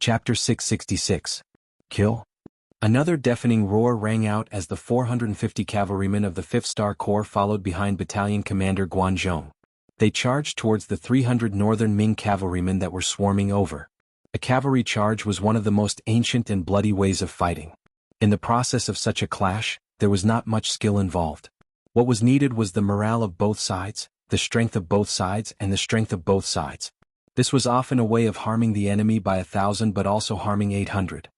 Chapter 666. Kill. Another deafening roar rang out as the 450 cavalrymen of the 5th Star Corps followed behind Battalion Commander Guanzhong. They charged towards the 300 northern Ming cavalrymen that were swarming over. A cavalry charge was one of the most ancient and bloody ways of fighting. In the process of such a clash, there was not much skill involved. What was needed was the morale of both sides, the strength of both sides, and the strength of both sides. This was often a way of harming the enemy by 1,000 but also harming 800.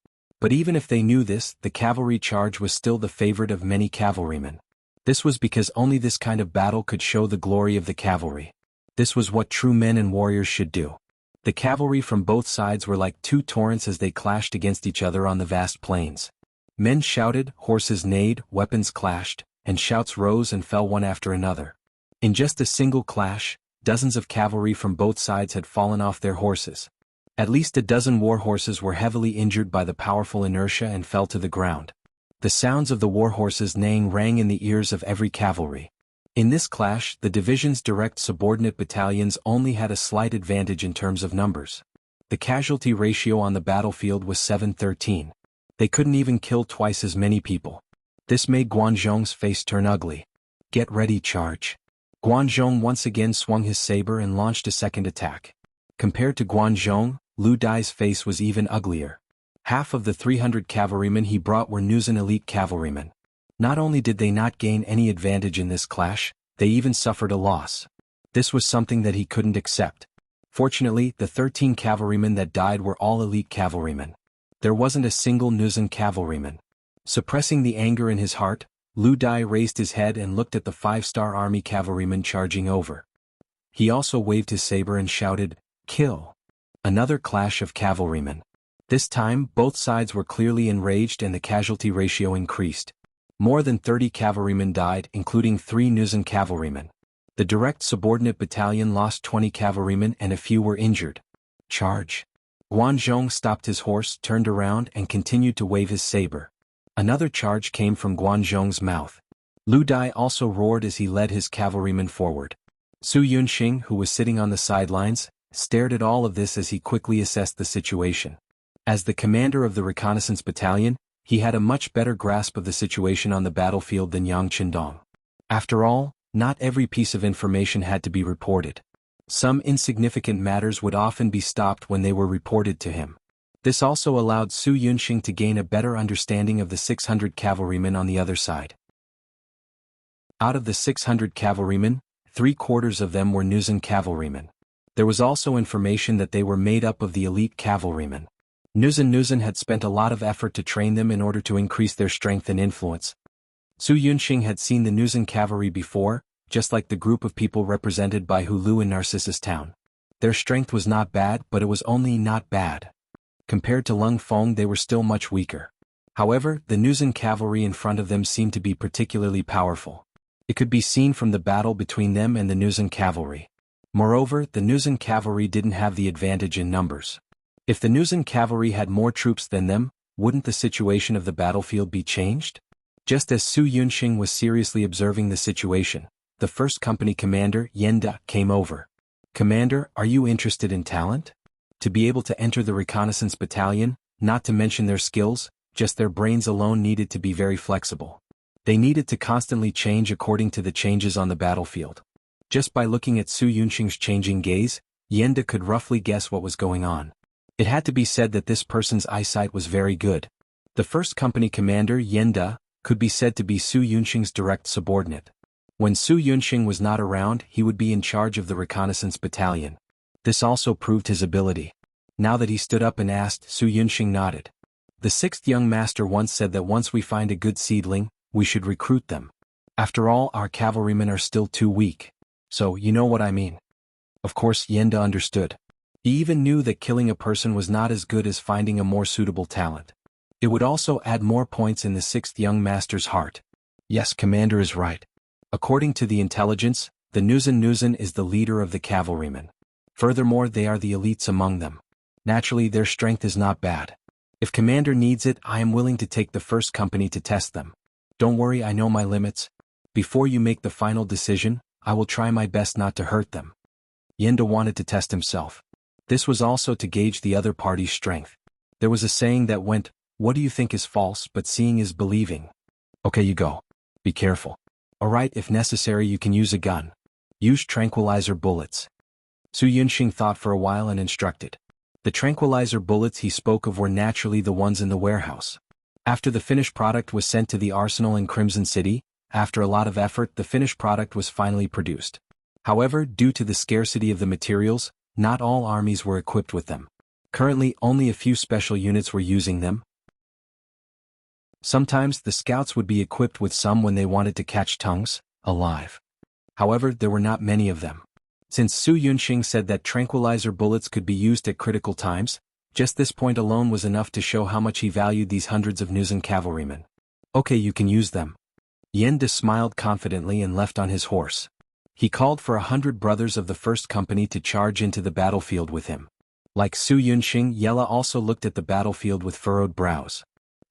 But even if they knew this, the cavalry charge was still the favorite of many cavalrymen. This was because only this kind of battle could show the glory of the cavalry. This was what true men and warriors should do. The cavalry from both sides were like two torrents as they clashed against each other on the vast plains. Men shouted, horses neighed, weapons clashed, and shouts rose and fell one after another. In just a single clash, dozens of cavalry from both sides had fallen off their horses. At least a dozen war horses were heavily injured by the powerful inertia and fell to the ground. The sounds of the war horses neighing rang in the ears of every cavalry. In this clash, the division's direct subordinate battalions only had a slight advantage in terms of numbers. The casualty ratio on the battlefield was 7-13. They couldn't even kill twice as many people. This made Guanzhong's face turn ugly. Get ready, charge. Guanzhong once again swung his saber and launched a second attack. Compared to Guanzhong, Lu Dai's face was even uglier. Half of the 300 cavalrymen he brought were Nuzan elite cavalrymen. Not only did they not gain any advantage in this clash, they even suffered a loss. This was something that he couldn't accept. Fortunately, the 13 cavalrymen that died were all elite cavalrymen. There wasn't a single Nuzan cavalryman. Suppressing the anger in his heart, Lu Dai raised his head and looked at the 5-star army cavalrymen charging over. He also waved his saber and shouted, "Kill!" Another clash of cavalrymen. This time, both sides were clearly enraged and the casualty ratio increased. More than 30 cavalrymen died, including 3 Nuzan cavalrymen. The direct subordinate battalion lost 20 cavalrymen and a few were injured. Charge. Guanzhong stopped his horse, turned around and continued to wave his saber. Another charge came from Guanzhong's mouth. Lu Dai also roared as he led his cavalrymen forward. Su Yunxing, who was sitting on the sidelines, stared at all of this as he quickly assessed the situation. As the commander of the reconnaissance battalion, he had a much better grasp of the situation on the battlefield than Yang Qindong. After all, not every piece of information had to be reported. Some insignificant matters would often be stopped when they were reported to him. This also allowed Su Yunxing to gain a better understanding of the 600 cavalrymen on the other side. Out of the 600 cavalrymen, 3/4 of them were Nuzan cavalrymen. There was also information that they were made up of the elite cavalrymen. Nuzan had spent a lot of effort to train them in order to increase their strength and influence. Su Yunxing had seen the Nuzan cavalry before, just like the group of people represented by Hulu in Narcissus Town. Their strength was not bad, but it was only not bad. Compared to Lung Feng, they were still much weaker. However, the Nuzan cavalry in front of them seemed to be particularly powerful. It could be seen from the battle between them and the Nuzan cavalry. Moreover, the Nuzan cavalry didn't have the advantage in numbers. If the Nuzan cavalry had more troops than them, wouldn't the situation of the battlefield be changed? Just as Su Yunxing was seriously observing the situation, the 1st Company commander, Yenda, came over. "Commander, are you interested in talent? To be able to enter the reconnaissance battalion, not to mention their skills, just their brains alone needed to be very flexible. They needed to constantly change according to the changes on the battlefield." Just by looking at Su Yunxing's changing gaze, Yenda could roughly guess what was going on. It had to be said that this person's eyesight was very good. The 1st Company commander, Yenda, could be said to be Su Yunxing's direct subordinate. When Su Yunxing was not around, he would be in charge of the reconnaissance battalion. This also proved his ability. Now that he stood up and asked, Su Yunxing nodded. The 6th young master once said that once we find a good seedling, we should recruit them. After all, our cavalrymen are still too weak. So, you know what I mean. Of course, Yenda understood. He even knew that killing a person was not as good as finding a more suitable talent. It would also add more points in the 6th young master's heart. Yes, Commander is right. According to the intelligence, the Nuzan is the leader of the cavalrymen. Furthermore, they are the elites among them. Naturally, their strength is not bad. If Commander needs it, I am willing to take the 1st Company to test them. Don't worry, I know my limits. Before you make the final decision, I will try my best not to hurt them. Yenda wanted to test himself. This was also to gauge the other party's strength. There was a saying that went, "What do you think is false, but seeing is believing." Okay, you go. Be careful. Alright, if necessary you can use a gun. Use tranquilizer bullets. Su Yunxing thought for a while and instructed. The tranquilizer bullets he spoke of were naturally the ones in the warehouse. After the finished product was sent to the arsenal in Crimson City, after a lot of effort the finished product was finally produced. However, due to the scarcity of the materials, not all armies were equipped with them. Currently, only a few special units were using them. Sometimes the scouts would be equipped with some when they wanted to catch tongues alive. However, there were not many of them. Since Su Yunxing said that tranquilizer bullets could be used at critical times, just this point alone was enough to show how much he valued these hundreds of Nuzan cavalrymen. Okay, you can use them. Yen De smiled confidently and left on his horse. He called for 100 brothers of the first company to charge into the battlefield with him. Like Su Yunxing, Yella also looked at the battlefield with furrowed brows.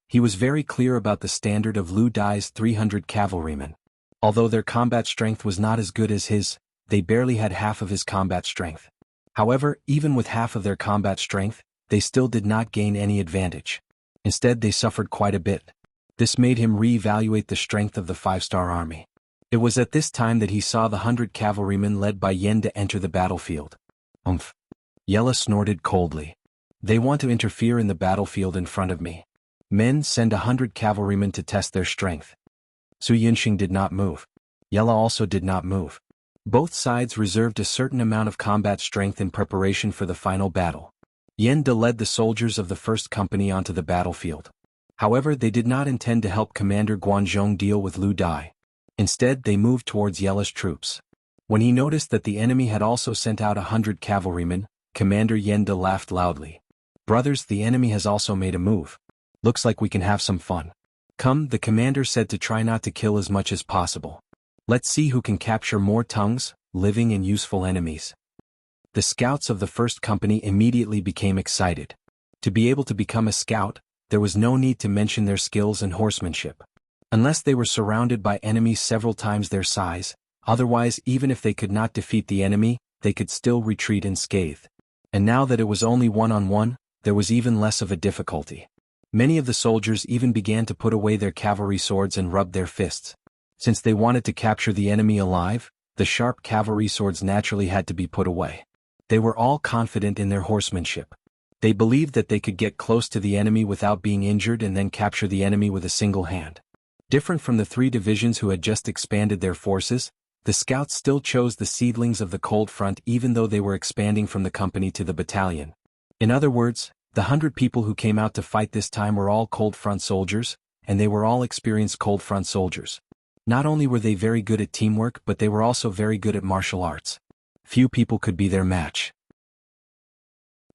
He was very clear about the standard of Lu Dai's 300 cavalrymen. Although their combat strength was not as good as his, they barely had half of his combat strength. However, even with half of their combat strength, they still did not gain any advantage. Instead, they suffered quite a bit. This made him re-evaluate the strength of the 5-star army. It was at this time that he saw the 100 cavalrymen led by Yen De enter the battlefield. Umph. Yella snorted coldly. They want to interfere in the battlefield in front of me. Men, send 100 cavalrymen to test their strength. Su Yunxing did not move. Yella also did not move. Both sides reserved a certain amount of combat strength in preparation for the final battle. Yen De led the soldiers of the first company onto the battlefield. However, they did not intend to help Commander Guanzhong deal with Lu Dai. Instead, they moved towards Yella's troops. When he noticed that the enemy had also sent out 100 cavalrymen, Commander Yen De laughed loudly. Brothers, the enemy has also made a move. Looks like we can have some fun. Come, the commander said, to try not to kill as much as possible. Let's see who can capture more tongues, living and useful enemies. The scouts of the first company immediately became excited. To be able to become a scout, there was no need to mention their skills and horsemanship. Unless they were surrounded by enemies several times their size, otherwise even if they could not defeat the enemy, they could still retreat unscathed. And now that it was only one-on-one, there was even less of a difficulty. Many of the soldiers even began to put away their cavalry swords and rub their fists. Since they wanted to capture the enemy alive, the sharp cavalry swords naturally had to be put away. They were all confident in their horsemanship. They believed that they could get close to the enemy without being injured and then capture the enemy with a single hand. Different from the 3 divisions who had just expanded their forces, the scouts still chose the seedlings of the cold front even though they were expanding from the company to the battalion. In other words, the 100 people who came out to fight this time were all cold front soldiers, and they were all experienced cold front soldiers. Not only were they very good at teamwork, but they were also very good at martial arts. Few people could be their match.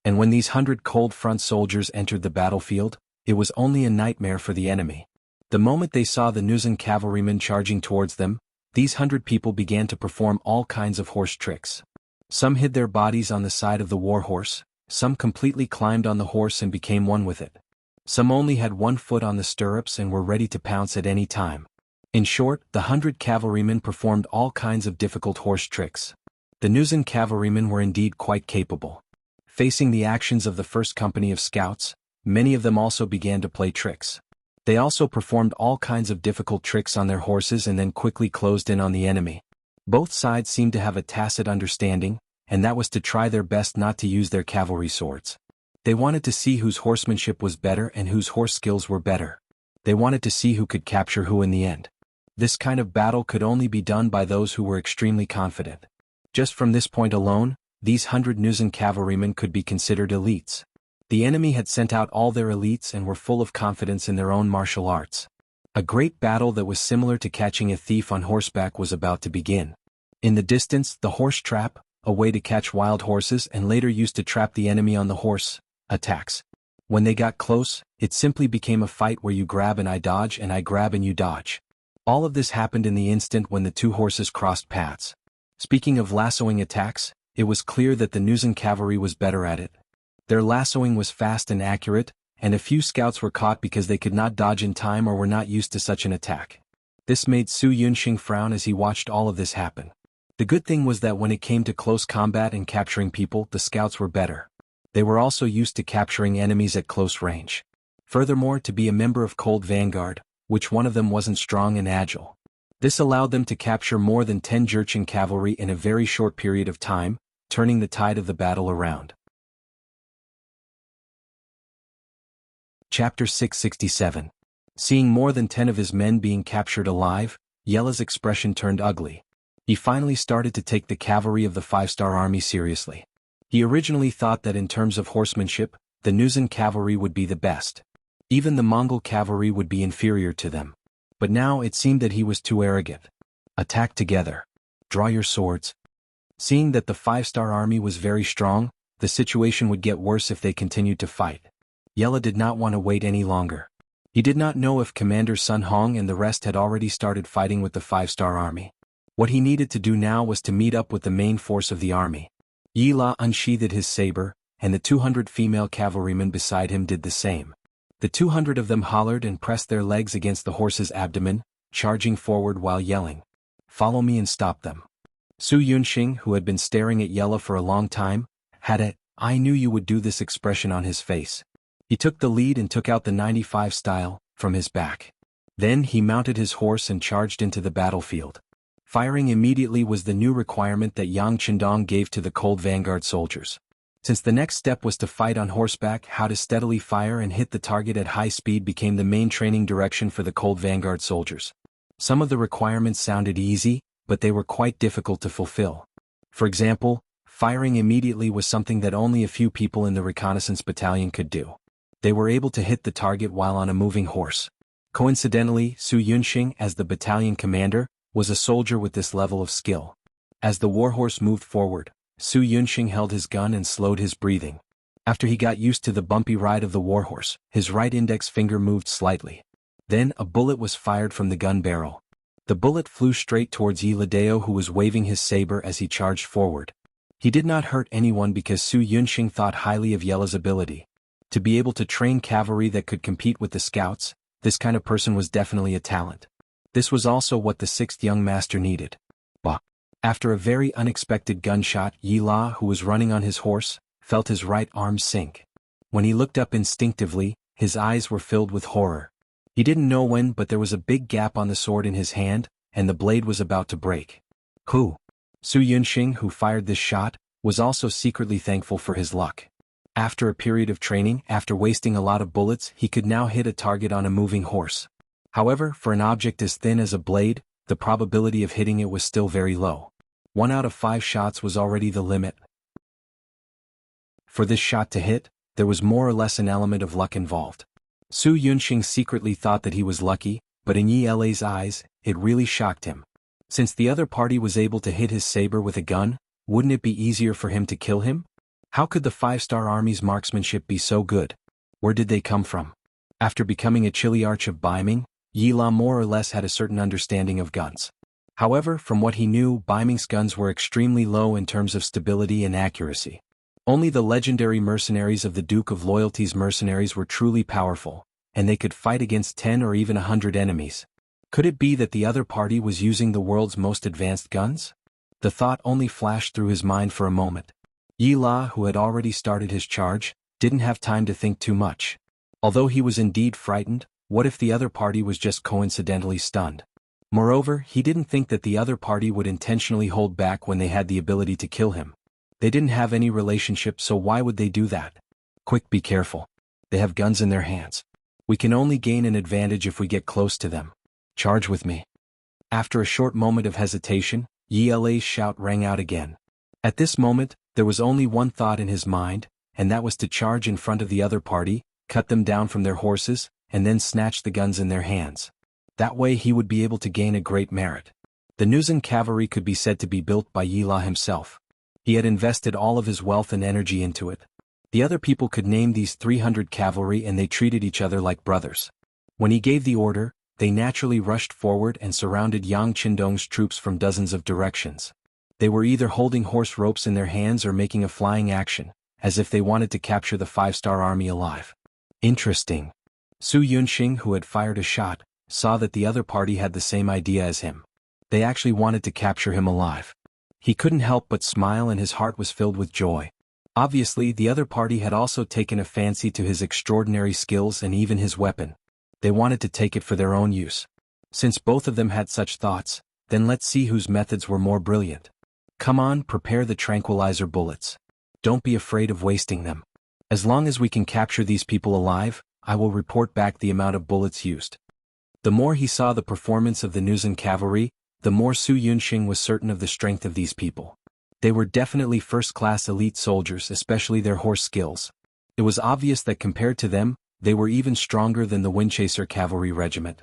And when these 100 cold front soldiers entered the battlefield, it was only a nightmare for the enemy. The moment they saw the Nuzan cavalrymen charging towards them, these 100 people began to perform all kinds of horse tricks. Some hid their bodies on the side of the war horse, some completely climbed on the horse and became one with it. Some only had one foot on the stirrups and were ready to pounce at any time. In short, the 100 cavalrymen performed all kinds of difficult horse tricks. The Nuzan cavalrymen were indeed quite capable. Facing the actions of the first company of scouts, many of them also began to play tricks. They also performed all kinds of difficult tricks on their horses and then quickly closed in on the enemy. Both sides seemed to have a tacit understanding, and that was to try their best not to use their cavalry swords. They wanted to see whose horsemanship was better and whose horse skills were better. They wanted to see who could capture who in the end. This kind of battle could only be done by those who were extremely confident. Just from this point alone, these 100 Nuzan cavalrymen could be considered elites. The enemy had sent out all their elites and were full of confidence in their own martial arts. A great battle that was similar to catching a thief on horseback was about to begin. In the distance, the horse trap, a way to catch wild horses and later used to trap the enemy on the horse, attacks. When they got close, it simply became a fight where you grab and I dodge and I grab and you dodge. All of this happened in the instant when the 2 horses crossed paths. Speaking of lassoing attacks, it was clear that the Nuzan cavalry was better at it. Their lassoing was fast and accurate, and a few scouts were caught because they could not dodge in time or were not used to such an attack. This made Su Yunxing frown as he watched all of this happen. The good thing was that when it came to close combat and capturing people, the scouts were better. They were also used to capturing enemies at close range. Furthermore, to be a member of Cold Vanguard, which one of them wasn't strong and agile. This allowed them to capture more than 10 Jurchen cavalry in a very short period of time, turning the tide of the battle around. Chapter 667. Seeing more than 10 of his men being captured alive, Yela's expression turned ugly. He finally started to take the cavalry of the 5-star army seriously. He originally thought that in terms of horsemanship, the Nuzan cavalry would be the best. Even the Mongol cavalry would be inferior to them. But now it seemed that he was too arrogant. Attack together. Draw your swords. Seeing that the 5-star army was very strong, the situation would get worse if they continued to fight. Yela did not want to wait any longer. He did not know if Commander Sun Hong and the rest had already started fighting with the 5-star army. What he needed to do now was to meet up with the main force of the army. Yela unsheathed his saber, and the 200 female cavalrymen beside him did the same. The 200 of them hollered and pressed their legs against the horse's abdomen, charging forward while yelling, "Follow me and stop them." Su Yunxing, who had been staring at Yela for a long time, had a "I knew you would do this" expression on his face. He took the lead and took out the 95 style from his back. Then he mounted his horse and charged into the battlefield. Firing immediately was the new requirement that Yang Qindong gave to the Cold Vanguard soldiers. Since the next step was to fight on horseback, how to steadily fire and hit the target at high speed became the main training direction for the Cold Vanguard soldiers. Some of the requirements sounded easy, but they were quite difficult to fulfill. For example, firing immediately was something that only a few people in the reconnaissance battalion could do. They were able to hit the target while on a moving horse. Coincidentally, Su Yunxing, as the battalion commander, was a soldier with this level of skill. As the warhorse moved forward, Su Yunxing held his gun and slowed his breathing. After he got used to the bumpy ride of the warhorse, his right index finger moved slightly. Then a bullet was fired from the gun barrel. The bullet flew straight towards Yi Ladeo, who was waving his saber as he charged forward. He did not hurt anyone because Su Yunxing thought highly of Yela's ability. To be able to train cavalry that could compete with the scouts, this kind of person was definitely a talent. This was also what the 6th young master needed. Bah! After a very unexpected gunshot, Yi La, who was running on his horse, felt his right arm sink. When he looked up instinctively, his eyes were filled with horror. He didn't know when, but there was a big gap on the sword in his hand, and the blade was about to break. Who? Su Yunxing, who fired this shot, was also secretly thankful for his luck. After a period of training, after wasting a lot of bullets, he could now hit a target on a moving horse. However, for an object as thin as a blade, the probability of hitting it was still very low. 1 out of 5 shots was already the limit. For this shot to hit, there was more or less an element of luck involved. Su Yunxing secretly thought that he was lucky, but in Yi La's eyes, it really shocked him. Since the other party was able to hit his saber with a gun, wouldn't it be easier for him to kill him? How could the 5-star army's marksmanship be so good? Where did they come from? After becoming a Chiliarch of Baiming, Yi La more or less had a certain understanding of guns. However, from what he knew, Baiming's guns were extremely low in terms of stability and accuracy. Only the legendary mercenaries of the Duke of Loyalty's mercenaries were truly powerful, and they could fight against 10 or even 100 enemies. Could it be that the other party was using the world's most advanced guns? The thought only flashed through his mind for a moment. Yi La, who had already started his charge, didn't have time to think too much. Although he was indeed frightened, what if the other party was just coincidentally stunned? Moreover, he didn't think that the other party would intentionally hold back when they had the ability to kill him. They didn't have any relationship, so why would they do that? Quick, be careful. They have guns in their hands. We can only gain an advantage if we get close to them. Charge with me. After a short moment of hesitation, Yi La's shout rang out again. At this moment, there was only one thought in his mind, and that was to charge in front of the other party, cut them down from their horses, and then snatch the guns in their hands. That way he would be able to gain a great merit. The Nuzan cavalry could be said to be built by Yi La himself. He had invested all of his wealth and energy into it. The other people could name these 300 cavalry, and they treated each other like brothers. When he gave the order, they naturally rushed forward and surrounded Yang Qindong's troops from dozens of directions. They were either holding horse ropes in their hands or making a flying action, as if they wanted to capture the 5-star army alive. Interesting. Su Yunxing, who had fired a shot, saw that the other party had the same idea as him. They actually wanted to capture him alive. He couldn't help but smile, and his heart was filled with joy. Obviously, the other party had also taken a fancy to his extraordinary skills and even his weapon. They wanted to take it for their own use. Since both of them had such thoughts, then let's see whose methods were more brilliant. Come on, prepare the tranquilizer bullets. Don't be afraid of wasting them. As long as we can capture these people alive, I will report back the amount of bullets used. The more he saw the performance of the Nuzan cavalry, the more Su Yunxing was certain of the strength of these people. They were definitely first-class elite soldiers, especially their horse skills. It was obvious that compared to them, they were even stronger than the Windchaser cavalry regiment.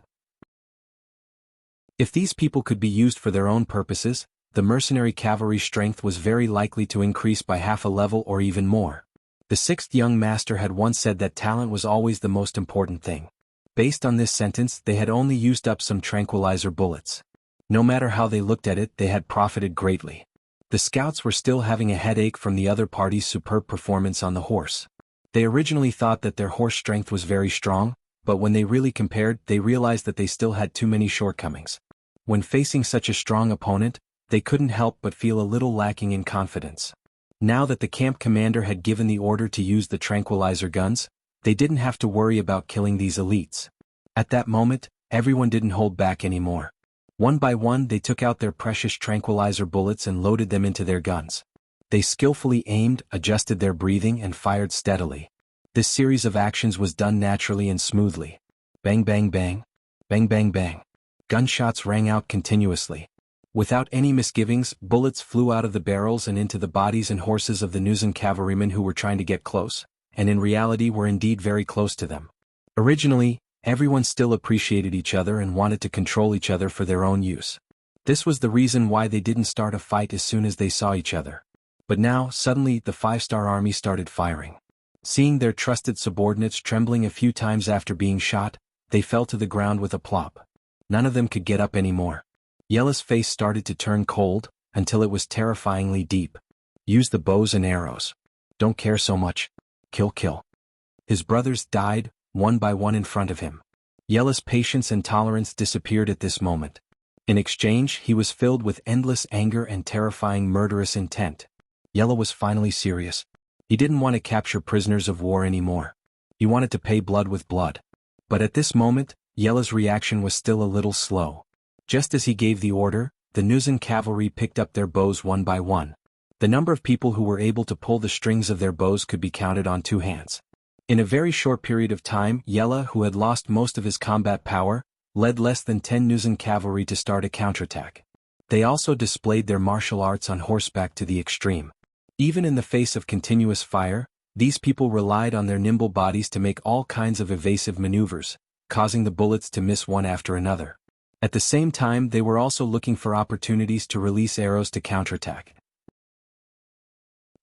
If these people could be used for their own purposes, the mercenary cavalry strength was very likely to increase by half a level or even more. The sixth young master had once said that talent was always the most important thing. Based on this sentence, they had only used up some tranquilizer bullets. No matter how they looked at it, they had profited greatly. The scouts were still having a headache from the other party's superb performance on the horse. They originally thought that their horse strength was very strong, but when they really compared, they realized that they still had too many shortcomings. When facing such a strong opponent, they couldn't help but feel a little lacking in confidence. Now that the camp commander had given the order to use the tranquilizer guns, they didn't have to worry about killing these elites. At that moment, everyone didn't hold back anymore. One by one they took out their precious tranquilizer bullets and loaded them into their guns. They skillfully aimed, adjusted their breathing and fired steadily. This series of actions was done naturally and smoothly. Bang bang bang. Bang bang bang. Gunshots rang out continuously. Without any misgivings, bullets flew out of the barrels and into the bodies and horses of the Nuzan cavalrymen who were trying to get close, and in reality were indeed very close to them. Originally, everyone still appreciated each other and wanted to control each other for their own use. This was the reason why they didn't start a fight as soon as they saw each other. But now, suddenly, the five-star army started firing. Seeing their trusted subordinates trembling a few times after being shot, they fell to the ground with a plop. None of them could get up anymore. Yella's face started to turn cold, until it was terrifyingly deep. Use the bows and arrows. Don't care so much. Kill, kill. His brothers died, one by one in front of him. Yella's patience and tolerance disappeared at this moment. In exchange, he was filled with endless anger and terrifying murderous intent. Yella was finally serious. He didn't want to capture prisoners of war anymore. He wanted to pay blood with blood. But at this moment, Yella's reaction was still a little slow. Just as he gave the order, the Nuzan cavalry picked up their bows one by one. The number of people who were able to pull the strings of their bows could be counted on two hands. In a very short period of time, Yella, who had lost most of his combat power, led less than 10 Nuzan cavalry to start a counterattack. They also displayed their martial arts on horseback to the extreme. Even in the face of continuous fire, these people relied on their nimble bodies to make all kinds of evasive maneuvers, causing the bullets to miss one after another. At the same time, they were also looking for opportunities to release arrows to counterattack.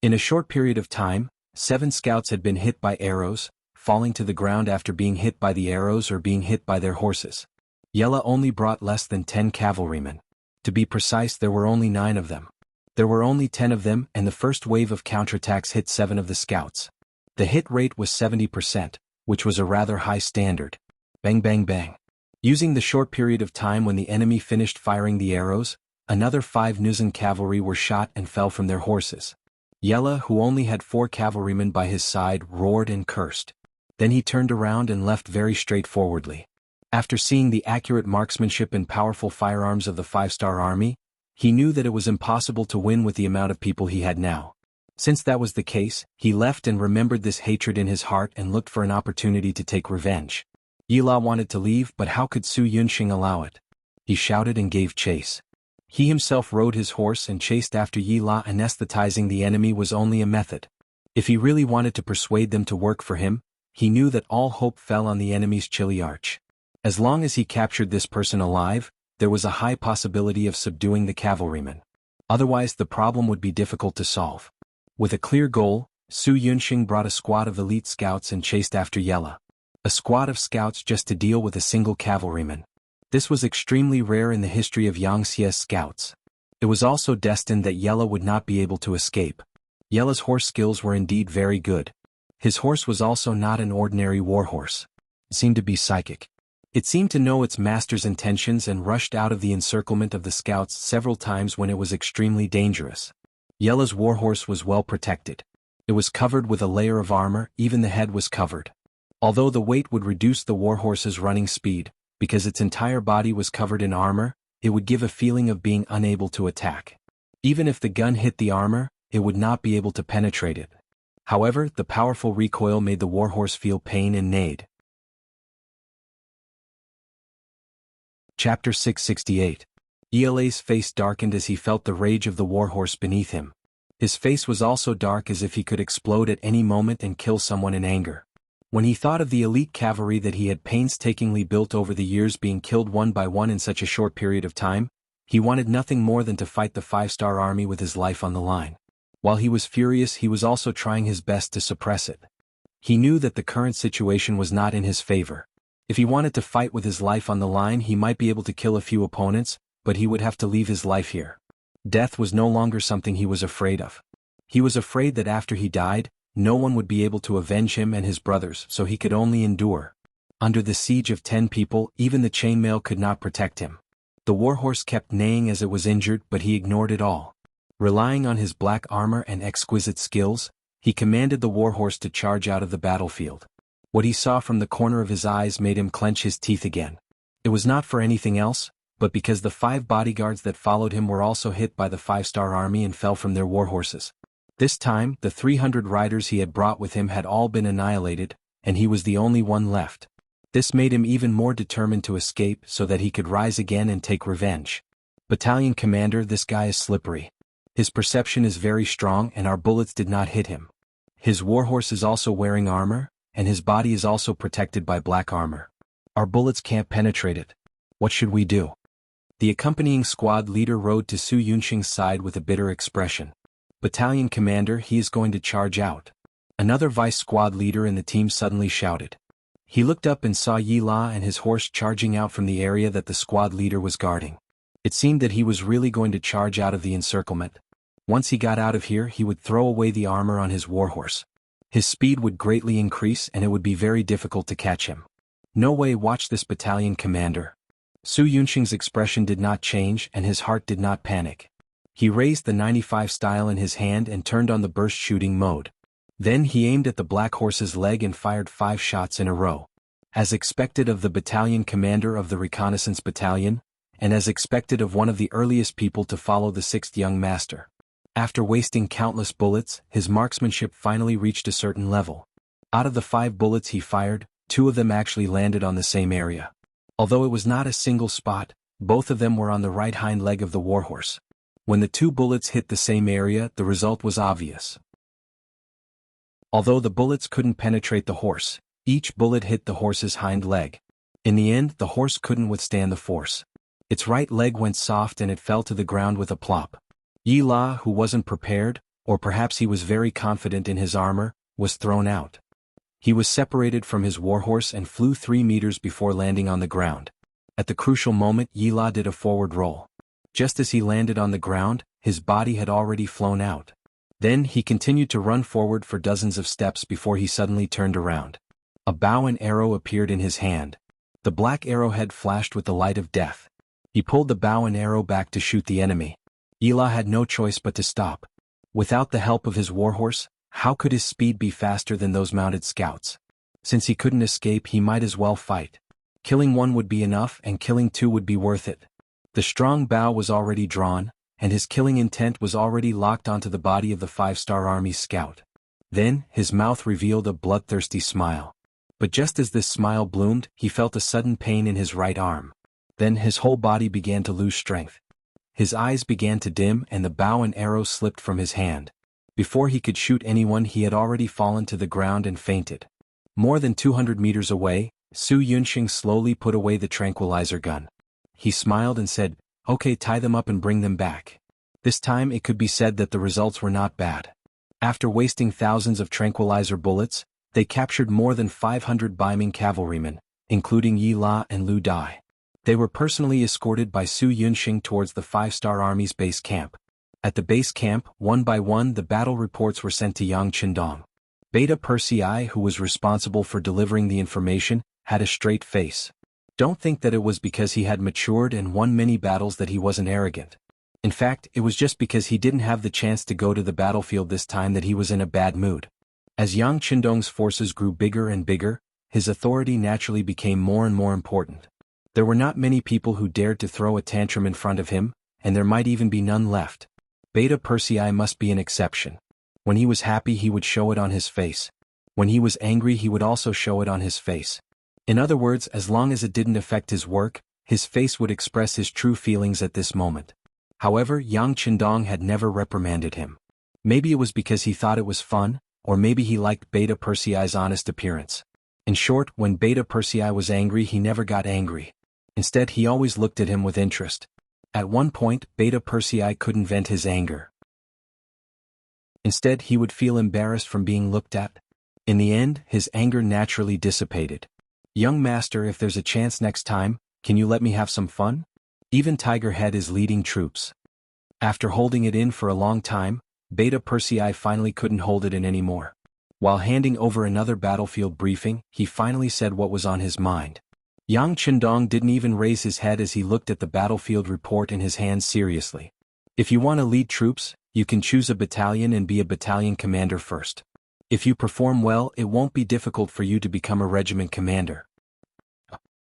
In a short period of time, 7 scouts had been hit by arrows, falling to the ground after being hit by the arrows or being hit by their horses. Yella only brought less than 10 cavalrymen. To be precise, there were only 9 of them. There were only 10 of them, and the first wave of counterattacks hit 7 of the scouts. The hit rate was 70%, which was a rather high standard. Bang bang bang. Using the short period of time when the enemy finished firing the arrows, another 5 Nuzan cavalry were shot and fell from their horses. Yella, who only had 4 cavalrymen by his side, roared and cursed. Then he turned around and left very straightforwardly. After seeing the accurate marksmanship and powerful firearms of the 5-star army, he knew that it was impossible to win with the amount of people he had now. Since that was the case, he left and remembered this hatred in his heart and looked for an opportunity to take revenge. Yilla wanted to leave, but how could Su Yunxing allow it? He shouted and gave chase. He himself rode his horse and chased after Yilla. Anesthetizing the enemy was only a method. If he really wanted to persuade them to work for him, he knew that all hope fell on the enemy's chilly arch. As long as he captured this person alive, there was a high possibility of subduing the cavalrymen. Otherwise, the problem would be difficult to solve. With a clear goal, Su Yunxing brought a squad of elite scouts and chased after Yella. A squad of scouts just to deal with a single cavalryman. This was extremely rare in the history of Yangxia's scouts. It was also destined that Yella would not be able to escape. Yella's horse skills were indeed very good. His horse was also not an ordinary warhorse. It seemed to be psychic. It seemed to know its master's intentions and rushed out of the encirclement of the scouts several times when it was extremely dangerous. Yella's warhorse was well protected. It was covered with a layer of armor, even the head was covered. Although the weight would reduce the warhorse's running speed, because its entire body was covered in armor, it would give a feeling of being unable to attack. Even if the gun hit the armor, it would not be able to penetrate it. However, the powerful recoil made the warhorse feel pain and neighed. Chapter 668. Ela's face darkened as he felt the rage of the warhorse beneath him. His face was also dark, as if he could explode at any moment and kill someone in anger. When he thought of the elite cavalry that he had painstakingly built over the years being killed one by one in such a short period of time, he wanted nothing more than to fight the 5-star army with his life on the line. While he was furious, he was also trying his best to suppress it. He knew that the current situation was not in his favor. If he wanted to fight with his life on the line, he might be able to kill a few opponents, but he would have to leave his life here. Death was no longer something he was afraid of. He was afraid that after he died, no one would be able to avenge him and his brothers, so he could only endure. Under the siege of 10 people, even the chainmail could not protect him. The warhorse kept neighing as it was injured, but he ignored it all. Relying on his black armor and exquisite skills, he commanded the warhorse to charge out of the battlefield. What he saw from the corner of his eyes made him clench his teeth again. It was not for anything else, but because the 5 bodyguards that followed him were also hit by the 5-star army and fell from their warhorses. This time, the 300 riders he had brought with him had all been annihilated, and he was the only one left. This made him even more determined to escape so that he could rise again and take revenge. Battalion commander, this guy is slippery. His perception is very strong and our bullets did not hit him. His warhorse is also wearing armor, and his body is also protected by black armor. Our bullets can't penetrate it. What should we do? The accompanying squad leader rode to Su Yunxing's side with a bitter expression. Battalion commander, he is going to charge out. Another vice squad leader in the team suddenly shouted. He looked up and saw Yi La and his horse charging out from the area that the squad leader was guarding. It seemed that he was really going to charge out of the encirclement. Once he got out of here, he would throw away the armor on his warhorse. His speed would greatly increase and it would be very difficult to catch him. No way, watch this, battalion commander. Su Yunxing's expression did not change and his heart did not panic. He raised the 95 style in his hand and turned on the burst shooting mode. Then he aimed at the black horse's leg and fired 5 shots in a row. As expected of the battalion commander of the reconnaissance battalion, and as expected of one of the earliest people to follow the 6th young master. After wasting countless bullets, his marksmanship finally reached a certain level. Out of the 5 bullets he fired, 2 of them actually landed on the same area. Although it was not a single spot, both of them were on the right hind leg of the warhorse. When the 2 bullets hit the same area, the result was obvious. Although the bullets couldn't penetrate the horse, each bullet hit the horse's hind leg. In the end, the horse couldn't withstand the force. Its right leg went soft and it fell to the ground with a plop. Yi La, who wasn't prepared, or perhaps he was very confident in his armor, was thrown out. He was separated from his warhorse and flew 3 meters before landing on the ground. At the crucial moment, Yi La did a forward roll. Just as he landed on the ground, his body had already flown out. Then he continued to run forward for dozens of steps before he suddenly turned around. A bow and arrow appeared in his hand. The black arrowhead flashed with the light of death. He pulled the bow and arrow back to shoot the enemy. Yi La had no choice but to stop. Without the help of his warhorse, how could his speed be faster than those mounted scouts? Since he couldn't escape, he might as well fight. Killing 1 would be enough and killing 2 would be worth it. The strong bow was already drawn, and his killing intent was already locked onto the body of the 5-star army's scout. Then, his mouth revealed a bloodthirsty smile. But just as this smile bloomed, he felt a sudden pain in his right arm. Then his whole body began to lose strength. His eyes began to dim and the bow and arrow slipped from his hand. Before he could shoot anyone, he had already fallen to the ground and fainted. More than 200 meters away, Su Yunxing slowly put away the tranquilizer gun. He smiled and said, "Okay, tie them up and bring them back." This time it could be said that the results were not bad. After wasting thousands of tranquilizer bullets, they captured more than 500 Baiming cavalrymen, including Yi La and Lu Dai. They were personally escorted by Su Yunxing towards the 5-star army's base camp. At the base camp, one by one the battle reports were sent to Yang Qindong. Beta Persei, who was responsible for delivering the information, had a straight face. Don't think that it was because he had matured and won many battles that he wasn't arrogant. In fact, it was just because he didn't have the chance to go to the battlefield this time that he was in a bad mood. As Yang Qindong's forces grew bigger and bigger, his authority naturally became more and more important. There were not many people who dared to throw a tantrum in front of him, and there might even be none left. Beta Persei must be an exception. When he was happy he would show it on his face. When he was angry he would also show it on his face. In other words, as long as it didn't affect his work, his face would express his true feelings at this moment. However, Yang Qindong had never reprimanded him. Maybe it was because he thought it was fun, or maybe he liked Beta Persei's honest appearance. In short, when Beta Persei was angry he never got angry. Instead he always looked at him with interest. At one point, Beta Persei couldn't vent his anger. Instead he would feel embarrassed from being looked at. In the end, his anger naturally dissipated. "Young master, if there's a chance next time, can you let me have some fun?" Even Tiger Head is leading troops. After holding it in for a long time, Beta Persei finally couldn't hold it in anymore. While handing over another battlefield briefing, he finally said what was on his mind. Yang Qindong didn't even raise his head as he looked at the battlefield report in his hands seriously. "If you want to lead troops, you can choose a battalion and be a battalion commander first. If you perform well, it won't be difficult for you to become a regiment commander."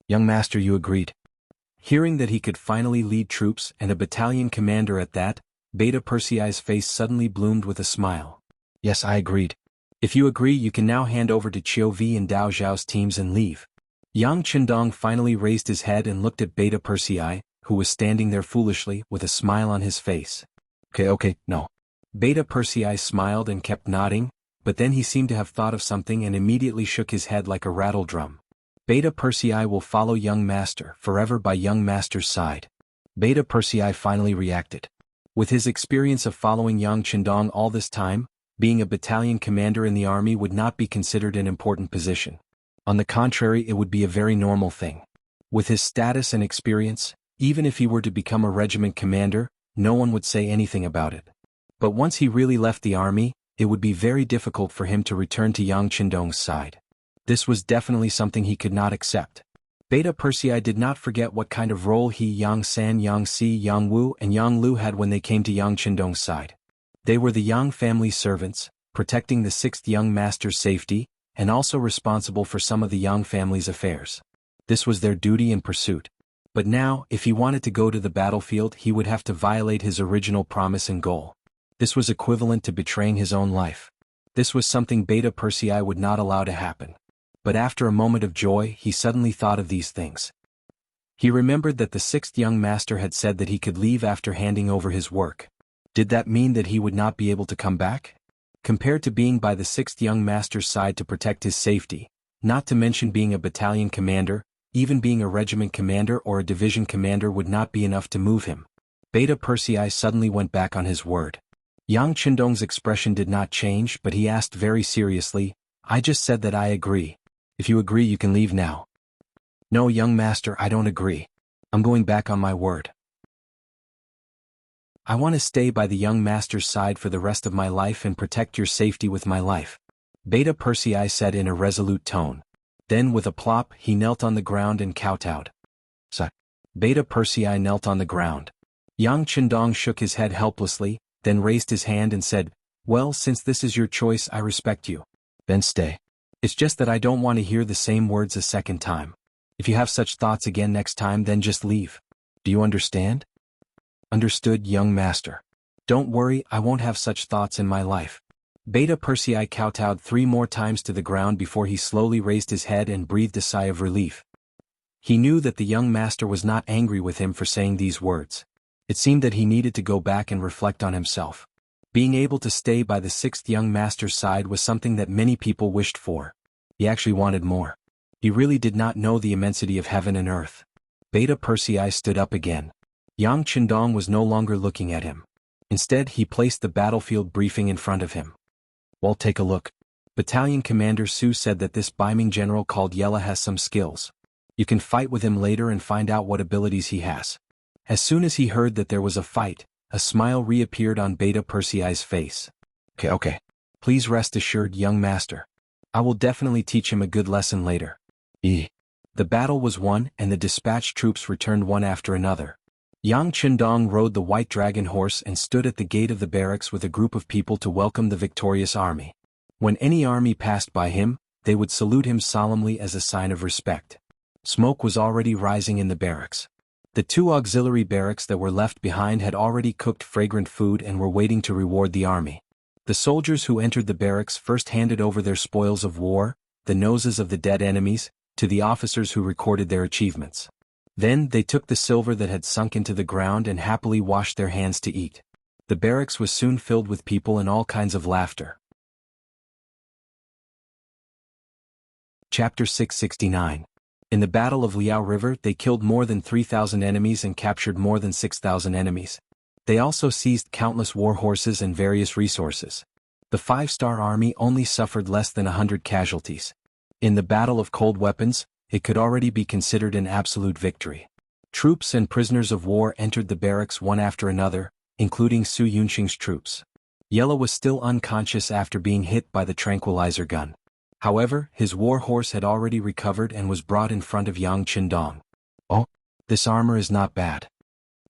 "Young master, you agreed." Hearing that he could finally lead troops and a battalion commander at that, Beta Persei's face suddenly bloomed with a smile. "Yes, I agreed. If you agree, you can now hand over to Qiu Vi and Dao Zhao's teams and leave." Yang Qindong finally raised his head and looked at Beta Persei, who was standing there foolishly with a smile on his face. Okay, no." Beta Persei smiled and kept nodding, but then he seemed to have thought of something and immediately shook his head like a rattle drum. "Beta Persei will follow young master forever by young master's side." Beta Persei finally reacted. With his experience of following Yang Qindong all this time, being a battalion commander in the army would not be considered an important position. On the contrary, it would be a very normal thing. With his status and experience, even if he were to become a regiment commander, no one would say anything about it. But once he really left the army, it would be very difficult for him to return to Yang Qindong's side. This was definitely something he could not accept. Beta Persei did not forget what kind of role he, Yang San, Yang Si, Yang Wu, and Yang Lu had when they came to Yang Qindong's side. They were the Yang family servants, protecting the sixth young master's safety, and also responsible for some of the Yang family's affairs. This was their duty and pursuit. But now, if he wanted to go to the battlefield, he would have to violate his original promise and goal. This was equivalent to betraying his own life. This was something Beta Persei would not allow to happen. But after a moment of joy, he suddenly thought of these things. He remembered that the sixth young master had said that he could leave after handing over his work. Did that mean that he would not be able to come back? Compared to being by the sixth young master's side to protect his safety, not to mention being a battalion commander, even being a regiment commander or a division commander would not be enough to move him. Beta Persei suddenly went back on his word. Yang Qindong's expression did not change, but he asked very seriously, "I just said that I agree. If you agree, you can leave now." "No, young master, I don't agree. I'm going back on my word. I want to stay by the young master's side for the rest of my life and protect your safety with my life," Beta Persei said in a resolute tone. Then with a plop, he knelt on the ground and kowtowed. Beta Persei knelt on the ground. Yang Qindong shook his head helplessly, then raised his hand and said, "Well, since this is your choice, I respect you. Then stay. It's just that I don't want to hear the same words a second time. If you have such thoughts again next time, then just leave. Do you understand?" "Understood, young master. Don't worry, I won't have such thoughts in my life." Beta Persei kowtowed 3 more times to the ground before he slowly raised his head and breathed a sigh of relief. He knew that the young master was not angry with him for saying these words. It seemed that he needed to go back and reflect on himself. Being able to stay by the sixth young master's side was something that many people wished for. He actually wanted more. He really did not know the immensity of heaven and earth. Beta Persei stood up again. Yang Qindong was no longer looking at him. Instead, he placed the battlefield briefing in front of him. "Well, take a look. Battalion Commander Su said that this Baiming general called Yella has some skills. You can fight with him later and find out what abilities he has." As soon as he heard that there was a fight, a smile reappeared on Beta Persei's face. Okay. Please rest assured, young master. I will definitely teach him a good lesson later." The battle was won and the dispatched troops returned one after another. Yang Qindong rode the white dragon horse and stood at the gate of the barracks with a group of people to welcome the victorious army. When any army passed by him, they would salute him solemnly as a sign of respect. Smoke was already rising in the barracks. The 2 auxiliary barracks that were left behind had already cooked fragrant food and were waiting to reward the army. The soldiers who entered the barracks first handed over their spoils of war, the noses of the dead enemies, to the officers who recorded their achievements. Then they took the silver that had sunk into the ground and happily washed their hands to eat. The barracks was soon filled with people and all kinds of laughter. Chapter 669. In the Battle of Liao River they killed more than 3,000 enemies and captured more than 6,000 enemies. They also seized countless war horses and various resources. The 5-star army only suffered less than 100 casualties. In the Battle of Cold Weapons, it could already be considered an absolute victory. Troops and prisoners of war entered the barracks one after another, including Su Yunxing's troops. Yellow was still unconscious after being hit by the tranquilizer gun. However, his war horse had already recovered and was brought in front of Yang Qindong. Oh, this armor is not bad.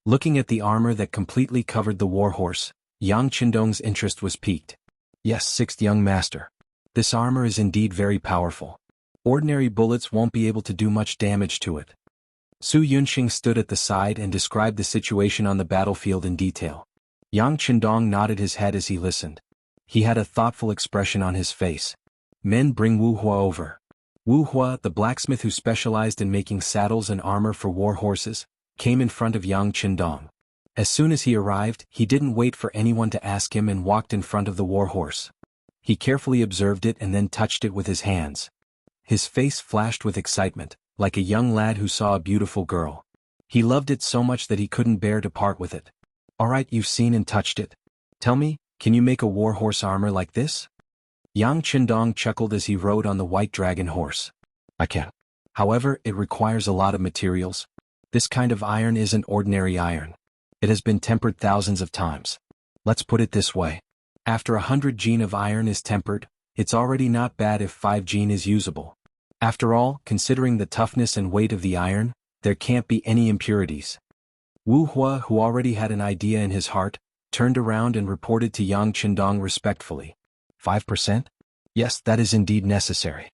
Looking at the armor that completely covered the war horse, Yang Qindong's interest was piqued. Yes, 6th young master. This armor is indeed very powerful. Ordinary bullets won't be able to do much damage to it. Su Yunxing stood at the side and described the situation on the battlefield in detail. Yang Qindong nodded his head as he listened. He had a thoughtful expression on his face. Men, bring Wu Hua over. Wu Hua, the blacksmith who specialized in making saddles and armor for war horses, came in front of Yang Qindong. As soon as he arrived, he didn't wait for anyone to ask him and walked in front of the war horse. He carefully observed it and then touched it with his hands. His face flashed with excitement, like a young lad who saw a beautiful girl. He loved it so much that he couldn't bear to part with it. All right, you've seen and touched it. Tell me, can you make a war horse armor like this? Yang Qindong chuckled as he rode on the white dragon horse. I can. However, it requires a lot of materials. This kind of iron isn't ordinary iron. It has been tempered thousands of times. Let's put it this way. After 100 gene of iron is tempered, it's already not bad if 5 gene is usable. After all, considering the toughness and weight of the iron, there can't be any impurities. Wu Hua, who already had an idea in his heart, turned around and reported to Yang Qindong respectfully. 5%? Yes, that is indeed necessary.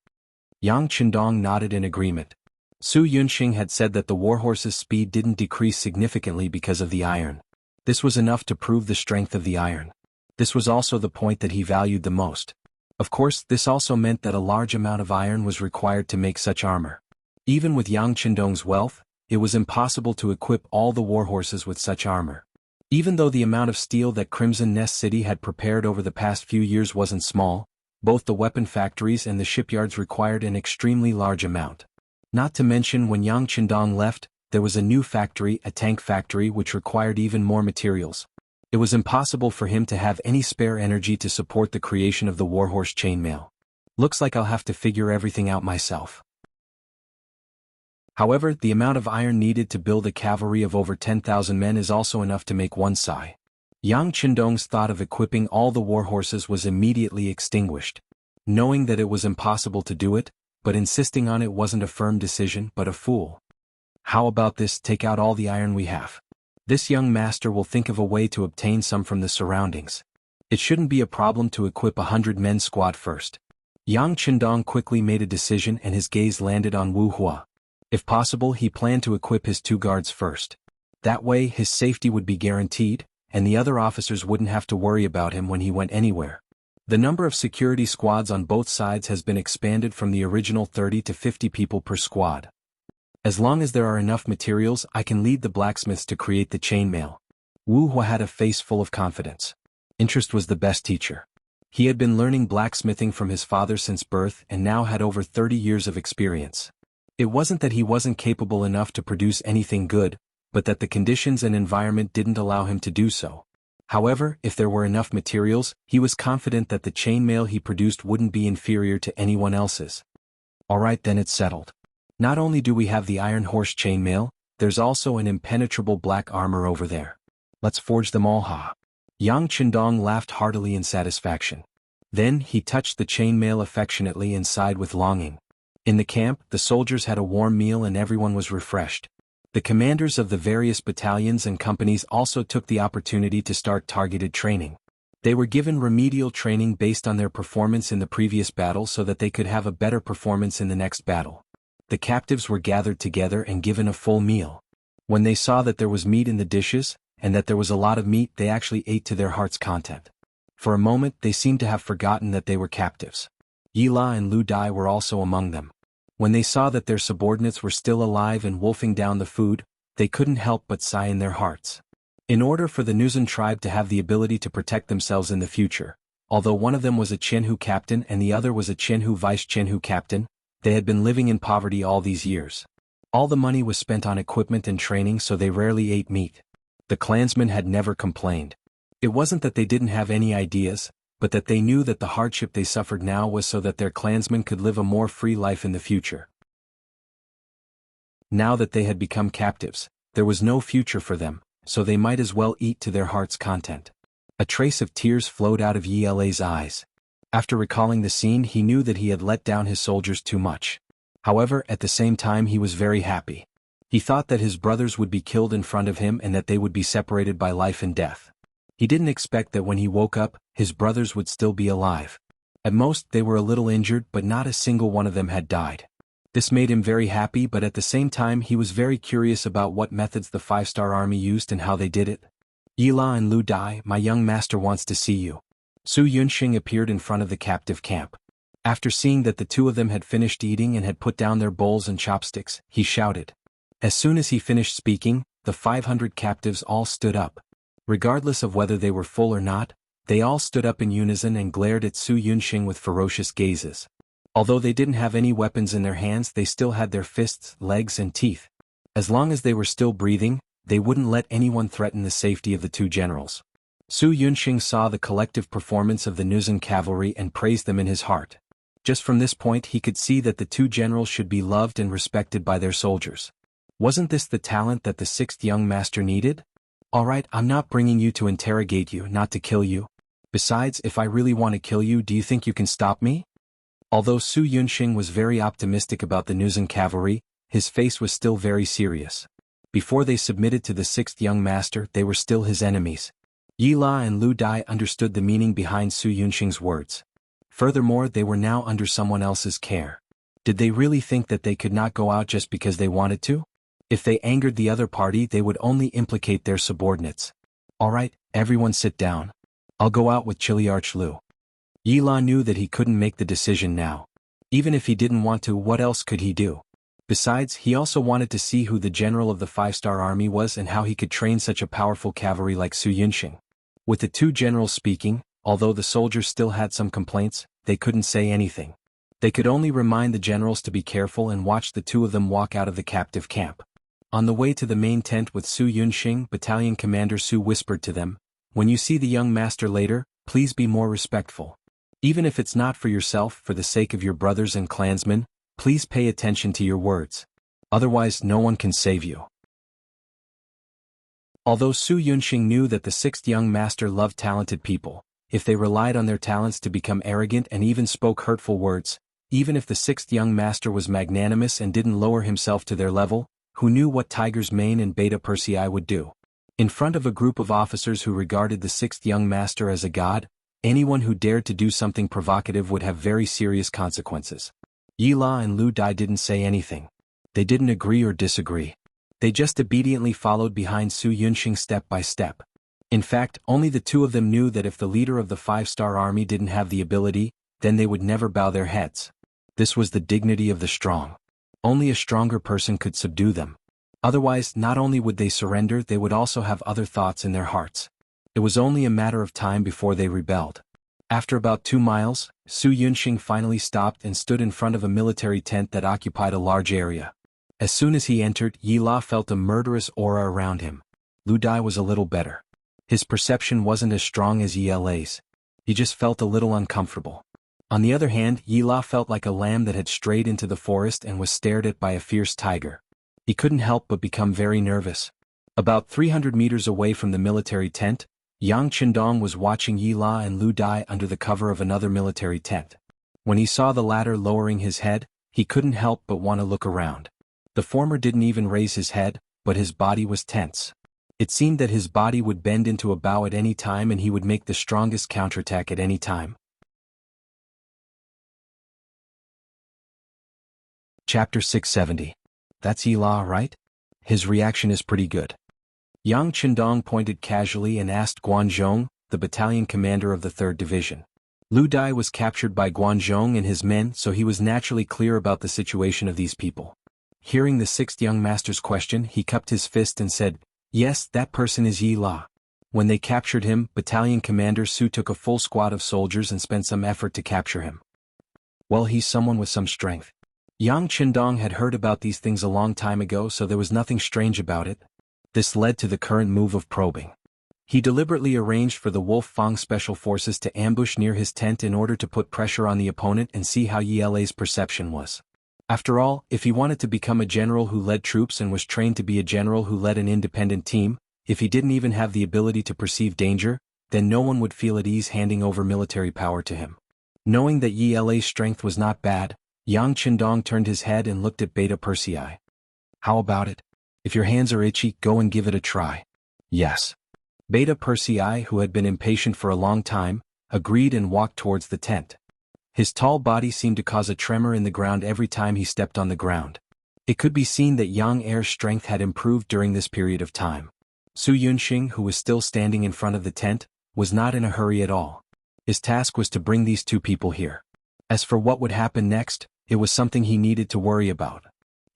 Yang Qindong nodded in agreement. Su Yunxing had said that the warhorse's speed didn't decrease significantly because of the iron. This was enough to prove the strength of the iron. This was also the point that he valued the most. Of course, this also meant that a large amount of iron was required to make such armor. Even with Yang Qindong's wealth, it was impossible to equip all the warhorses with such armor. Even though the amount of steel that Crimson Nest City had prepared over the past few years wasn't small, both the weapon factories and the shipyards required an extremely large amount. Not to mention when Yang Qindong left, there was a new factory, a tank factory, which required even more materials. It was impossible for him to have any spare energy to support the creation of the warhorse chainmail. Looks like I'll have to figure everything out myself. However, the amount of iron needed to build a cavalry of over 10,000 men is also enough to make one sigh. Yang Qindong's thought of equipping all the warhorses was immediately extinguished. Knowing that it was impossible to do it, but insisting on it wasn't a firm decision but a fool. How about this, take out all the iron we have. This young master will think of a way to obtain some from the surroundings. It shouldn't be a problem to equip 100 men squad first. Yang Qindong quickly made a decision and his gaze landed on Wu Hua. If possible, he planned to equip his 2 guards first. That way, his safety would be guaranteed, and the other officers wouldn't have to worry about him when he went anywhere. The number of security squads on both sides has been expanded from the original 30 to 50 people per squad. As long as there are enough materials, I can lead the blacksmiths to create the chainmail. Wu Hua had a face full of confidence. Interest was the best teacher. He had been learning blacksmithing from his father since birth and now had over 30 years of experience. It wasn't that he wasn't capable enough to produce anything good, but that the conditions and environment didn't allow him to do so. However, if there were enough materials, he was confident that the chainmail he produced wouldn't be inferior to anyone else's. Alright, then it's settled. Not only do we have the iron horse chainmail, there's also an impenetrable black armor over there. Let's forge them all, ha. Yang Qindong laughed heartily in satisfaction. Then he touched the chainmail affectionately and sighed with longing. In the camp, the soldiers had a warm meal and everyone was refreshed. The commanders of the various battalions and companies also took the opportunity to start targeted training. They were given remedial training based on their performance in the previous battle so that they could have a better performance in the next battle. The captives were gathered together and given a full meal. When they saw that there was meat in the dishes, and that there was a lot of meat, they actually ate to their heart's content. For a moment they seemed to have forgotten that they were captives. Yila and Lu Dai were also among them. When they saw that their subordinates were still alive and wolfing down the food, they couldn't help but sigh in their hearts. In order for the Nuzan tribe to have the ability to protect themselves in the future, although one of them was a Chenhu captain and the other was a Chenhu vice Chenhu captain, they had been living in poverty all these years. All the money was spent on equipment and training, so they rarely ate meat. The clansmen had never complained. It wasn't that they didn't have any ideas, but that they knew that the hardship they suffered now was so that their clansmen could live a more free life in the future. Now that they had become captives, there was no future for them, so they might as well eat to their heart's content. A trace of tears flowed out of Yila's eyes. After recalling the scene, he knew that he had let down his soldiers too much. However, at the same time he was very happy. He thought that his brothers would be killed in front of him and that they would be separated by life and death. He didn't expect that when he woke up, his brothers would still be alive. At most, they were a little injured, but not a single one of them had died. This made him very happy, but at the same time he was very curious about what methods the 5-star army used and how they did it. Yila and Lu Dai, my young master wants to see you. Su Yunxing appeared in front of the captive camp. After seeing that the two of them had finished eating and had put down their bowls and chopsticks, he shouted. As soon as he finished speaking, the 500 captives all stood up. Regardless of whether they were full or not, they all stood up in unison and glared at Su Yunxing with ferocious gazes. Although they didn't have any weapons in their hands, they still had their fists, legs and teeth. As long as they were still breathing, they wouldn't let anyone threaten the safety of the two generals. Su Yunxing saw the collective performance of the Nuzan cavalry and praised them in his heart. Just from this point he could see that the two generals should be loved and respected by their soldiers. Wasn't this the talent that the 6th young master needed? Alright, I'm not bringing you to interrogate you, not to kill you. Besides, if I really want to kill you, do you think you can stop me? Although Su Yunxing was very optimistic about the Nuzan cavalry, his face was still very serious. Before they submitted to the 6th young master, they were still his enemies. Yila and Lu Dai understood the meaning behind Su Yunxing's words. Furthermore, they were now under someone else's care. Did they really think that they could not go out just because they wanted to? If they angered the other party, they would only implicate their subordinates. Alright, everyone sit down. I'll go out with Chiliarch Lu. Yila knew that he couldn't make the decision now. Even if he didn't want to, what else could he do? Besides, he also wanted to see who the general of the 5-star army was and how he could train such a powerful cavalry like Su Yunxing. With the two generals speaking, although the soldiers still had some complaints, they couldn't say anything. They could only remind the generals to be careful and watch the two of them walk out of the captive camp. On the way to the main tent with Su Yunxing, Battalion Commander Su whispered to them, "When you see the young master later, please be more respectful. Even if it's not for yourself, for the sake of your brothers and clansmen, please pay attention to your words. Otherwise no one can save you." Although Su Yunxing knew that the 6th young master loved talented people, if they relied on their talents to become arrogant and even spoke hurtful words, even if the 6th young master was magnanimous and didn't lower himself to their level, who knew what Tiger's Mane and Beta Persei would do? In front of a group of officers who regarded the 6th young master as a god, anyone who dared to do something provocative would have very serious consequences. Yila and Lu Dai didn't say anything. They didn't agree or disagree. They just obediently followed behind Su Yunxing step by step. In fact, only the two of them knew that if the leader of the 5-star army didn't have the ability, then they would never bow their heads. This was the dignity of the strong. Only a stronger person could subdue them. Otherwise, not only would they surrender, they would also have other thoughts in their hearts. It was only a matter of time before they rebelled. After about 2 miles, Su Yunxing finally stopped and stood in front of a military tent that occupied a large area. As soon as he entered, Yila felt a murderous aura around him. Lu Dai was a little better. His perception wasn't as strong as Yila's. He just felt a little uncomfortable. On the other hand, Yila felt like a lamb that had strayed into the forest and was stared at by a fierce tiger. He couldn't help but become very nervous. About 300 meters away from the military tent, Yang Qindong was watching Yila and Lu Dai under the cover of another military tent. When he saw the latter lowering his head, he couldn't help but want to look around. The former didn't even raise his head, but his body was tense. It seemed that his body would bend into a bow at any time and he would make the strongest counterattack at any time. Chapter 670. That's Yi-La, right? His reaction is pretty good. Yang Qindong pointed casually and asked Guanzhong, the battalion commander of the 3rd Division. Lu Dai was captured by Guanzhong and his men, so he was naturally clear about the situation of these people. Hearing the 6th young master's question, he cupped his fist and said, "Yes, that person is Yi-La." When they captured him, Battalion Commander Su took a full squad of soldiers and spent some effort to capture him. Well, he's someone with some strength. Yang Qindong had heard about these things a long time ago, so there was nothing strange about it. This led to the current move of probing. He deliberately arranged for the Wolf Fang Special Forces to ambush near his tent in order to put pressure on the opponent and see how Yi-La's perception was. After all, if he wanted to become a general who led troops and was trained to be a general who led an independent team, if he didn't even have the ability to perceive danger, then no one would feel at ease handing over military power to him. Knowing that Yi-La's strength was not bad, Yang Qindong turned his head and looked at Beta Persei. "How about it? If your hands are itchy, go and give it a try." "Yes." Beta Persei, who had been impatient for a long time, agreed and walked towards the tent. His tall body seemed to cause a tremor in the ground every time he stepped on the ground. It could be seen that Yang Er's strength had improved during this period of time. Su Yunxing, who was still standing in front of the tent, was not in a hurry at all. His task was to bring these two people here. As for what would happen next, it was something he needed to worry about.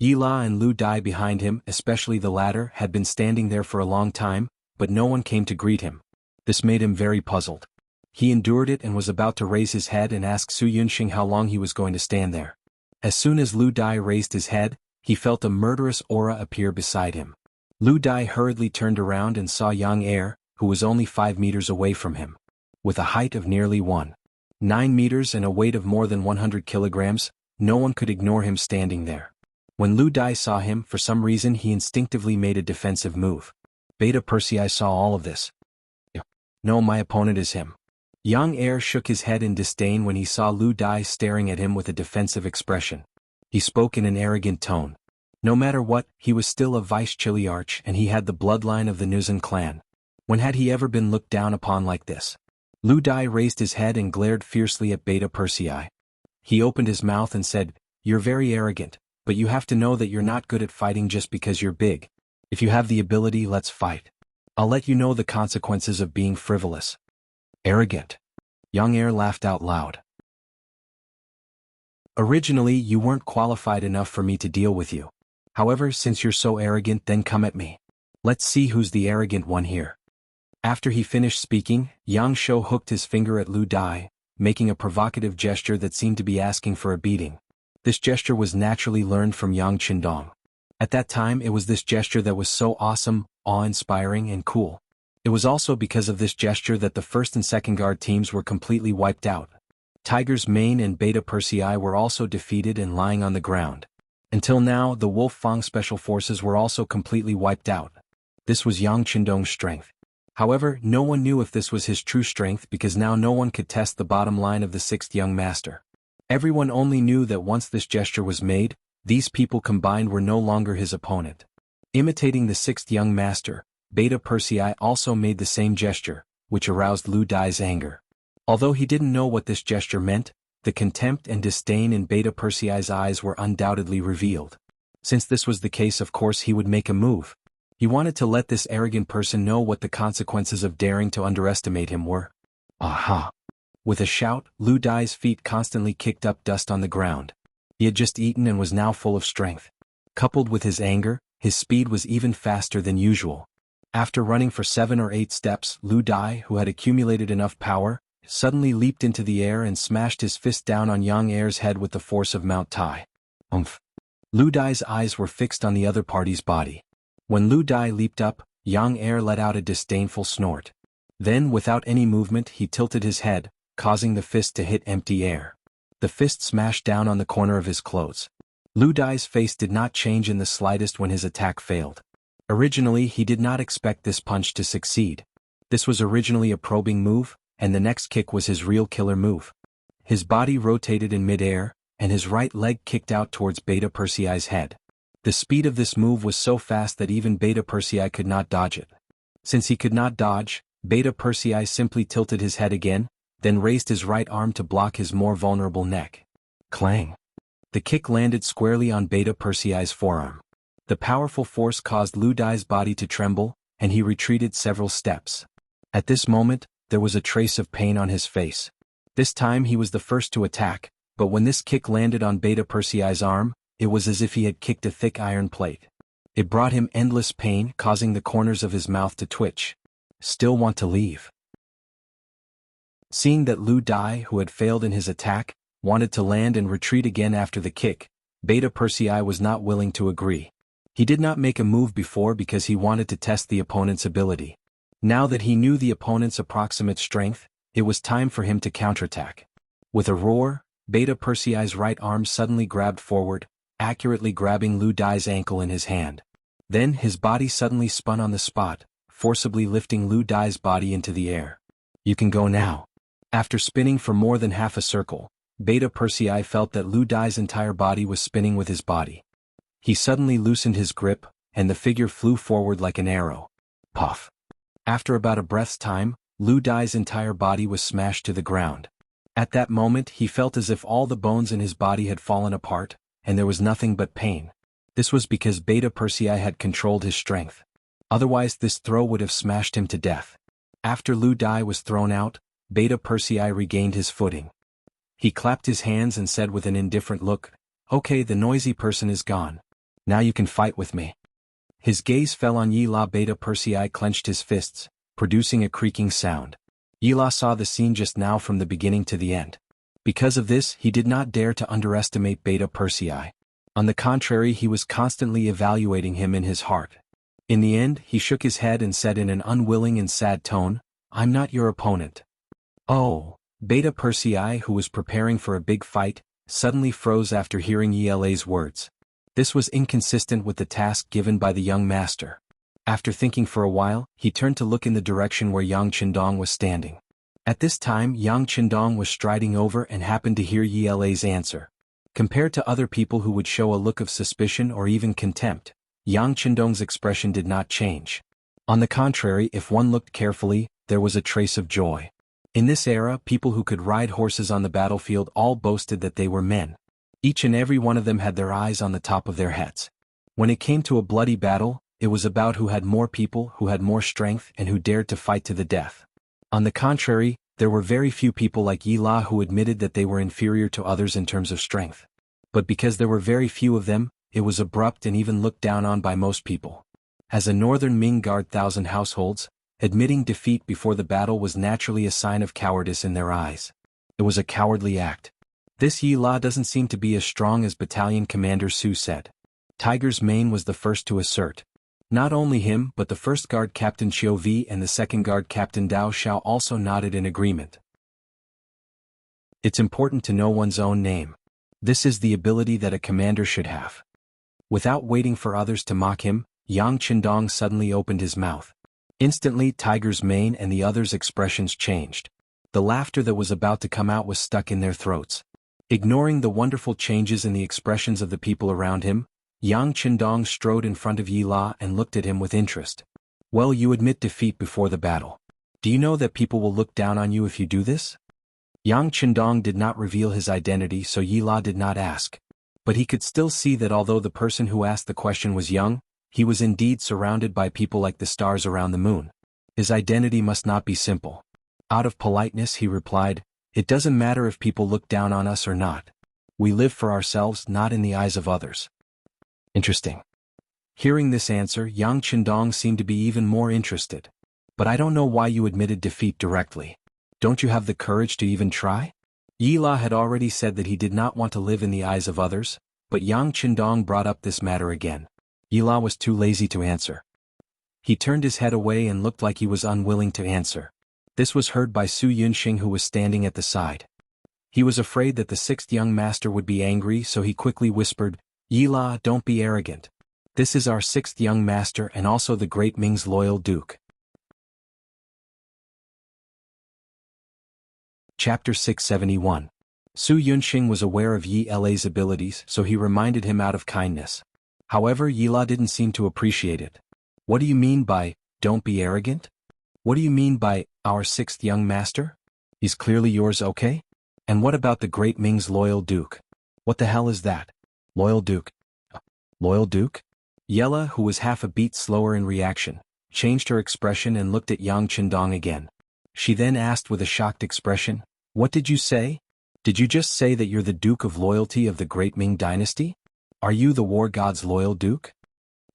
Yi-La and Lu Dai behind him, especially the latter, had been standing there for a long time, but no one came to greet him. This made him very puzzled. He endured it and was about to raise his head and ask Su Yunxing how long he was going to stand there. As soon as Lu Dai raised his head, he felt a murderous aura appear beside him. Lu Dai hurriedly turned around and saw Yang Er, who was only 5 meters away from him. With a height of nearly 1.9 meters and a weight of more than 100 kilograms, no one could ignore him standing there. When Lu Dai saw him, for some reason he instinctively made a defensive move. Beta Persei saw all of this. "No, my opponent is him." Yang Er shook his head in disdain when he saw Lu Dai staring at him with a defensive expression. He spoke in an arrogant tone. No matter what, he was still a vice-chiliarch and he had the bloodline of the Nuzan clan. When had he ever been looked down upon like this? Lu Dai raised his head and glared fiercely at Beta Persei. He opened his mouth and said, "You're very arrogant, but you have to know that you're not good at fighting just because you're big. If you have the ability, let's fight. I'll let you know the consequences of being frivolous." "Arrogant?" Yang Er laughed out loud. "Originally, you weren't qualified enough for me to deal with you. However, since you're so arrogant, then come at me. Let's see who's the arrogant one here." After he finished speaking, Yang Shou hooked his finger at Lu Dai, making a provocative gesture that seemed to be asking for a beating. This gesture was naturally learned from Yang Qindong. At that time, it was this gesture that was so awesome, awe-inspiring, and cool. It was also because of this gesture that the 1st and 2nd Guard teams were completely wiped out. Tiger's Mane and Beta Persei were also defeated and lying on the ground. Until now, the Wolf Fang Special Forces were also completely wiped out. This was Yang Qindong's strength. However, no one knew if this was his true strength because now no one could test the bottom line of the 6th young master. Everyone only knew that once this gesture was made, these people combined were no longer his opponent. Imitating the 6th young master, Beta Persei also made the same gesture, which aroused Lu Dai's anger. Although he didn't know what this gesture meant, the contempt and disdain in Beta Persei's eyes were undoubtedly revealed. Since this was the case, of course he would make a move. He wanted to let this arrogant person know what the consequences of daring to underestimate him were. Aha! With a shout, Lu Dai's feet constantly kicked up dust on the ground. He had just eaten and was now full of strength. Coupled with his anger, his speed was even faster than usual. After running for 7 or 8 steps, Lu Dai, who had accumulated enough power, suddenly leaped into the air and smashed his fist down on Yang Er's head with the force of Mount Tai. Umph! Lu Dai's eyes were fixed on the other party's body. When Lu Dai leaped up, Yang Er let out a disdainful snort. Then, without any movement, he tilted his head, causing the fist to hit empty air. The fist smashed down on the corner of his clothes. Lu Dai's face did not change in the slightest when his attack failed. Originally, he did not expect this punch to succeed. This was originally a probing move, and the next kick was his real killer move. His body rotated in mid-air, and his right leg kicked out towards Beta Persei's head. The speed of this move was so fast that even Beta Persei could not dodge it. Since he could not dodge, Beta Persei simply tilted his head again, then raised his right arm to block his more vulnerable neck. Clang! The kick landed squarely on Beta Persei's forearm. The powerful force caused Lu Dai's body to tremble, and he retreated several steps. At this moment, there was a trace of pain on his face. This time he was the first to attack, but when this kick landed on Beta Persei's arm, it was as if he had kicked a thick iron plate. It brought him endless pain, causing the corners of his mouth to twitch. Still want to leave? Seeing that Lu Dai, who had failed in his attack, wanted to land and retreat again after the kick, Beta Persei was not willing to agree. He did not make a move before because he wanted to test the opponent's ability. Now that he knew the opponent's approximate strength, it was time for him to counterattack. With a roar, Beta Persei's right arm suddenly grabbed forward, accurately grabbing Lu Dai's ankle in his hand. Then his body suddenly spun on the spot, forcibly lifting Lu Dai's body into the air. You can go now. After spinning for more than half a circle, Beta Persei felt that Lu Dai's entire body was spinning with his body. He suddenly loosened his grip, and the figure flew forward like an arrow. Puff! After about a breath's time, Lu Dai's entire body was smashed to the ground. At that moment he felt as if all the bones in his body had fallen apart, and there was nothing but pain. This was because Beta Persei had controlled his strength. Otherwise this throw would have smashed him to death. After Lu Dai was thrown out, Beta Persei regained his footing. He clapped his hands and said with an indifferent look, "Okay, the noisy person is gone. Now you can fight with me." His gaze fell on Yi-La. Beta Persei clenched his fists, producing a creaking sound. Yi-La saw the scene just now from the beginning to the end. Because of this, he did not dare to underestimate Beta Persei. On the contrary, he was constantly evaluating him in his heart. In the end, he shook his head and said in an unwilling and sad tone, "I'm not your opponent." Oh! Beta Persei, who was preparing for a big fight, suddenly froze after hearing Yi-La's words. This was inconsistent with the task given by the young master. After thinking for a while, he turned to look in the direction where Yang Qindong was standing. At this time Yang Qindong was striding over and happened to hear Yi-La's answer. Compared to other people who would show a look of suspicion or even contempt, Yang Qindong's expression did not change. On the contrary, if one looked carefully, there was a trace of joy. In this era, people who could ride horses on the battlefield all boasted that they were men. Each and every one of them had their eyes on the top of their heads. When it came to a bloody battle, it was about who had more people, who had more strength, and who dared to fight to the death. On the contrary, there were very few people like Yi-La who admitted that they were inferior to others in terms of strength. But because there were very few of them, it was abrupt and even looked down on by most people. As a northern Ming guard 1,000 households, admitting defeat before the battle was naturally a sign of cowardice in their eyes. It was a cowardly act. This Yi-La doesn't seem to be as strong as Battalion Commander Su said. Tiger's Mane was the first to assert. Not only him but the 1st Guard Captain Qiu Vi and the 2nd Guard Captain Dao Xiao also nodded in agreement. It's important to know one's own name. This is the ability that a commander should have. Without waiting for others to mock him, Yang Qindong suddenly opened his mouth. Instantly Tiger's Mane and the others' expressions changed. The laughter that was about to come out was stuck in their throats. Ignoring the wonderful changes in the expressions of the people around him, Yang Qindong strode in front of Yi-La and looked at him with interest. "Well, you admit defeat before the battle. Do you know that people will look down on you if you do this?" Yang Qindong did not reveal his identity, so Yi-La did not ask. But he could still see that although the person who asked the question was young, he was indeed surrounded by people like the stars around the moon. His identity must not be simple. Out of politeness he replied, "It doesn't matter if people look down on us or not. We live for ourselves, not in the eyes of others." Interesting. Hearing this answer, Yang Qindong seemed to be even more interested. "But I don't know why you admitted defeat directly. Don't you have the courage to even try?" Yi-La had already said that he did not want to live in the eyes of others, but Yang Qindong brought up this matter again. Yi-La was too lazy to answer. He turned his head away and looked like he was unwilling to answer. This was heard by Su Yunxing, who was standing at the side. He was afraid that the 6th young master would be angry, so he quickly whispered, "Yi-La, don't be arrogant. This is our 6th young master and also the great Ming's loyal duke." Chapter 671. Su Yunxing was aware of Yi La's abilities, so he reminded him out of kindness. However, Yila didn't seem to appreciate it. What do you mean by, don't be arrogant? What do you mean by, our sixth young master? He's clearly yours, okay? And what about the great Ming's loyal duke? What the hell is that? Loyal duke? Loyal duke? Yela, who was half a beat slower in reaction, changed her expression and looked at Yang Qindong again. She then asked with a shocked expression, what did you say? Did you just say that you're the Duke of Loyalty of the Great Ming Dynasty? Are you the war god's loyal duke?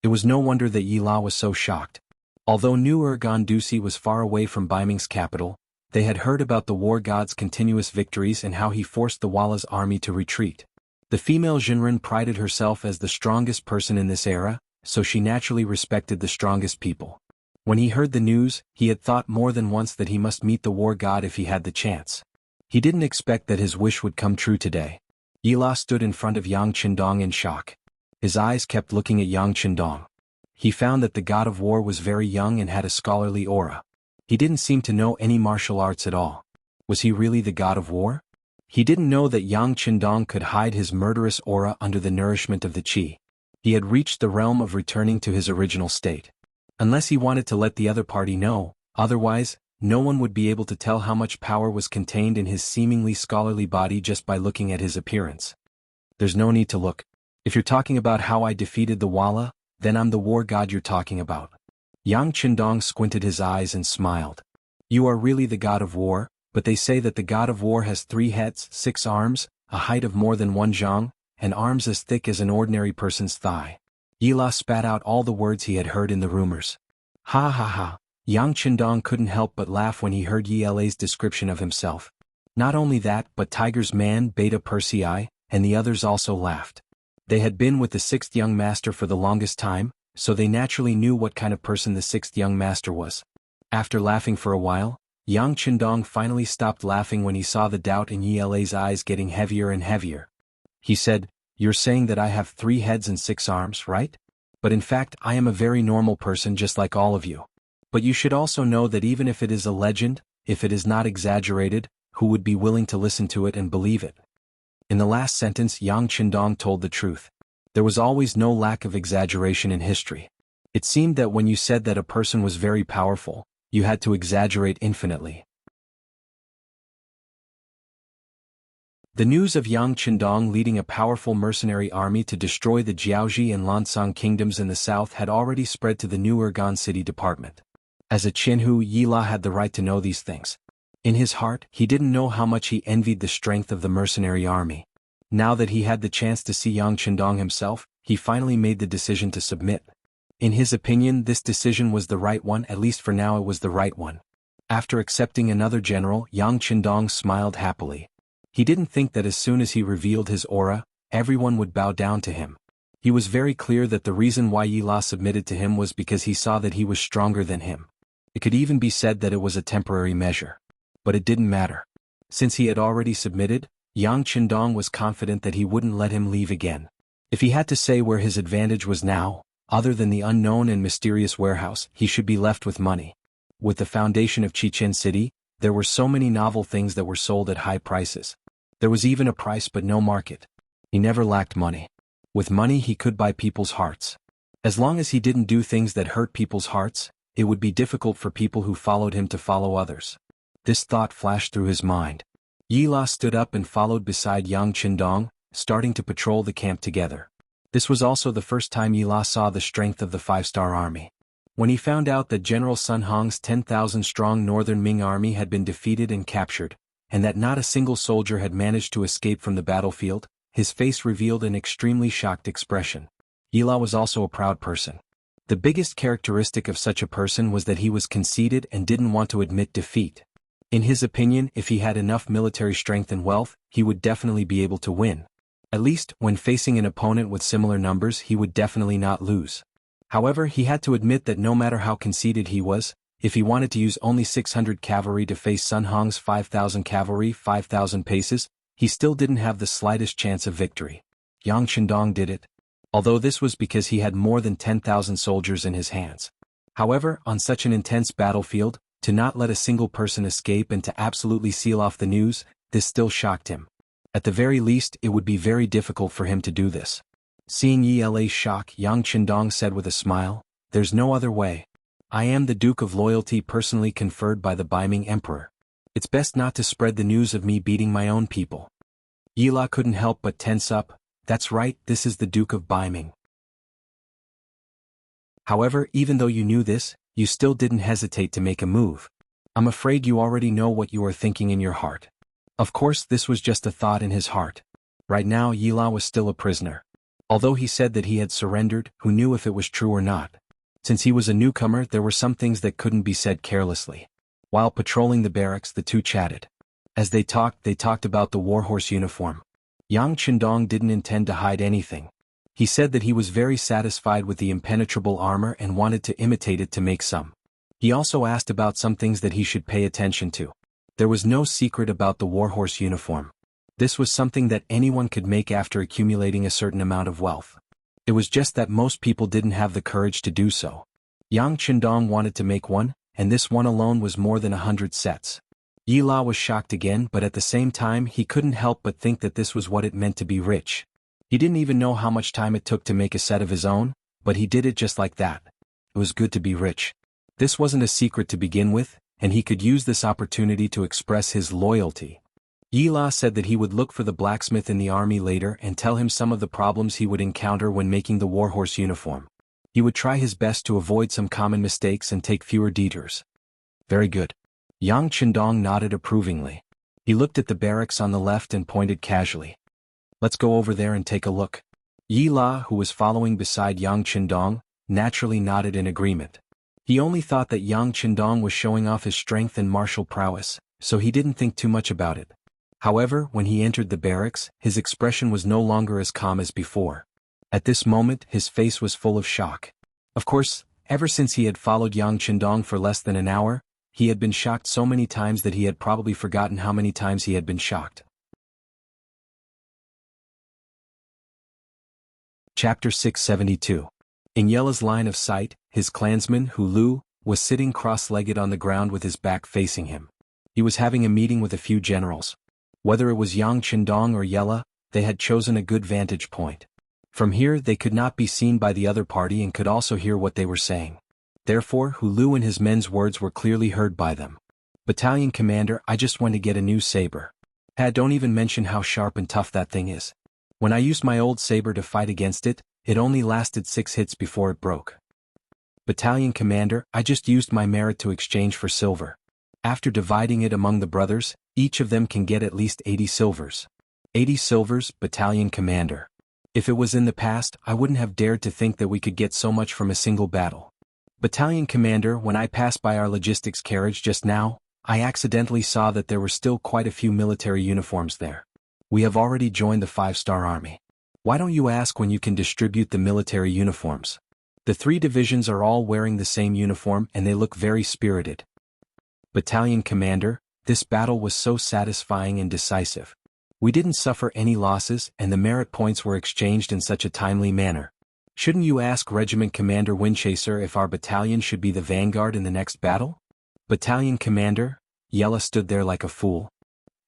It was no wonder that Yila was so shocked. Although New Urgandusi was far away from Baiming's capital, they had heard about the war god's continuous victories and how he forced the Walla's army to retreat. The female Jinren prided herself as the strongest person in this era, so she naturally respected the strongest people. When he heard the news, he had thought more than once that he must meet the war god if he had the chance. He didn't expect that his wish would come true today. Yila stood in front of Yang Qindong in shock. His eyes kept looking at Yang Qindong. He found that the god of war was very young and had a scholarly aura. He didn't seem to know any martial arts at all. Was he really the god of war? He didn't know that Yang Qindong could hide his murderous aura under the nourishment of the qi. He had reached the realm of returning to his original state. Unless he wanted to let the other party know, otherwise, no one would be able to tell how much power was contained in his seemingly scholarly body just by looking at his appearance. There's no need to look. If you're talking about how I defeated the Walla, then I'm the war god you're talking about. Yang Qindong squinted his eyes and smiled. You are really the god of war, but they say that the god of war has 3 heads, 6 arms, a height of more than 1 zhang, and arms as thick as an ordinary person's thigh. Yila spat out all the words he had heard in the rumors. Ha ha ha. Yang Qindong couldn't help but laugh when he heard Yila's description of himself. Not only that, but Tiger's man, Beta Persei, and the others also laughed. They had been with the 6th young master for the longest time, so they naturally knew what kind of person the 6th young master was. After laughing for a while, Yang Qindong finally stopped laughing when he saw the doubt in Yila's eyes getting heavier and heavier. He said, You're saying that I have 3 heads and 6 arms, right? But in fact I am a very normal person just like all of you. But you should also know that even if it is a legend, if it is not exaggerated, who would be willing to listen to it and believe it? In the last sentence Yang Qindong told the truth. There was always no lack of exaggeration in history. It seemed that when you said that a person was very powerful, you had to exaggerate infinitely. The news of Yang Qindong leading a powerful mercenary army to destroy the Jiaoji and Lansang kingdoms in the south had already spread to the New Urgan City department. As a Qinhu, Yila had the right to know these things. In his heart, he didn't know how much he envied the strength of the mercenary army. Now that he had the chance to see Yang Qindong himself, he finally made the decision to submit. In his opinion, this decision was the right one, at least for now it was the right one. After accepting another general, Yang Qindong smiled happily. He didn't think that as soon as he revealed his aura, everyone would bow down to him. He was very clear that the reason why Yila submitted to him was because he saw that he was stronger than him. It could even be said that it was a temporary measure. But it didn't matter. Since he had already submitted, Yang Qindong was confident that he wouldn't let him leave again. If he had to say where his advantage was now, other than the unknown and mysterious warehouse, he should be left with money. With the foundation of Chichen City, there were so many novel things that were sold at high prices. There was even a price but no market. He never lacked money. With money he could buy people's hearts. As long as he didn't do things that hurt people's hearts, it would be difficult for people who followed him to follow others. This thought flashed through his mind. Yila stood up and followed beside Yang Qindong, starting to patrol the camp together. This was also the first time Yila saw the strength of the 5-star army. When he found out that General Sun Hong's 10,000-strong northern Ming army had been defeated and captured, and that not a single soldier had managed to escape from the battlefield, his face revealed an extremely shocked expression. Yila was also a proud person. The biggest characteristic of such a person was that he was conceited and didn't want to admit defeat. In his opinion, if he had enough military strength and wealth, he would definitely be able to win. At least, when facing an opponent with similar numbers, he would definitely not lose. However, he had to admit that no matter how conceited he was, if he wanted to use only 600 cavalry to face Sun Hong's 5,000 cavalry, 5,000 paces, he still didn't have the slightest chance of victory. Yang Qindong did it. Although this was because he had more than 10,000 soldiers in his hands. However, on such an intense battlefield, to not let a single person escape and to absolutely seal off the news, this still shocked him. At the very least, it would be very difficult for him to do this. Seeing Yi La's shock, Yang Qindong said with a smile, "There's no other way. I am the Duke of Loyalty personally conferred by the Beiming Emperor. It's best not to spread the news of me beating my own people." Yi La couldn't help but tense up. "That's right, this is the Duke of Beiming." However, even though you knew this, you still didn't hesitate to make a move. "I'm afraid you already know what you are thinking in your heart." Of course, this was just a thought in his heart. Right now, Yi La was still a prisoner. Although he said that he had surrendered, who knew if it was true or not? Since he was a newcomer, there were some things that couldn't be said carelessly. While patrolling the barracks, the two chatted. As they talked about the warhorse uniform. Yang Qindong didn't intend to hide anything. He said that he was very satisfied with the impenetrable armor and wanted to imitate it to make some. He also asked about some things that he should pay attention to. There was no secret about the warhorse uniform. This was something that anyone could make after accumulating a certain amount of wealth. It was just that most people didn't have the courage to do so. Yang Qindong wanted to make one, and this one alone was more than 100 sets. Yi La was shocked again, but at the same time he couldn't help but think that this was what it meant to be rich. He didn't even know how much time it took to make a set of his own, but he did it just like that. It was good to be rich. This wasn't a secret to begin with, and he could use this opportunity to express his loyalty. Yi La said that he would look for the blacksmith in the army later and tell him some of the problems he would encounter when making the warhorse uniform. He would try his best to avoid some common mistakes and take fewer detours. Very good. Yang Qindong nodded approvingly. He looked at the barracks on the left and pointed casually. "Let's go over there and take a look." Yi La, who was following beside Yang Qindong, naturally nodded in agreement. He only thought that Yang Qindong was showing off his strength and martial prowess, so he didn't think too much about it. However, when he entered the barracks, his expression was no longer as calm as before. At this moment, his face was full of shock. Of course, ever since he had followed Yang Qindong for less than an hour, he had been shocked so many times that he had probably forgotten how many times he had been shocked. Chapter 672. In Yela's line of sight, his clansman, Hu Lu, was sitting cross-legged on the ground with his back facing him. He was having a meeting with a few generals. Whether it was Yang Qindong or Yela, they had chosen a good vantage point. From here they could not be seen by the other party and could also hear what they were saying. Therefore, Hu Lu and his men's words were clearly heard by them. "Battalion commander, I just went to get a new saber. Don't even mention how sharp and tough that thing is. When I used my old saber to fight against it, it only lasted 6 hits before it broke. Battalion commander, I just used my merit to exchange for silver. After dividing it among the brothers, each of them can get at least 80 silvers. 80 silvers, battalion commander. If it was in the past, I wouldn't have dared to think that we could get so much from a single battle. Battalion commander, when I passed by our logistics carriage just now, I accidentally saw that there were still quite a few military uniforms there. We have already joined the 5-star army. Why don't you ask when you can distribute the military uniforms? The 3 divisions are all wearing the same uniform and they look very spirited. Battalion commander, this battle was so satisfying and decisive. We didn't suffer any losses and the merit points were exchanged in such a timely manner. Shouldn't you ask Regiment Commander Windchaser if our battalion should be the vanguard in the next battle? Battalion commander, Yella stood there like a fool.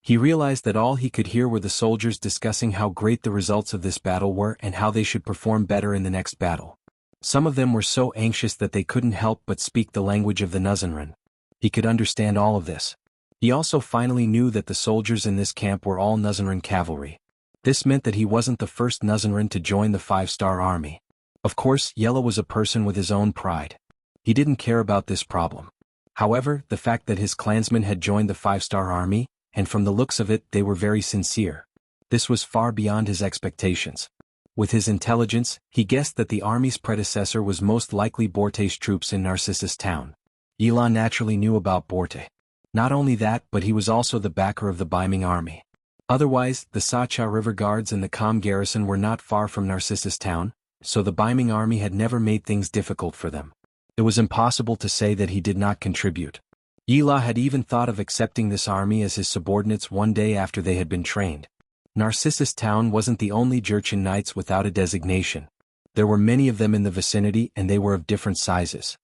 He realized that all he could hear were the soldiers discussing how great the results of this battle were and how they should perform better in the next battle. Some of them were so anxious that they couldn't help but speak the language of the Nuzanren. He could understand all of this. He also finally knew that the soldiers in this camp were all Nuzanren cavalry. This meant that he wasn't the first Nuzanren to join the 5-star army. Of course, Yella was a person with his own pride. He didn't care about this problem. However, the fact that his clansmen had joined the 5-star army, and from the looks of it they were very sincere. This was far beyond his expectations. With his intelligence, he guessed that the army's predecessor was most likely Borte's troops in Narcissus town. Yilan naturally knew about Borte. Not only that, but he was also the backer of the Beiming army. Otherwise, the Sacha River Guards and the Com garrison were not far from Narcissus town, so the Beiming army had never made things difficult for them. It was impossible to say that he did not contribute. Yila had even thought of accepting this army as his subordinates one day after they had been trained. Narcissus town wasn't the only Jurchen Knights without a designation. There were many of them in the vicinity and they were of different sizes.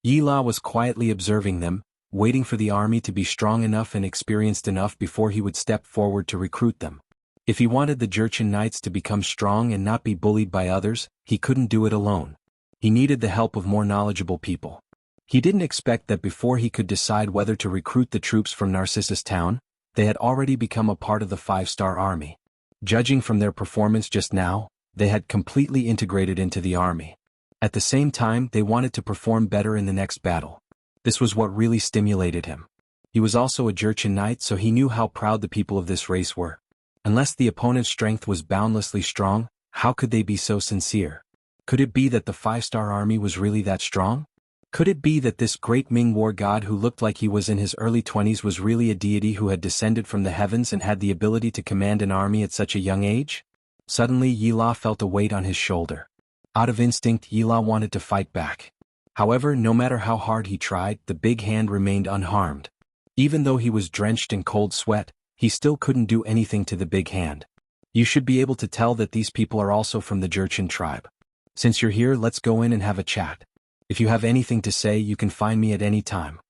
Yila was quietly observing them, waiting for the army to be strong enough and experienced enough before he would step forward to recruit them. If he wanted the Jurchen Knights to become strong and not be bullied by others, he couldn't do it alone. He needed the help of more knowledgeable people. He didn't expect that before he could decide whether to recruit the troops from Narcissus Town, they had already become a part of the 5-star army. Judging from their performance just now, they had completely integrated into the army. At the same time, they wanted to perform better in the next battle. This was what really stimulated him. He was also a Jurchen Knight, so he knew how proud the people of this race were. Unless the opponent's strength was boundlessly strong, how could they be so sincere? Could it be that the 5-star army was really that strong? Could it be that this great Ming war god who looked like he was in his early 20s was really a deity who had descended from the heavens and had the ability to command an army at such a young age? Suddenly Yi La felt a weight on his shoulder. Out of instinct, Yi La wanted to fight back. However, no matter how hard he tried, the big hand remained unharmed. Even though he was drenched in cold sweat, he still couldn't do anything to the big hand. You should be able to tell that these people are also from the Jurchen tribe. Since you're here, let's go in and have a chat. If you have anything to say, you can find me at any time.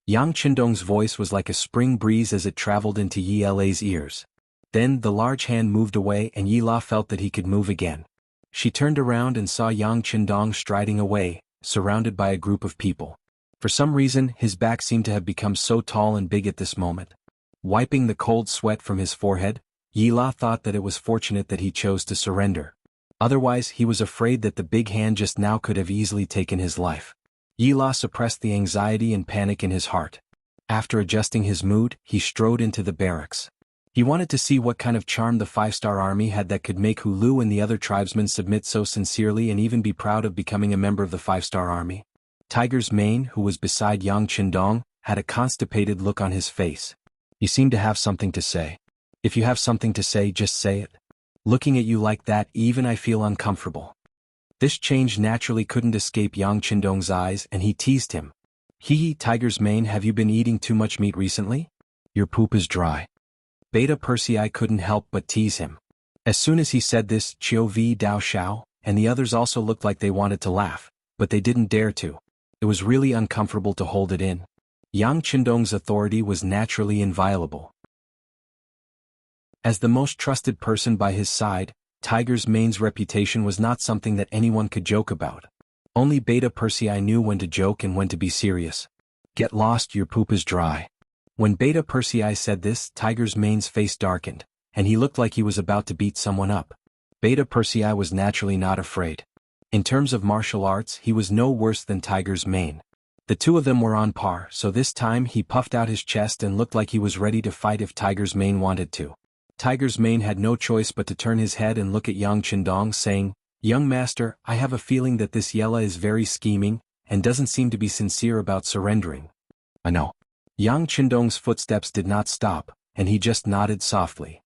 Yang Qindong's voice was like a spring breeze as it traveled into Yi La's ears. Then the large hand moved away and Yi La felt that he could move again. She turned around and saw Yang Qindong striding away, surrounded by a group of people. For some reason, his back seemed to have become so tall and big at this moment. Wiping the cold sweat from his forehead, Yi La thought that it was fortunate that he chose to surrender. Otherwise, he was afraid that the big hand just now could have easily taken his life. Yi La suppressed the anxiety and panic in his heart. After adjusting his mood, he strode into the barracks. He wanted to see what kind of charm the 5-star army had that could make Hulu and the other tribesmen submit so sincerely and even be proud of becoming a member of the 5-star army. Tiger's Mane, who was beside Yang Qindong, had a constipated look on his face. You seem to have something to say. If you have something to say, just say it. Looking at you like that, even I feel uncomfortable. This change naturally couldn't escape Yang Qindong's eyes and he teased him. Hee, Tiger's Mane, have you been eating too much meat recently? Your poop is dry. Beta Persei couldn't help but tease him. As soon as he said this, Chiu V Dao Xiao and the others also looked like they wanted to laugh, but they didn't dare to. It was really uncomfortable to hold it in. Yang Qindong's authority was naturally inviolable. As the most trusted person by his side, Tiger's Mane's reputation was not something that anyone could joke about. Only Beta Persei knew when to joke and when to be serious. Get lost, your poop is dry. When Beta Persei said this, Tiger's Mane's face darkened, and he looked like he was about to beat someone up. Beta Persei was naturally not afraid. In terms of martial arts, he was no worse than Tiger's Mane. The two of them were on par, so this time he puffed out his chest and looked like he was ready to fight if Tiger's Mane wanted to. Tiger's Mane had no choice but to turn his head and look at Yang Qindong, saying, Young master, I have a feeling that this Yella is very scheming, and doesn't seem to be sincere about surrendering. I know. Yang Qindong's footsteps did not stop, and he just nodded softly.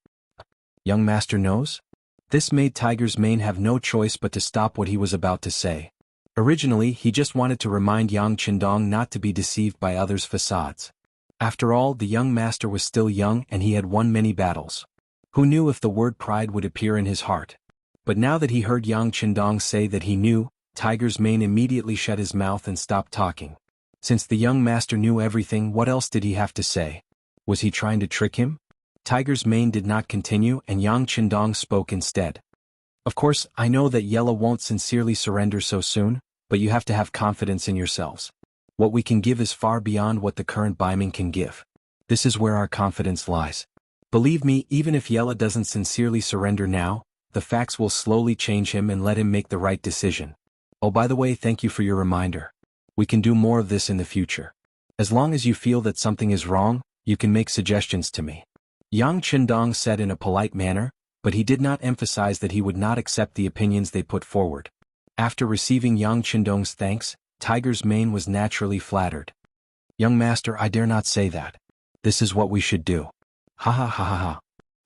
Young master knows? This made Tiger's Mane have no choice but to stop what he was about to say. Originally, he just wanted to remind Yang Qindong not to be deceived by others' facades. After all, the young master was still young and he had won many battles. Who knew if the word pride would appear in his heart? But now that he heard Yang Qindong say that he knew, Tiger's Mane immediately shut his mouth and stopped talking. Since the young master knew everything, what else did he have to say? Was he trying to trick him? Tiger's Mane did not continue and Yang Qindong spoke instead. Of course, I know that Yella won't sincerely surrender so soon, but you have to have confidence in yourselves. What we can give is far beyond what the current Baiming can give. This is where our confidence lies. Believe me, even if Yella doesn't sincerely surrender now, the facts will slowly change him and let him make the right decision. Oh, by the way, thank you for your reminder. We can do more of this in the future. As long as you feel that something is wrong, you can make suggestions to me. Yang Qindong said in a polite manner, but he did not emphasize that he would not accept the opinions they put forward. After receiving Yang Qindong's thanks, Tiger's Mane was naturally flattered. Young master, I dare not say that. This is what we should do. Ha ha ha ha ha.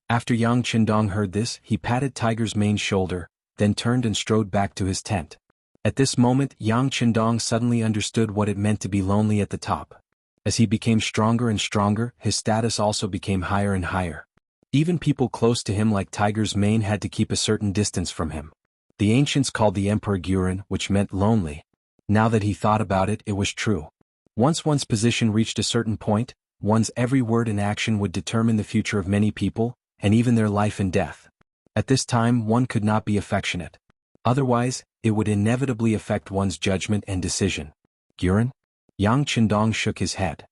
After Yang Qindong heard this, he patted Tiger's Mane's shoulder, then turned and strode back to his tent. At this moment, Yang Qindong suddenly understood what it meant to be lonely at the top. As he became stronger and stronger, his status also became higher and higher. Even people close to him like Tiger's Mane had to keep a certain distance from him. The ancients called the emperor Guren, which meant lonely. Now that he thought about it, it was true. Once one's position reached a certain point, one's every word and action would determine the future of many people, and even their life and death. At this time one could not be affectionate. Otherwise, it would inevitably affect one's judgment and decision. Guren? Yang Qindong shook his head.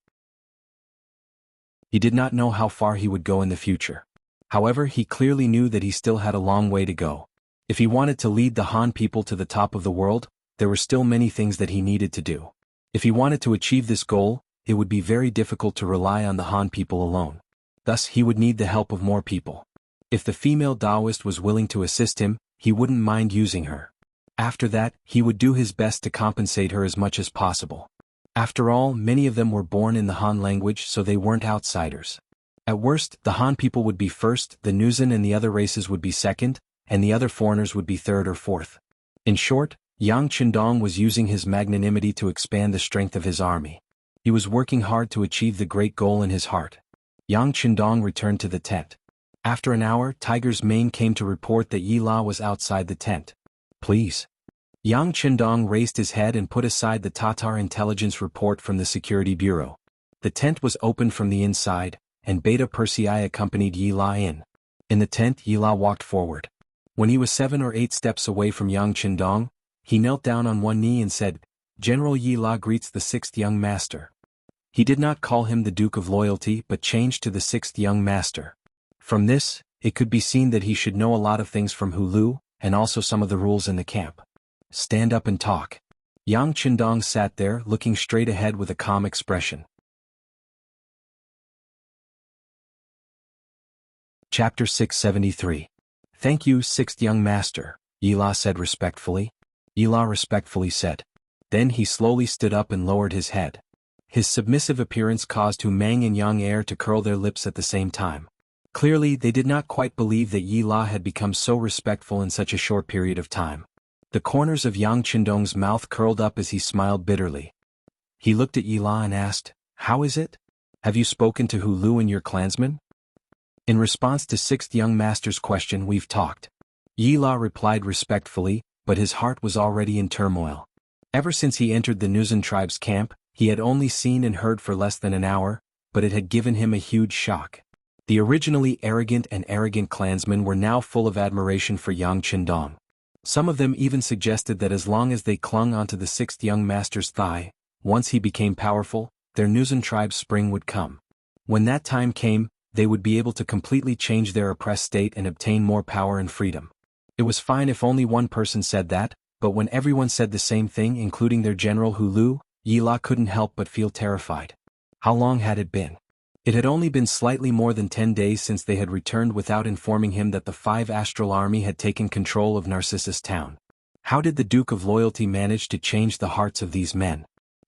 He did not know how far he would go in the future. However, he clearly knew that he still had a long way to go. If he wanted to lead the Han people to the top of the world, there were still many things that he needed to do. If he wanted to achieve this goal, it would be very difficult to rely on the Han people alone. Thus, he would need the help of more people. If the female Taoist was willing to assist him, he wouldn't mind using her. After that, he would do his best to compensate her as much as possible. After all, many of them were born in the Han language, so they weren't outsiders. At worst, the Han people would be first, the Nuzan and the other races would be second, and the other foreigners would be third or fourth. In short, Yang Qindong was using his magnanimity to expand the strength of his army. He was working hard to achieve the great goal in his heart. Yang Qindong returned to the tent. After an hour, Tiger's Mane came to report that Yi La was outside the tent. Please. Yang Qindong raised his head and put aside the Tatar intelligence report from the security bureau. The tent was opened from the inside, and Beta Persei accompanied Yi La in. In the tent, Yi La walked forward. When he was 7 or 8 steps away from Yang Qindong, he knelt down on one knee and said, "General Yi La greets the 6th young master." He did not call him the Duke of Loyalty but changed to the 6th young master. From this, it could be seen that he should know a lot of things from Hulu, and also some of the rules in the camp. Stand up and talk. Yang Qindong sat there, looking straight ahead with a calm expression. Chapter 673. Thank you, 6th young master, Yi La said respectfully. Yi La respectfully said. Then he slowly stood up and lowered his head. His submissive appearance caused Hu Mang and Yang Er to curl their lips at the same time. Clearly, they did not quite believe that Yi La had become so respectful in such a short period of time. The corners of Yang Qindong's mouth curled up as he smiled bitterly. He looked at Yi La and asked, "How is it? Have you spoken to Hu Lu and your clansmen?" In response to 6th young master's question, "We've talked." Yi La replied respectfully, but his heart was already in turmoil. Ever since he entered the Nuzan tribe's camp, he had only seen and heard for less than an hour, but it had given him a huge shock. The originally arrogant clansmen were now full of admiration for Yang Qindong. Some of them even suggested that as long as they clung onto the 6th young master's thigh, once he became powerful, their Nuzan tribe's spring would come. When that time came, they would be able to completely change their oppressed state and obtain more power and freedom. It was fine if only one person said that, but when everyone said the same thing, including their general Hu Lu, Yi La couldn't help but feel terrified. How long had it been? It had only been slightly more than 10 days since they had returned without informing him that the 5 Astral Army had taken control of Narcissus Town. How did the Duke of Loyalty manage to change the hearts of these men?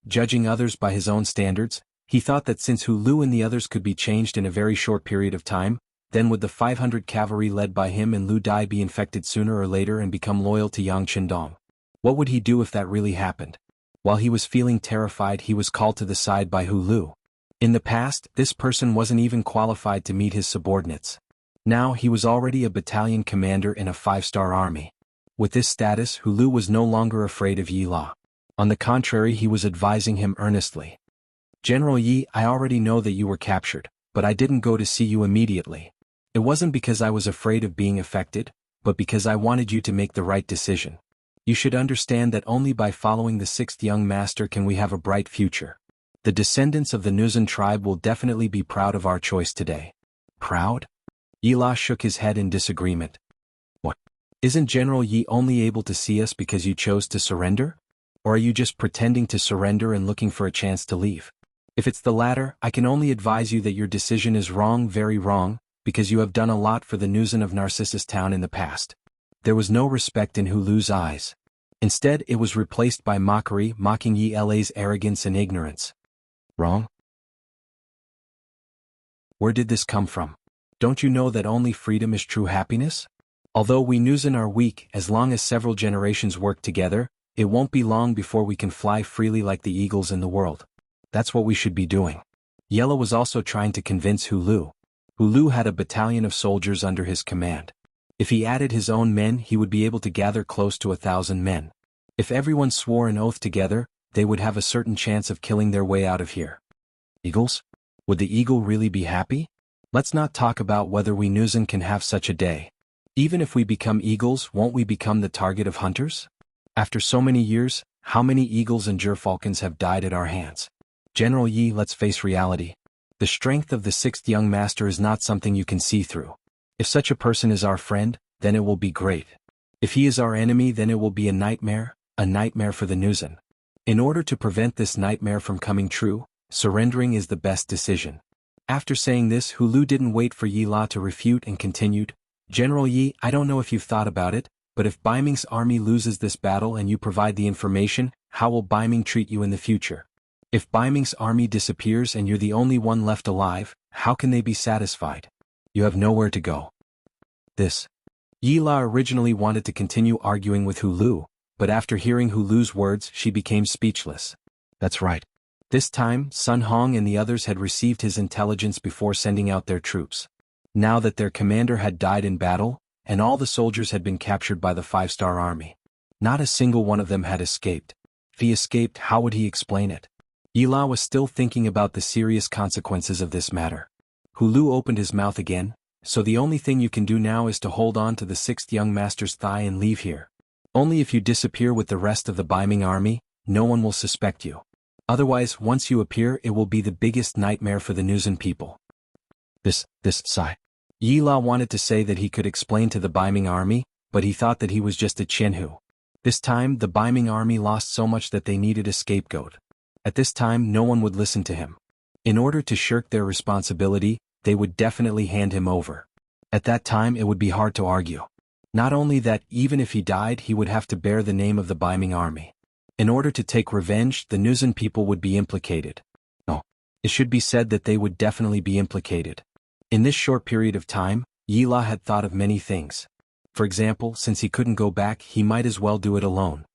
Judging others by his own standards, he thought that since Hu Lu and the others could be changed in a very short period of time, then would the 500 cavalry led by him and Lu Dai be infected sooner or later and become loyal to Yang Qindong? What would he do if that really happened? While he was feeling terrified, he was called to the side by Hu Lu. In the past, this person wasn't even qualified to meet his subordinates. Now he was already a battalion commander in a 5-star army. With this status, Hu Lu was no longer afraid of Yi La. On the contrary, he was advising him earnestly. "General Yi, I already know that you were captured, but I didn't go to see you immediately. It wasn't because I was afraid of being affected, but because I wanted you to make the right decision. You should understand that only by following the 6th young master can we have a bright future. The descendants of the Nuzan tribe will definitely be proud of our choice today." Proud? Yi La shook his head in disagreement. What? Isn't General Yi only able to see us because you chose to surrender? Or are you just pretending to surrender and looking for a chance to leave? If it's the latter, I can only advise you that your decision is wrong, very wrong, because you have done a lot for the Nuzan of Narcissus Town in the past. There was no respect in Hu Lu's eyes. Instead, it was replaced by mockery, mocking Yi La's arrogance and ignorance. Wrong? Where did this come from? Don't you know that only freedom is true happiness? Although we Nuzan are weak, as long as several generations work together, it won't be long before we can fly freely like the eagles in the world. That's what we should be doing. Yellow was also trying to convince Hu Lu. Hu Lu had a battalion of soldiers under his command. If he added his own men, he would be able to gather close to 1,000 men. If everyone swore an oath together, they would have a certain chance of killing their way out of here. Eagles? Would the eagle really be happy? Let's not talk about whether we Nuzan can have such a day. Even if we become eagles, won't we become the target of hunters? After so many years, how many eagles and gerfalcons have died at our hands? General Yi, let's face reality. The strength of the sixth young master is not something you can see through. If such a person is our friend, then it will be great. If he is our enemy, then it will be a nightmare for the Nuzan. In order to prevent this nightmare from coming true, surrendering is the best decision. After saying this, Hulu didn't wait for Yi La to refute and continued, General Yi, I don't know if you've thought about it, but if Baiming's army loses this battle and you provide the information, how will Baiming treat you in the future? If Baiming's army disappears and you're the only one left alive, how can they be satisfied? You have nowhere to go. Yi La originally wanted to continue arguing with Hulu, but after hearing Hulu's words, she became speechless. That's right. This time, Sun Hong and the others had received his intelligence before sending out their troops. Now that their commander had died in battle, and all the soldiers had been captured by the five-star army, not a single one of them had escaped. If he escaped, how would he explain it? Yi La was still thinking about the serious consequences of this matter. Hulu opened his mouth again, so the only thing you can do now is to hold on to the sixth young master's thigh and leave here. Only if you disappear with the rest of the Baiming army, no one will suspect you. Otherwise, once you appear, it will be the biggest nightmare for the Nuzan people. Sigh. Yi La wanted to say that he could explain to the Baiming army, but he thought that he was just a Qianhu. This time, the Baiming army lost so much that they needed a scapegoat. At this time, no one would listen to him. In order to shirk their responsibility, they would definitely hand him over. At that time, it would be hard to argue. Not only that, even if he died, he would have to bear the name of the Baiming army. In order to take revenge, the Nuzan people would be implicated. No, it should be said that they would definitely be implicated. In this short period of time, Yi La had thought of many things. For example, since he couldn't go back, he might as well do it alone.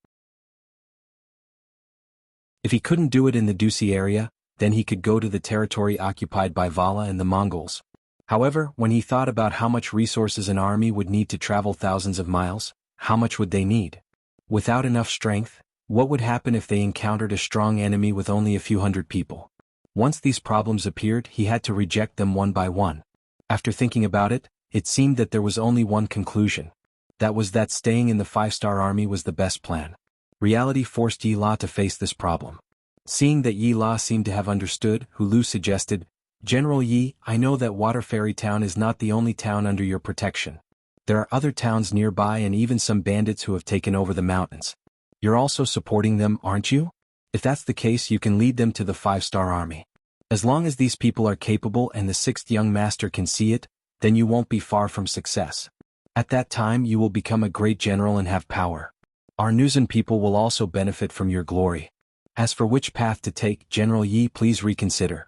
If he couldn't do it in the Dusi area, then he could go to the territory occupied by Vala and the Mongols. However, when he thought about how much resources an army would need to travel thousands of miles, how much would they need? Without enough strength, what would happen if they encountered a strong enemy with only a few hundred people? Once these problems appeared, he had to reject them one by one. After thinking about it, it seemed that there was only one conclusion. That was that staying in the five-star army was the best plan. Reality forced Yi La to face this problem. Seeing that Yi La seemed to have understood, Hulu suggested, General Yi, I know that Water Fairy Town is not the only town under your protection. There are other towns nearby and even some bandits who have taken over the mountains. You're also supporting them, aren't you? If that's the case, you can lead them to the five-star army. As long as these people are capable and the sixth young master can see it, then you won't be far from success. At that time you will become a great general and have power. Our Nuzan people will also benefit from your glory. As for which path to take, General Yi, please reconsider.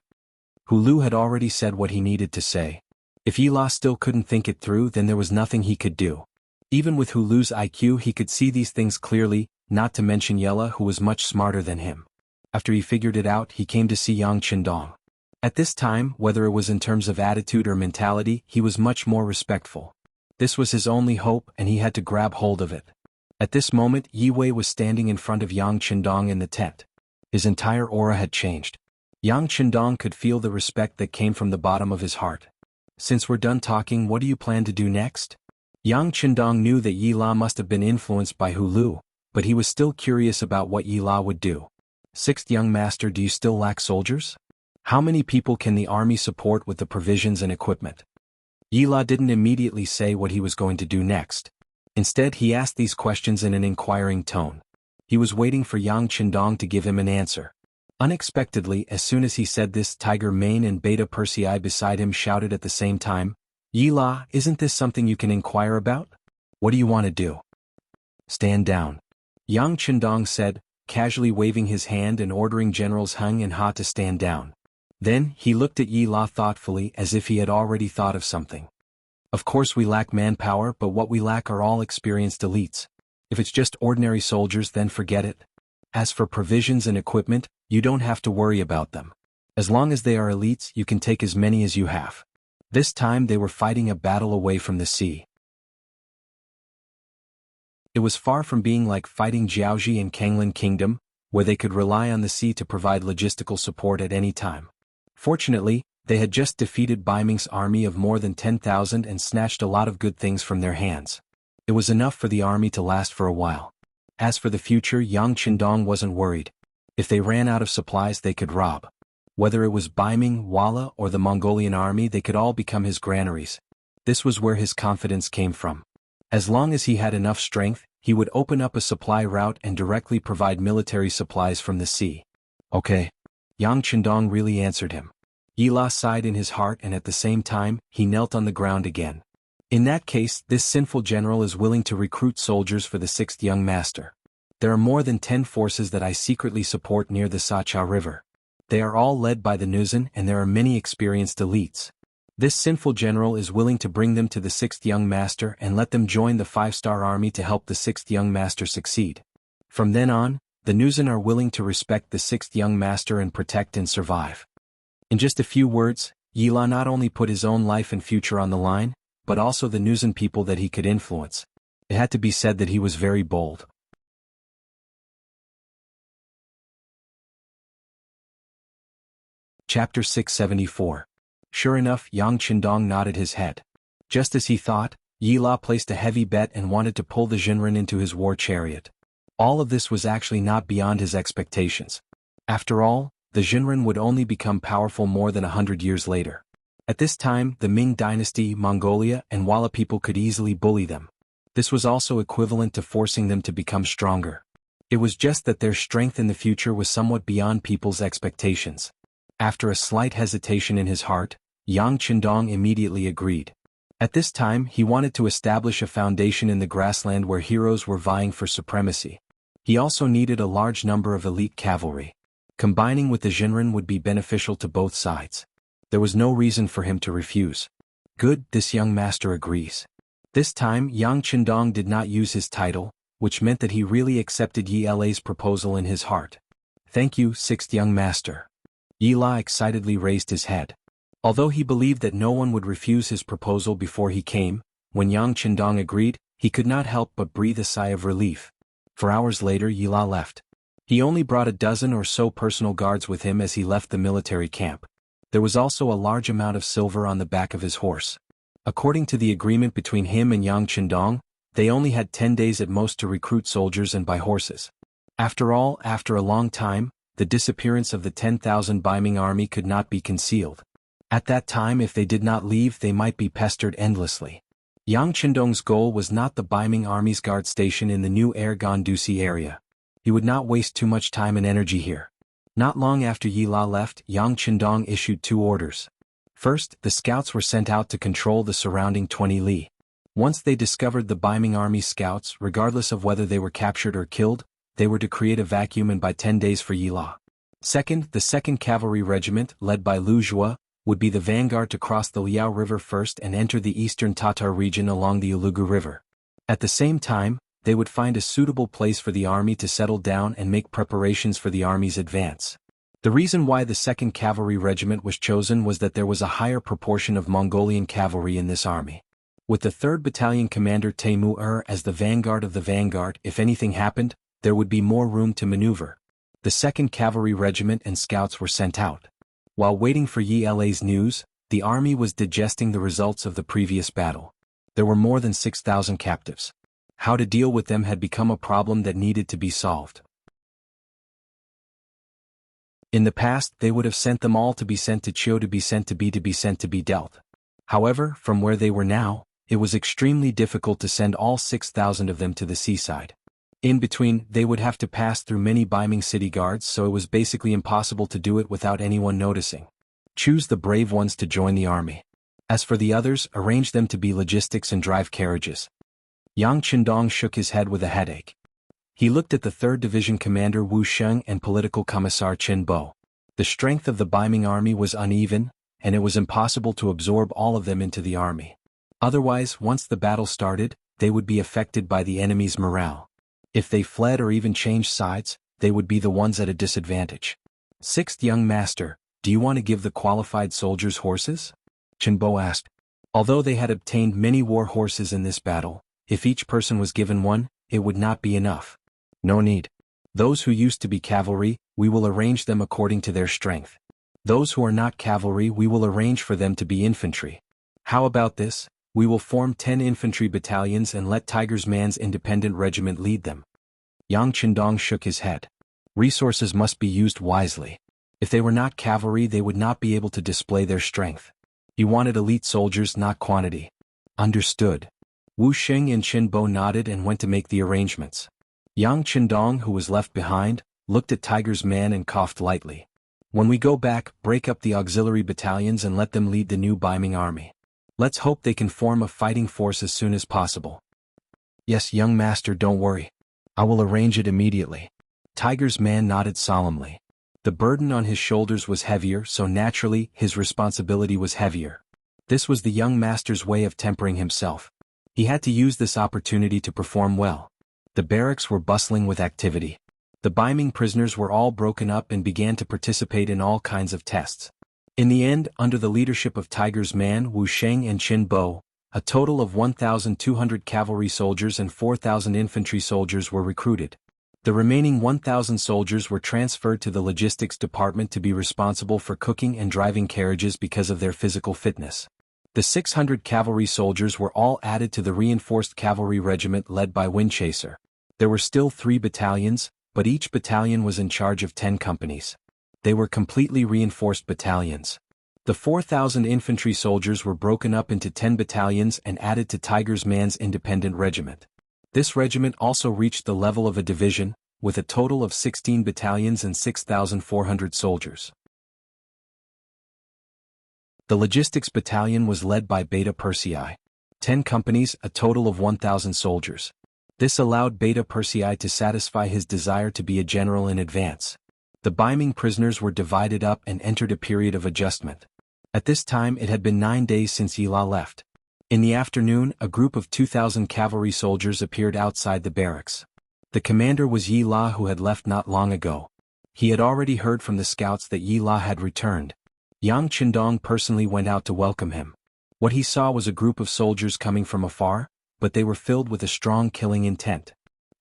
Hulu had already said what he needed to say. If Yi La still couldn't think it through, then there was nothing he could do. Even with Hulu's IQ, he could see these things clearly, not to mention Yella, who was much smarter than him. After he figured it out, he came to see Yang Qindong. At this time, whether it was in terms of attitude or mentality, he was much more respectful. This was his only hope, and he had to grab hold of it. At this moment, Yi Wei was standing in front of Yang Qindong in the tent. His entire aura had changed. Yang Qindong could feel the respect that came from the bottom of his heart. Since we're done talking, what do you plan to do next? Yang Qindong knew that Yi La must have been influenced by Hulu, but he was still curious about what Yi La would do. Sixth young master, do you still lack soldiers? How many people can the army support with the provisions and equipment? Yi La didn't immediately say what he was going to do next. Instead, he asked these questions in an inquiring tone. He was waiting for Yang Qindong to give him an answer. Unexpectedly, as soon as he said this, Tiger Mane and Beta Persei beside him shouted at the same time, Yi La, isn't this something you can inquire about? What do you want to do? Stand down. Yang Qindong said, casually waving his hand and ordering Generals Heng and Ha to stand down. Then, he looked at Yi La thoughtfully as if he had already thought of something. Of course we lack manpower, but what we lack are all experienced elites. If it's just ordinary soldiers, then forget it. As for provisions and equipment, you don't have to worry about them. As long as they are elites, you can take as many as you have. This time they were fighting a battle away from the sea. It was far from being like fighting Jiaoji in Kanglin Kingdom, where they could rely on the sea to provide logistical support at any time. Fortunately, They had just defeated Bai Ming's army of more than 10,000 and snatched a lot of good things from their hands. It was enough for the army to last for a while. As for the future, Yang Qindong wasn't worried. If they ran out of supplies they could rob. Whether it was Bai Ming, Walla, or the Mongolian army, they could all become his granaries. This was where his confidence came from. As long as he had enough strength, he would open up a supply route and directly provide military supplies from the sea. Okay. Yang Qindong really answered him. Yila sighed in his heart, and at the same time, he knelt on the ground again. In that case, this sinful general is willing to recruit soldiers for the 6th young master. There are more than 10 forces that I secretly support near the Sacha River. They are all led by the Nuzan, and there are many experienced elites. This sinful general is willing to bring them to the 6th young master and let them join the 5-star army to help the 6th young master succeed. From then on, the Nuzan are willing to respect the 6th young master and protect and survive. In just a few words, Yila not only put his own life and future on the line, but also the Nuzan people that he could influence. It had to be said that he was very bold. Chapter 674. Sure enough, Yang Qindong nodded his head. Just as he thought, Yila placed a heavy bet and wanted to pull the Jinren into his war chariot. All of this was actually not beyond his expectations. After all, the Jinren would only become powerful more than 100 years later. At this time, the Ming Dynasty, Mongolia, and Walla people could easily bully them. This was also equivalent to forcing them to become stronger. It was just that their strength in the future was somewhat beyond people's expectations. After a slight hesitation in his heart, Yang Qindong immediately agreed. At this time, he wanted to establish a foundation in the grassland where heroes were vying for supremacy. He also needed a large number of elite cavalry. Combining with the Jinren would be beneficial to both sides. There was no reason for him to refuse. Good, this young master agrees. This time, Yang Qindong did not use his title, which meant that he really accepted Yila's proposal in his heart. Thank you, 6th young master. Yila excitedly raised his head. Although he believed that no one would refuse his proposal before he came, when Yang Qindong agreed, he could not help but breathe a sigh of relief. For hours later, Yila left. He only brought a dozen or so personal guards with him as he left the military camp. There was also a large amount of silver on the back of his horse. According to the agreement between him and Yang Qindong, they only had 10 days at most to recruit soldiers and buy horses. After all, after a long time, the disappearance of the 10,000 Bai Ming army could not be concealed. At that time, if they did not leave, they might be pestered endlessly. Yang Qindong's goal was not the Bai Ming army's guard station in the new Ergondusi area. He would not waste too much time and energy here. Not long after Yila left, Yang Qindong issued 2 orders. First, the scouts were sent out to control the surrounding 20 li. Once they discovered the Bai Ming army scouts, regardless of whether they were captured or killed, they were to create a vacuum and buy 10 days for Yila. Second, the 2nd Cavalry Regiment, led by Lu Zhua, would be the vanguard to cross the Liao River first and enter the eastern Tatar region along the Ulugu River. At the same time, they would find a suitable place for the army to settle down and make preparations for the army's advance. The reason why the 2nd Cavalry Regiment was chosen was that there was a higher proportion of Mongolian cavalry in this army. With the 3rd Battalion Commander Taimur as the vanguard of the vanguard, if anything happened, there would be more room to maneuver. The 2nd Cavalry Regiment and scouts were sent out. While waiting for Yila's news, the army was digesting the results of the previous battle. There were more than 6,000 captives. How to deal with them had become a problem that needed to be solved. In the past, they would have sent them all to be sent to Chiu, to be sent to be sent to be dealt. However, from where they were now, it was extremely difficult to send all 6,000 of them to the seaside. In between, they would have to pass through many Bai Ming city guards, so it was basically impossible to do it without anyone noticing. Choose the brave ones to join the army. As for the others, arrange them to be logistics and drive carriages. Yang Qindong shook his head with a headache. He looked at the 3rd Division Commander Wu Sheng and Political Commissar Qin Bo. The strength of the Bai Ming army was uneven, and it was impossible to absorb all of them into the army. Otherwise, once the battle started, they would be affected by the enemy's morale. If they fled or even changed sides, they would be the ones at a disadvantage. 6th young master, do you want to give the qualified soldiers horses? Qin Bo asked. Although they had obtained many war horses in this battle, if each person was given one, it would not be enough. No need. Those who used to be cavalry, we will arrange them according to their strength. Those who are not cavalry we will arrange for them to be infantry. How about this? We will form 10 infantry battalions and let Tiger's Man's independent regiment lead them. Yang Qindong shook his head. Resources must be used wisely. If they were not cavalry they would not be able to display their strength. He wanted elite soldiers, not quantity. Understood. Wu Sheng and Qin Bo nodded and went to make the arrangements. Yang Qindong, who was left behind, looked at Tiger's Man and coughed lightly. When we go back, break up the auxiliary battalions and let them lead the new Baiming army. Let's hope they can form a fighting force as soon as possible. Yes, young master, don't worry. I will arrange it immediately. Tiger's Man nodded solemnly. The burden on his shoulders was heavier, so naturally, his responsibility was heavier. This was the young master's way of tempering himself. He had to use this opportunity to perform well. The barracks were bustling with activity. The Baiming prisoners were all broken up and began to participate in all kinds of tests. In the end, under the leadership of Tiger's Man, Wu Sheng and Qin Bo, a total of 1,200 cavalry soldiers and 4,000 infantry soldiers were recruited. The remaining 1,000 soldiers were transferred to the logistics department to be responsible for cooking and driving carriages because of their physical fitness. The 600 cavalry soldiers were all added to the reinforced cavalry regiment led by Windchaser. There were still 3 battalions, but each battalion was in charge of 10 companies. They were completely reinforced battalions. The 4,000 infantry soldiers were broken up into 10 battalions and added to Tiger's Man's independent regiment. This regiment also reached the level of a division, with a total of 16 battalions and 6,400 soldiers. The logistics battalion was led by Beta Persei. 10 companies, a total of 1,000 soldiers. This allowed Beta Persei to satisfy his desire to be a general in advance. The Baiming prisoners were divided up and entered a period of adjustment. At this time it had been 9 days since Yila left. In the afternoon, a group of 2,000 cavalry soldiers appeared outside the barracks. The commander was Yila, who had left not long ago. He had already heard from the scouts that Yila had returned. Yang Qindong personally went out to welcome him. What he saw was a group of soldiers coming from afar, but they were filled with a strong killing intent.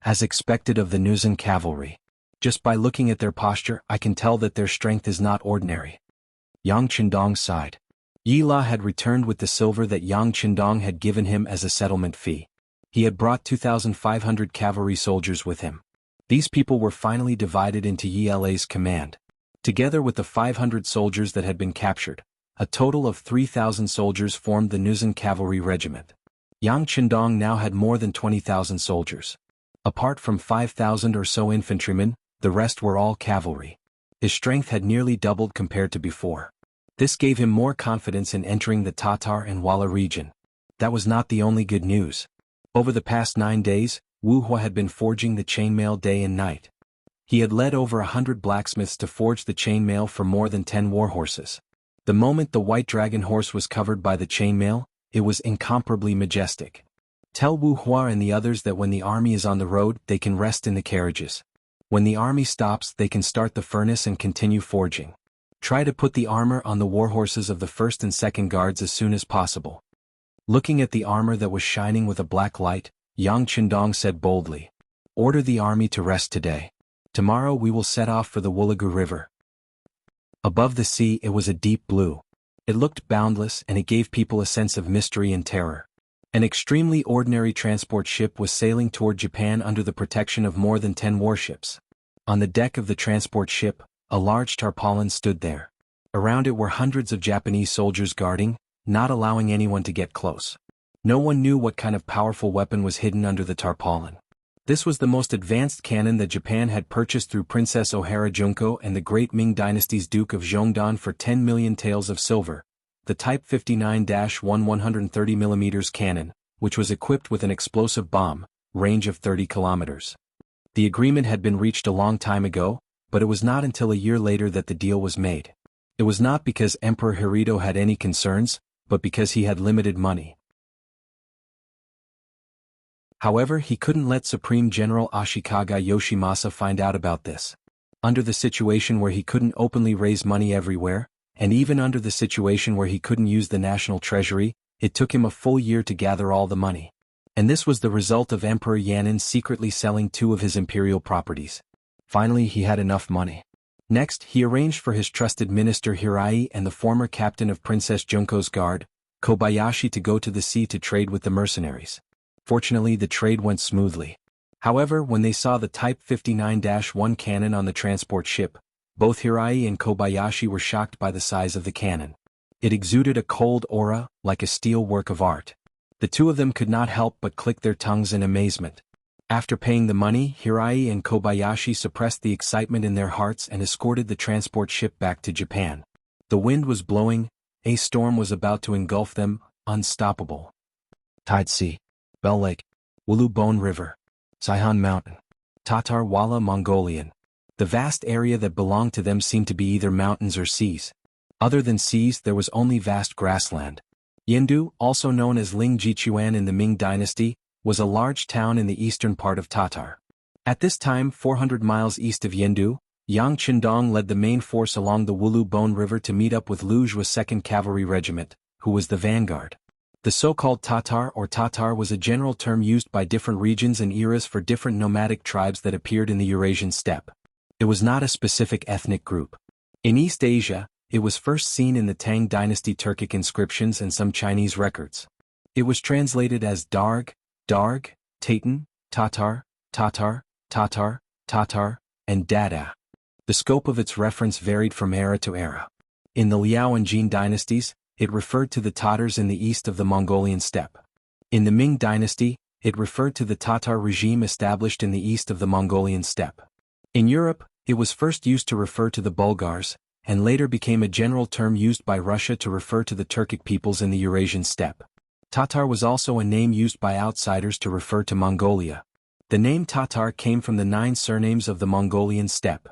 As expected of the Nuzan cavalry. Just by looking at their posture, I can tell that their strength is not ordinary. Yang Qindong sighed. Yila had returned with the silver that Yang Qindong had given him as a settlement fee. He had brought 2,500 cavalry soldiers with him. These people were finally divided into Yila's command. Together with the 500 soldiers that had been captured, a total of 3,000 soldiers formed the Nuzan cavalry regiment. Yang Qindong now had more than 20,000 soldiers. Apart from 5,000 or so infantrymen, the rest were all cavalry. His strength had nearly doubled compared to before. This gave him more confidence in entering the Tatar and Wala region. That was not the only good news. Over the past 9 days, Wu Hua had been forging the chainmail day and night. He had led over 100 blacksmiths to forge the chainmail for more than 10 warhorses. The moment the white dragon horse was covered by the chainmail, it was incomparably majestic. Tell Wu Hua and the others that when the army is on the road, they can rest in the carriages. When the army stops, they can start the furnace and continue forging. Try to put the armor on the warhorses of the 1st and 2nd guards as soon as possible. Looking at the armor that was shining with a black light, Yang Qindong said boldly, "Order the army to rest today. Tomorrow we will set off for the Wulagu River." Above the sea it was a deep blue. It looked boundless and it gave people a sense of mystery and terror. An extremely ordinary transport ship was sailing toward Japan under the protection of more than 10 warships. On the deck of the transport ship, a large tarpaulin stood there. Around it were hundreds of Japanese soldiers guarding, not allowing anyone to get close. No one knew what kind of powerful weapon was hidden under the tarpaulin. This was the most advanced cannon that Japan had purchased through Princess Ohara Junko and the great Ming Dynasty's Duke of Zhongdan for 10 million taels of silver. The Type 59-1 130mm cannon, which was equipped with an explosive bomb, range of 30 kilometers. The agreement had been reached a long time ago, but it was not until a year later that the deal was made. It was not because Emperor Hirohito had any concerns, but because he had limited money. However, he couldn't let Supreme General Ashikaga Yoshimasa find out about this. Under the situation where he couldn't openly raise money everywhere, and even under the situation where he couldn't use the national treasury, it took him a full year to gather all the money. And this was the result of Emperor Yan'an secretly selling 2 of his imperial properties. Finally he had enough money. Next, he arranged for his trusted minister Hirai and the former captain of Princess Junko's guard, Kobayashi, to go to the sea to trade with the mercenaries. Fortunately, the trade went smoothly. However, when they saw the Type 59-1 cannon on the transport ship, both Hirai and Kobayashi were shocked by the size of the cannon. It exuded a cold aura, like a steel work of art. The two of them could not help but click their tongues in amazement. After paying the money, Hirai and Kobayashi suppressed the excitement in their hearts and escorted the transport ship back to Japan. The wind was blowing, a storm was about to engulf them, unstoppable. Tide Sea, Bell Lake, Wulu Bone River, Saihan Mountain, Tatar Wala Mongolian. The vast area that belonged to them seemed to be either mountains or seas. Other than seas, there was only vast grassland. Yendu, also known as Lingjichuan in the Ming Dynasty, was a large town in the eastern part of Tatar. At this time, 400 miles east of Yendu, Yang Qindong led the main force along the Wulu Bone River to meet up with Lu Zhua's 2nd Cavalry Regiment, who was the vanguard. The so-called Tatar or Tatar was a general term used by different regions and eras for different nomadic tribes that appeared in the Eurasian steppe. It was not a specific ethnic group. In East Asia, it was first seen in the Tang Dynasty Turkic inscriptions and some Chinese records. It was translated as Darg, Tatan, Tatar, and Dada. The scope of its reference varied from era to era. In the Liao and Jin dynasties, it referred to the Tatars in the east of the Mongolian steppe. In the Ming dynasty, it referred to the Tatar regime established in the east of the Mongolian steppe. In Europe, it was first used to refer to the Bulgars, and later became a general term used by Russia to refer to the Turkic peoples in the Eurasian steppe. Tatar was also a name used by outsiders to refer to Mongolia. The name Tatar came from the 9 surnames of the Mongolian steppe.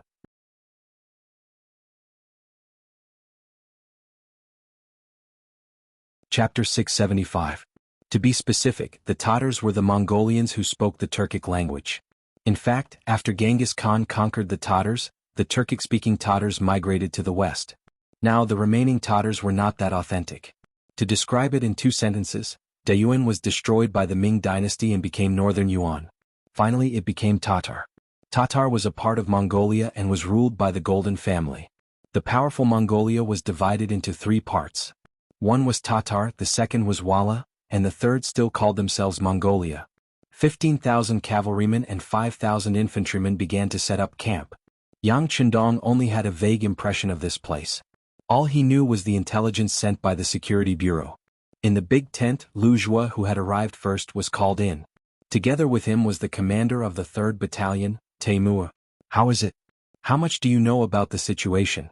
Chapter 675. To be specific, the Tatars were the Mongolians who spoke the Turkic language. In fact, after Genghis Khan conquered the Tatars, the Turkic-speaking Tatars migrated to the west. Now the remaining Tatars were not that authentic. To describe it in 2 sentences, Dayuan was destroyed by the Ming dynasty and became Northern Yuan. Finally it became Tatar. Tatar was a part of Mongolia and was ruled by the Golden family. The powerful Mongolia was divided into 3 parts. One was Tatar, the second was Wala, and the third still called themselves Mongolia. 15,000 cavalrymen and 5,000 infantrymen began to set up camp. Yang Qindong only had a vague impression of this place. All he knew was the intelligence sent by the security bureau. In the big tent, Lu Zhua, who had arrived first, was called in. Together with him was the commander of the 3rd Battalion, Taimua. "How is it? How much do you know about the situation?"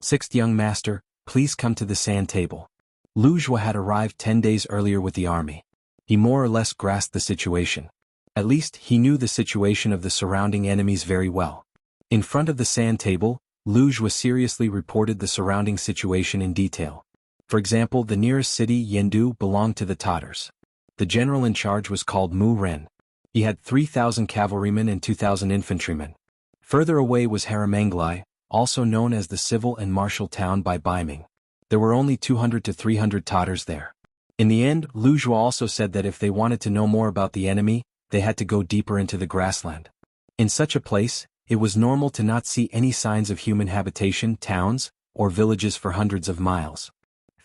"6th young master, please come to the sand table." Lu Zhua had arrived 10 days earlier with the army. He more or less grasped the situation. At least, he knew the situation of the surrounding enemies very well. In front of the sand table, Lu Zhua seriously reported the surrounding situation in detail. For example, the nearest city, Yendu, belonged to the Tatars. The general in charge was called Mu Ren. He had 3,000 cavalrymen and 2,000 infantrymen. Further away was Haramanglai, also known as the civil and martial town by Baiming. There were only 200 to 300 Tatars there. In the end, Lu Zhua also said that if they wanted to know more about the enemy, they had to go deeper into the grassland. In such a place, it was normal to not see any signs of human habitation, towns, or villages for hundreds of miles.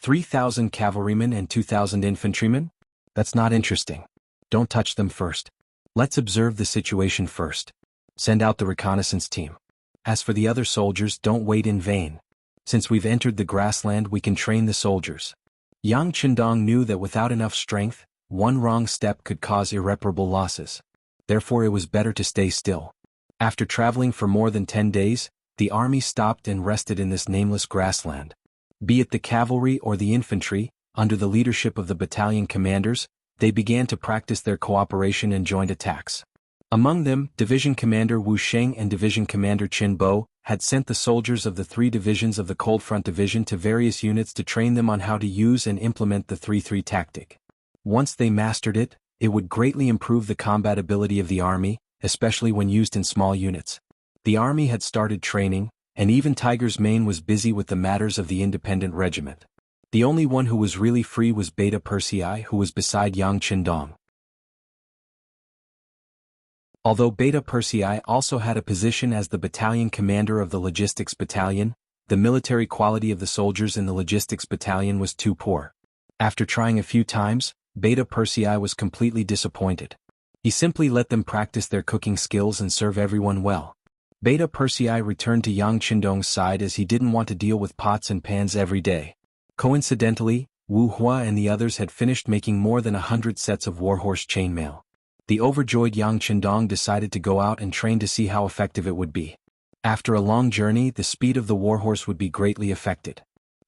3,000 cavalrymen and 2,000 infantrymen? That's not interesting. Don't touch them first. Let's observe the situation first. Send out the reconnaissance team. As for the other soldiers, don't wait in vain. Since we've entered the grassland, we can train the soldiers. Yang Qindong knew that without enough strength, one wrong step could cause irreparable losses. Therefore it was better to stay still. After traveling for more than 10 days, the army stopped and rested in this nameless grassland. Be it the cavalry or the infantry, under the leadership of the battalion commanders, they began to practice their cooperation and joint attacks. Among them, Division Commander Wu Sheng and Division Commander Qin Bo had sent the soldiers of the 3 divisions of the Cold Front Division to various units to train them on how to use and implement the 3-3 tactic. Once they mastered it, it would greatly improve the combat ability of the army, especially when used in small units. The army had started training, and even Tiger's Mane was busy with the matters of the independent regiment. The only one who was really free was Beta Persei, who was beside Yang Qindong. Although Beta Persei also had a position as the battalion commander of the logistics battalion, the military quality of the soldiers in the logistics battalion was too poor. After trying a few times, Beta Persei was completely disappointed. He simply let them practice their cooking skills and serve everyone well. Beta Persei returned to Yang Qindong's side as he didn't want to deal with pots and pans every day. Coincidentally, Wu Hua and the others had finished making more than 100 sets of warhorse chainmail. The overjoyed Yang Qindong decided to go out and train to see how effective it would be. After a long journey, the speed of the warhorse would be greatly affected.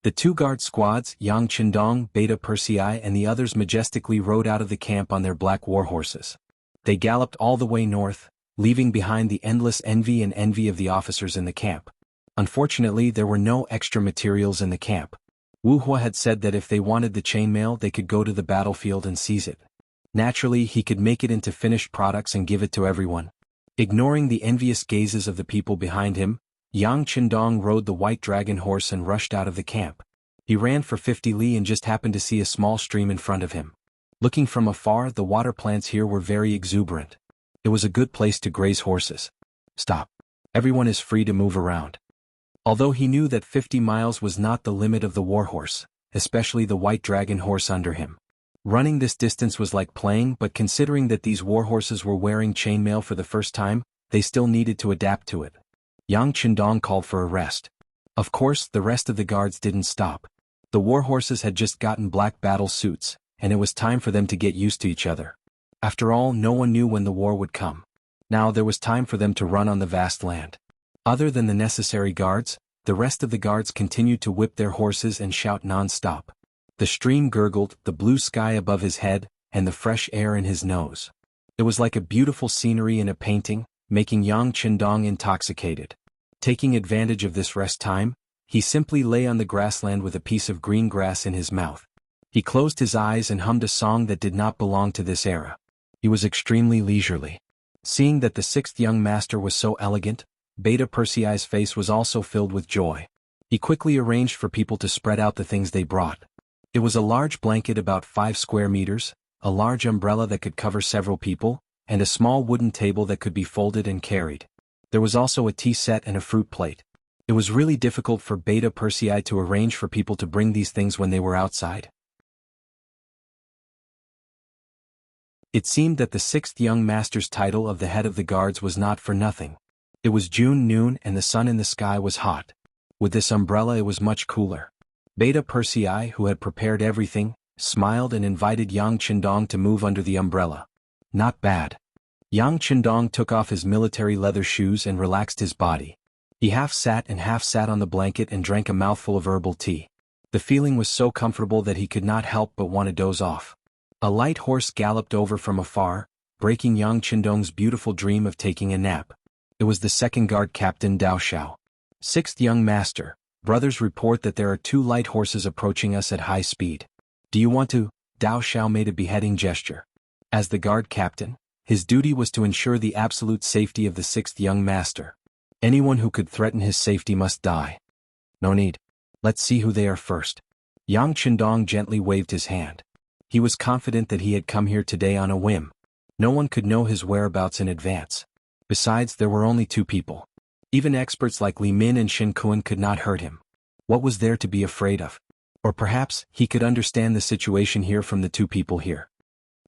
The two guard squads, Yang Qindong, Beta Persei and the others majestically rode out of the camp on their black warhorses. They galloped all the way north, leaving behind the endless envy of the officers in the camp. Unfortunately, there were no extra materials in the camp. Wu Hua had said that if they wanted the chainmail they could go to the battlefield and seize it. Naturally, he could make it into finished products and give it to everyone. Ignoring the envious gazes of the people behind him, Yang Qindong rode the white dragon horse and rushed out of the camp. He ran for 50 li and just happened to see a small stream in front of him. Looking from afar, the water plants here were very exuberant. It was a good place to graze horses. Stop. Everyone is free to move around. Although he knew that 50 miles was not the limit of the warhorse, especially the white dragon horse under him. Running this distance was like playing, but considering that these warhorses were wearing chainmail for the first time, they still needed to adapt to it. Yang Qindong called for a rest. Of course, the rest of the guards didn't stop. The warhorses had just gotten black battle suits, and it was time for them to get used to each other. After all, no one knew when the war would come. Now there was time for them to run on the vast land. Other than the necessary guards, the rest of the guards continued to whip their horses and shout non-stop. The stream gurgled, the blue sky above his head, and the fresh air in his nose. It was like a beautiful scenery in a painting, making Yang Qindong intoxicated. Taking advantage of this rest time, he simply lay on the grassland with a piece of green grass in his mouth. He closed his eyes and hummed a song that did not belong to this era. He was extremely leisurely. Seeing that the sixth young master was so elegant, Beta Persei's face was also filled with joy. He quickly arranged for people to spread out the things they brought. It was a large blanket about 5 square meters, a large umbrella that could cover several people, and a small wooden table that could be folded and carried. There was also a tea set and a fruit plate. It was really difficult for Beta Persei to arrange for people to bring these things when they were outside. It seemed that the sixth young master's title of the head of the guards was not for nothing. It was June noon and the sun in the sky was hot. With this umbrella it was much cooler. Beta Persei, who had prepared everything, smiled and invited Yang Qindong to move under the umbrella. Not bad. Yang Qindong took off his military leather shoes and relaxed his body. He half sat on the blanket and drank a mouthful of herbal tea. The feeling was so comfortable that he could not help but want to doze off. A light horse galloped over from afar, breaking Yang Qindong's beautiful dream of taking a nap. It was the second guard captain Dao Xiao. Sixth young master, brothers report that there are 2 light horses approaching us at high speed. Do you want to? Dao Xiao made a beheading gesture. As the guard captain, his duty was to ensure the absolute safety of the sixth young master. Anyone who could threaten his safety must die. No need. Let's see who they are first. Yang Qindong gently waved his hand. He was confident that he had come here today on a whim. No one could know his whereabouts in advance. Besides, there were only 2 people. Even experts like Li Min and Shin Kuan could not hurt him. What was there to be afraid of? Or perhaps, he could understand the situation here from the 2 people here.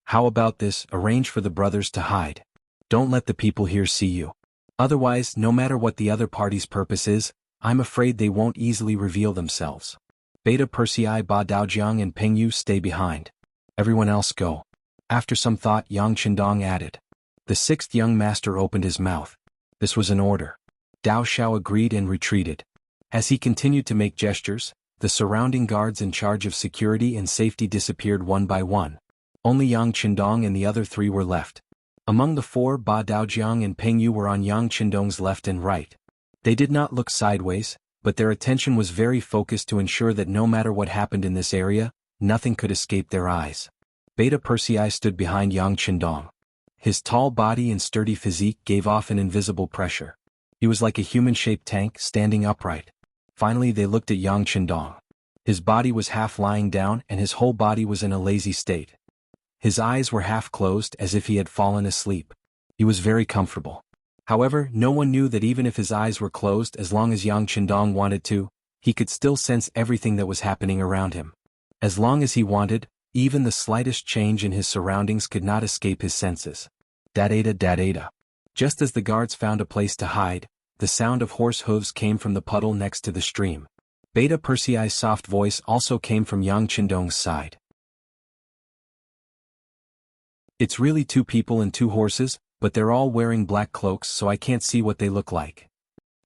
How about this? Arrange for the brothers to hide. Don't let the people here see you. Otherwise, no matter what the other party's purpose is, I'm afraid they won't easily reveal themselves. Beta Persei, Ba Daojiang and Peng Yu stay behind. Everyone else go. After some thought, Yang Qindong added. The sixth young master opened his mouth. This was an order. Dao Xiao agreed and retreated. As he continued to make gestures, the surrounding guards in charge of security and safety disappeared one by one. Only Yang Qindong and the other 3 were left. Among the 4, Ba Daojiang and Peng Yu were on Yang Qindong's left and right. They did not look sideways, but their attention was very focused to ensure that no matter what happened in this area, nothing could escape their eyes. Beta Persei stood behind Yang Qindong. His tall body and sturdy physique gave off an invisible pressure. He was like a human-shaped tank standing upright. Finally they looked at Yang Qindong. His body was half lying down and his whole body was in a lazy state. His eyes were half closed as if he had fallen asleep. He was very comfortable. However, no one knew that even if his eyes were closed, as long as Yang Qindong wanted to, he could still sense everything that was happening around him. As long as he wanted, even the slightest change in his surroundings could not escape his senses. Dadada dadada. Just as the guards found a place to hide, the sound of horse hooves came from the puddle next to the stream. Beta Persei's soft voice also came from Yang Qindong's side. It's really 2 people and 2 horses, but they're all wearing black cloaks, so I can't see what they look like.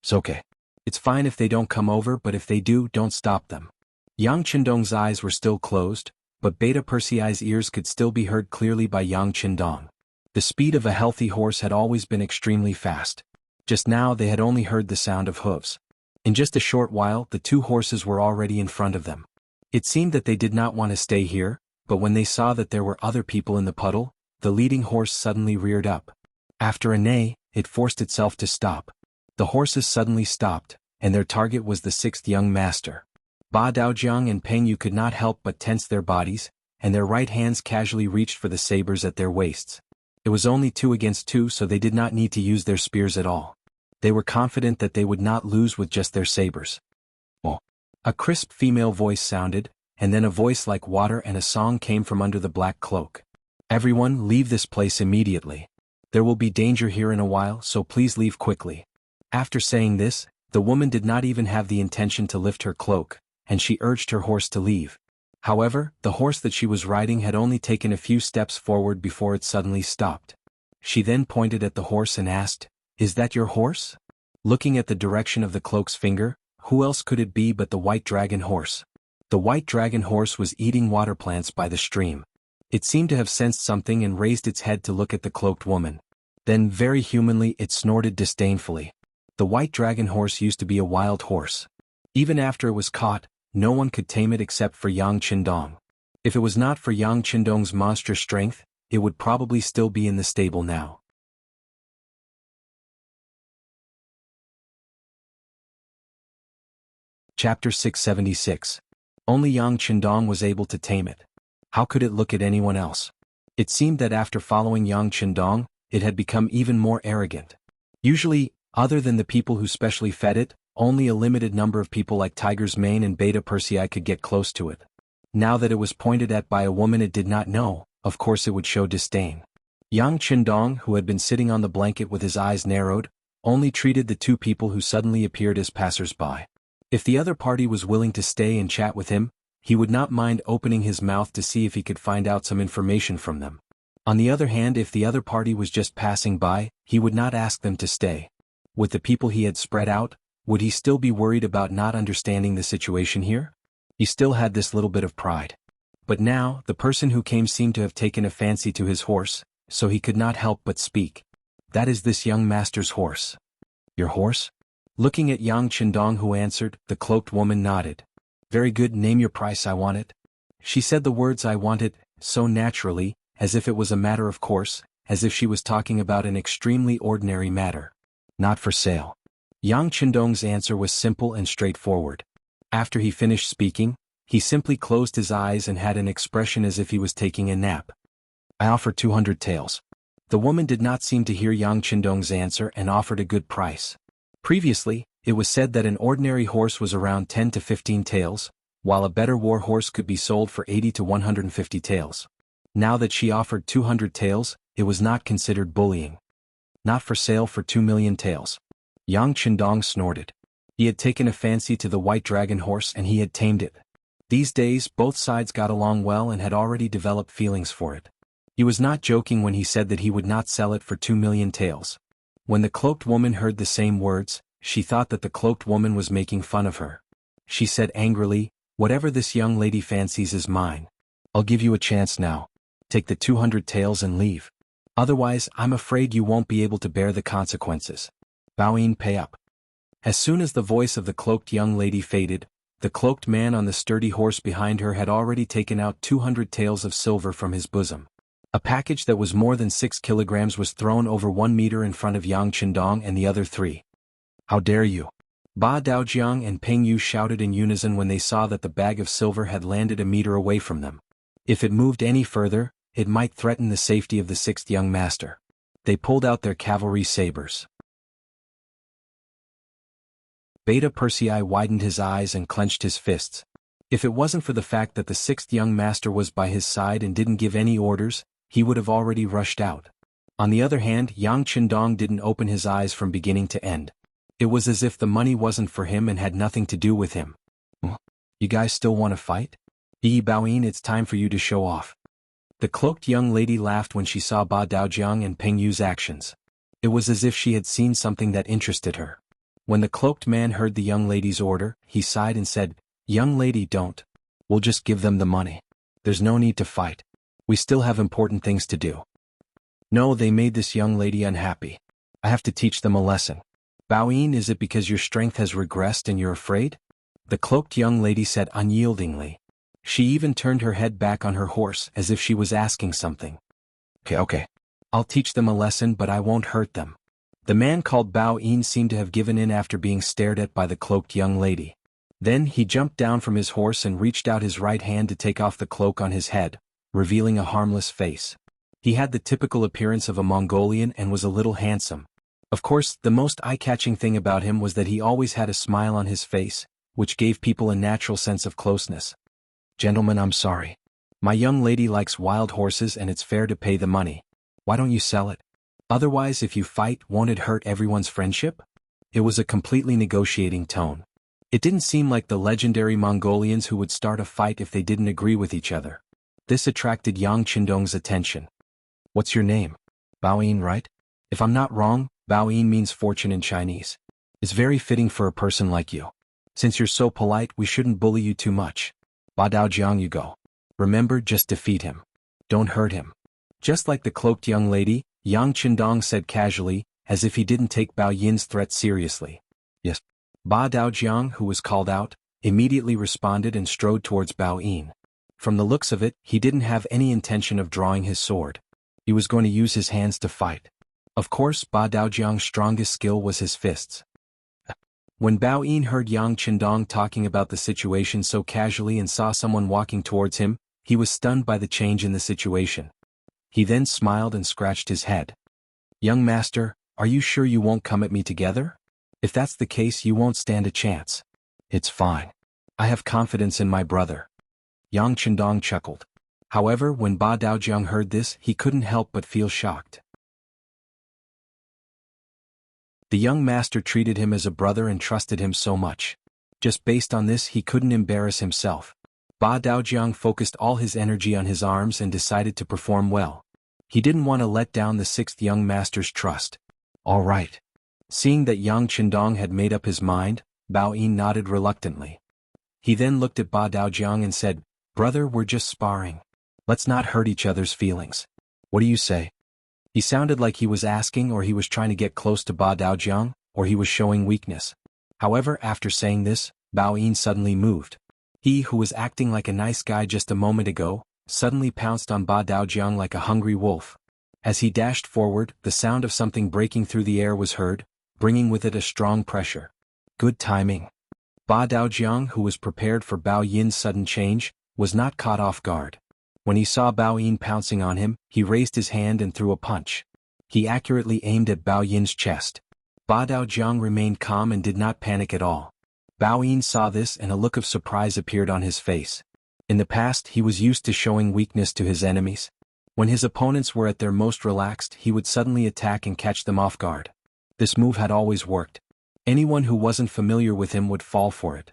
It's okay. It's fine if they don't come over, but if they do, don't stop them. Yang Qindong's eyes were still closed, but Beta Persei's ears could still be heard clearly by Yang Qindong. The speed of a healthy horse had always been extremely fast. Just now they had only heard the sound of hooves. In just a short while, the 2 horses were already in front of them. It seemed that they did not want to stay here, but when they saw that there were other people in the puddle, the leading horse suddenly reared up. After a neigh, it forced itself to stop. The horses suddenly stopped, and their target was the 6th young master. Ba Daojiang and Peng Yu could not help but tense their bodies, and their right hands casually reached for the sabers at their waists. It was only 2 against 2, so they did not need to use their spears at all. They were confident that they would not lose with just their sabers. Oh. A crisp female voice sounded, and then a voice like water and a song came from under the black cloak. Everyone, leave this place immediately. There will be danger here in a while, so please leave quickly. After saying this, the woman did not even have the intention to lift her cloak, and she urged her horse to leave. However, the horse that she was riding had only taken a few steps forward before it suddenly stopped. She then pointed at the horse and asked, "Is that your horse?" Looking at the direction of the cloak's finger, who else could it be but the white dragon horse? The white dragon horse was eating water plants by the stream. It seemed to have sensed something and raised its head to look at the cloaked woman. Then very humanly it snorted disdainfully. The white dragon horse used to be a wild horse. Even after it was caught, no one could tame it except for Yang Qindong. If it was not for Yang Qindong's monstrous strength, it would probably still be in the stable now. Chapter 676. Only Yang Qindong was able to tame it. How could it look at anyone else? It seemed that after following Yang Qindong, it had become even more arrogant. Usually, other than the people who specially fed it, only a limited number of people like Tiger's Mane and Beta Persei could get close to it. Now that it was pointed at by a woman it did not know, of course it would show disdain. Yang Qindong, who had been sitting on the blanket with his eyes narrowed, only treated the 2 people who suddenly appeared as passers-by. If the other party was willing to stay and chat with him, he would not mind opening his mouth to see if he could find out some information from them. On the other hand, if the other party was just passing by, he would not ask them to stay. With the people he had spread out, would he still be worried about not understanding the situation here? He still had this little bit of pride. But now, the person who came seemed to have taken a fancy to his horse, so he could not help but speak. "That is this young master's horse." "Your horse?" Looking at Yang Qindong who answered, the cloaked woman nodded. "Very good, name your price, I want it." She said the words "I want it" so naturally, as if it was a matter of course, as if she was talking about an extremely ordinary matter. "Not for sale." Yang Qindong's answer was simple and straightforward. After he finished speaking, he simply closed his eyes and had an expression as if he was taking a nap. "I offer 200 taels." The woman did not seem to hear Yang Qindong's answer and offered a good price. Previously, it was said that an ordinary horse was around 10 to 15 taels, while a better war horse could be sold for 80 to 150 taels. Now that she offered 200 taels, it was not considered bullying. "Not for sale for 2 million taels." Yang Qindong snorted. He had taken a fancy to the white dragon horse and he had tamed it. These days both sides got along well and had already developed feelings for it. He was not joking when he said that he would not sell it for 2 million taels. When the cloaked woman heard the same words, she thought that the cloaked woman was making fun of her. She said angrily, "Whatever this young lady fancies is mine. I'll give you a chance now. Take the 200 taels and leave. Otherwise, I'm afraid you won't be able to bear the consequences. Baoyin, pay up." As soon as the voice of the cloaked young lady faded, the cloaked man on the sturdy horse behind her had already taken out 200 taels of silver from his bosom. A package that was more than 6 kilograms was thrown over 1 meter in front of Yang Qindong and the other 3. "How dare you!" Ba Daojiang and Peng Yu shouted in unison when they saw that the bag of silver had landed a meter away from them. If it moved any further, it might threaten the safety of the 6th young master. They pulled out their cavalry sabers. Beta Persei widened his eyes and clenched his fists. If it wasn't for the fact that the sixth young master was by his side and didn't give any orders, he would have already rushed out. On the other hand, Yang Qindong didn't open his eyes from beginning to end. It was as if the money wasn't for him and had nothing to do with him. You guys still want to fight? Yi Baoyin, it's time for you to show off. The cloaked young lady laughed when she saw Ba Daojiang and Peng Yu's actions. It was as if she had seen something that interested her. When the cloaked man heard the young lady's order, he sighed and said, "Young lady, don't. We'll just give them the money. There's no need to fight. We still have important things to do." No, they made this young lady unhappy. I have to teach them a lesson. Baoyin, is it because your strength has regressed and you're afraid? The cloaked young lady said unyieldingly. She even turned her head back on her horse as if she was asking something. Okay. I'll teach them a lesson, but I won't hurt them. The man called Baoyin seemed to have given in after being stared at by the cloaked young lady. Then he jumped down from his horse and reached out his right hand to take off the cloak on his head, revealing a harmless face. He had the typical appearance of a Mongolian and was a little handsome. Of course, the most eye-catching thing about him was that he always had a smile on his face, which gave people a natural sense of closeness. Gentlemen, I'm sorry. My young lady likes wild horses and it's fair to pay the money. Why don't you sell it? Otherwise, if you fight, won't it hurt everyone's friendship? It was a completely negotiating tone. It didn't seem like the legendary Mongolians who would start a fight if they didn't agree with each other. This attracted Yang Qindong's attention. What's your name? Baoyin, right? If I'm not wrong, Baoyin means fortune in Chinese. It's very fitting for a person like you. Since you're so polite, we shouldn't bully you too much. Ba Daojiang, you go. Remember, just defeat him. Don't hurt him. Just like the cloaked young lady, Yang Qindong said casually, as if he didn't take Baoyin's threat seriously. Yes. Ba Daojiang, who was called out, immediately responded and strode towards Baoyin. From the looks of it, he didn't have any intention of drawing his sword. He was going to use his hands to fight. Of course, Ba Daojiang's strongest skill was his fists. When Baoyin heard Yang Qindong talking about the situation so casually and saw someone walking towards him, he was stunned by the change in the situation. He then smiled and scratched his head. Young master, are you sure you won't come at me together? If that's the case, you won't stand a chance. It's fine. I have confidence in my brother. Yang Qindong chuckled. However, when Ba Daojiang heard this, he couldn't help but feel shocked. The young master treated him as a brother and trusted him so much. Just based on this, he couldn't embarrass himself. Ba Daojiang focused all his energy on his arms and decided to perform well. He didn't want to let down the sixth young master's trust. All right. Seeing that Yang Qindong had made up his mind, Baoyin nodded reluctantly. He then looked at Ba Daojiang and said, "Brother, we're just sparring. Let's not hurt each other's feelings. What do you say?" He sounded like he was asking or he was trying to get close to Ba Daojiang, or he was showing weakness. However, after saying this, Baoyin suddenly moved. He, who was acting like a nice guy just a moment ago, suddenly pounced on Ba Daojiang like a hungry wolf. As he dashed forward, the sound of something breaking through the air was heard, bringing with it a strong pressure. Good timing. Ba Daojiang, who was prepared for Baoyin's sudden change, was not caught off guard. When he saw Baoyin pouncing on him, he raised his hand and threw a punch. He accurately aimed at Baoyin's chest. Ba Daojiang remained calm and did not panic at all. Baoyin saw this and a look of surprise appeared on his face. In the past, he was used to showing weakness to his enemies. When his opponents were at their most relaxed, he would suddenly attack and catch them off guard. This move had always worked. Anyone who wasn't familiar with him would fall for it.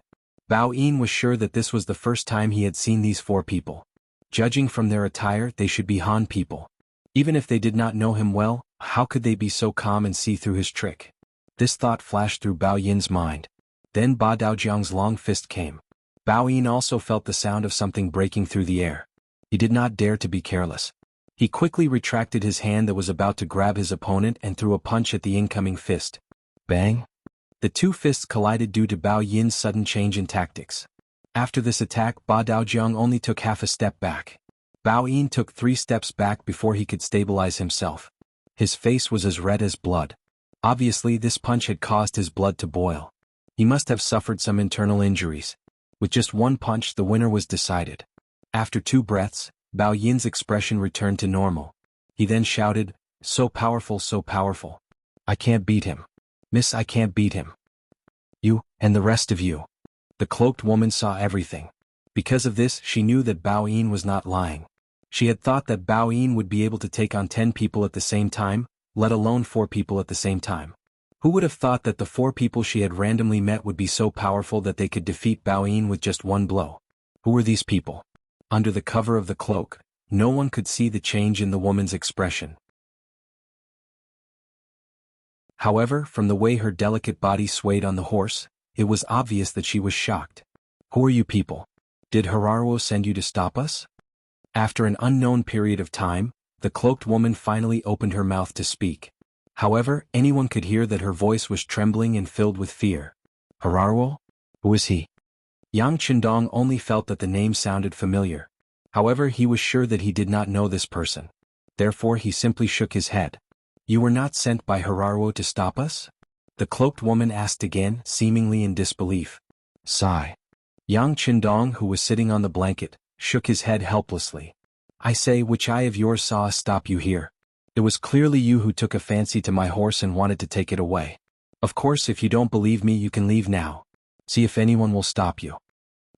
Baoyin was sure that this was the first time he had seen these four people. Judging from their attire, they should be Han people. Even if they did not know him well, how could they be so calm and see through his trick? This thought flashed through Baoyin's mind. Then Ba Daojiang's long fist came. Baoyin also felt the sound of something breaking through the air. He did not dare to be careless. He quickly retracted his hand that was about to grab his opponent and threw a punch at the incoming fist. Bang! The two fists collided due to Baoyin's sudden change in tactics. After this attack, Ba Daojiang only took half a step back. Baoyin took 3 steps back before he could stabilize himself. His face was as red as blood. Obviously, this punch had caused his blood to boil. He must have suffered some internal injuries. With just one punch, the winner was decided. After 2 breaths, Baoyin's expression returned to normal. He then shouted, So powerful, so powerful. I can't beat him. Miss, I can't beat him. You, and the rest of you. The cloaked woman saw everything. Because of this, she knew that Bao Yin was not lying. She had thought that Bao Yin would be able to take on 10 people at the same time, let alone 4 people at the same time. Who would have thought that the 4 people she had randomly met would be so powerful that they could defeat Bao Yin with just one blow? Who were these people? Under the cover of the cloak, no one could see the change in the woman's expression. However, from the way her delicate body swayed on the horse, it was obvious that she was shocked. Who are you people? Did Hararuo send you to stop us? After an unknown period of time, the cloaked woman finally opened her mouth to speak. However, anyone could hear that her voice was trembling and filled with fear. Hararuo? Who is he? Yang Qindong only felt that the name sounded familiar. However, he was sure that he did not know this person. Therefore, he simply shook his head. You were not sent by Hararuo to stop us? The cloaked woman asked again, seemingly in disbelief. Sigh. Yang Qindong, who was sitting on the blanket, shook his head helplessly. I say, which eye of yours saw us stop you here? It was clearly you who took a fancy to my horse and wanted to take it away. Of course, if you don't believe me, you can leave now. See if anyone will stop you.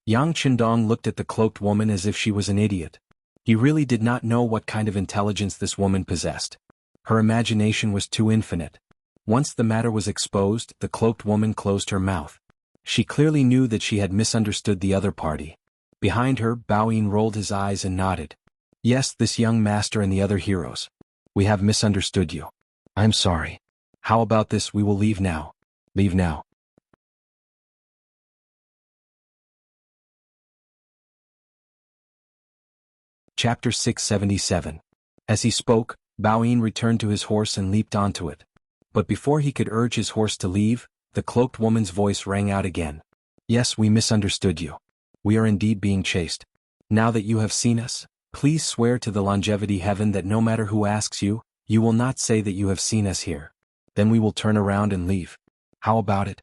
Yang Qindong looked at the cloaked woman as if she was an idiot. He really did not know what kind of intelligence this woman possessed. Her imagination was too infinite. Once the matter was exposed, the cloaked woman closed her mouth. She clearly knew that she had misunderstood the other party. Behind her, Bao Yin rolled his eyes and nodded. Yes, this young master and the other heroes. We have misunderstood you. I'm sorry. How about this, we will leave now. Leave now. Chapter 677. As he spoke, Bao Yin returned to his horse and leaped onto it. But before he could urge his horse to leave, the cloaked woman's voice rang out again. Yes, we misunderstood you. We are indeed being chased. Now that you have seen us, please swear to the longevity heaven that no matter who asks you, you will not say that you have seen us here. Then we will turn around and leave. How about it?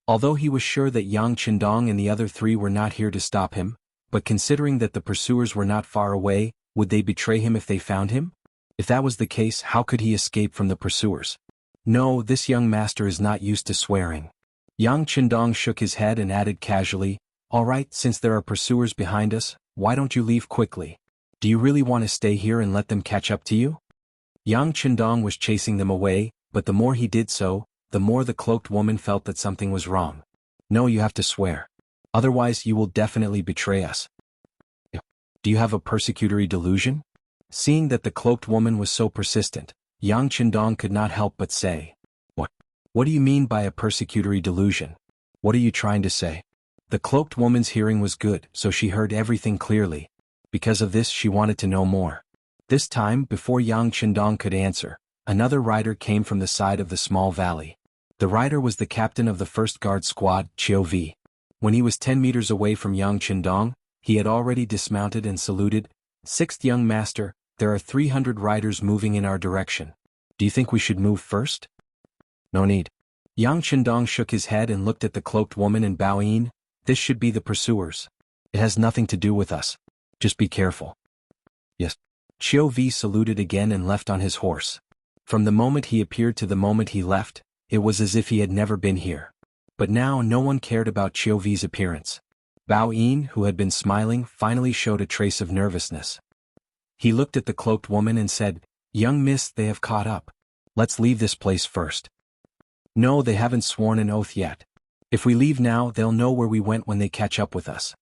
Although he was sure that Yang Qindong and the other 3 were not here to stop him, but considering that the pursuers were not far away, would they betray him if they found him? If that was the case, how could he escape from the pursuers? No, this young master is not used to swearing. Yang Qindong shook his head and added casually, all right, since there are pursuers behind us, why don't you leave quickly? Do you really want to stay here and let them catch up to you? Yang Qindong was chasing them away, but the more he did so, the more the cloaked woman felt that something was wrong. No, you have to swear. Otherwise you will definitely betray us. Do you have a persecutory delusion? Seeing that the cloaked woman was so persistent, Yang Qindong could not help but say, What do you mean by a persecutory delusion? What are you trying to say? The cloaked woman's hearing was good, so she heard everything clearly. Because of this, she wanted to know more. This time, before Yang Qindong could answer, another rider came from the side of the small valley. The rider was the captain of the 1st Guard Squad, Chiu Vi. When he was 10 meters away from Yang Qindong, he had already dismounted and saluted. 6th young master, there are 300 riders moving in our direction. Do you think we should move first? No need. Yang Qindong shook his head and looked at the cloaked woman and Bao Yin. This should be the pursuers. It has nothing to do with us. Just be careful. Yes. Chiu Vi saluted again and left on his horse. From the moment he appeared to the moment he left, it was as if he had never been here. But now no one cared about Chiu Vi's appearance. Bao Yin, who had been smiling, finally showed a trace of nervousness. He looked at the cloaked woman and said, Young miss, they have caught up. Let's leave this place first. No, they haven't sworn an oath yet. If we leave now, they'll know where we went when they catch up with us.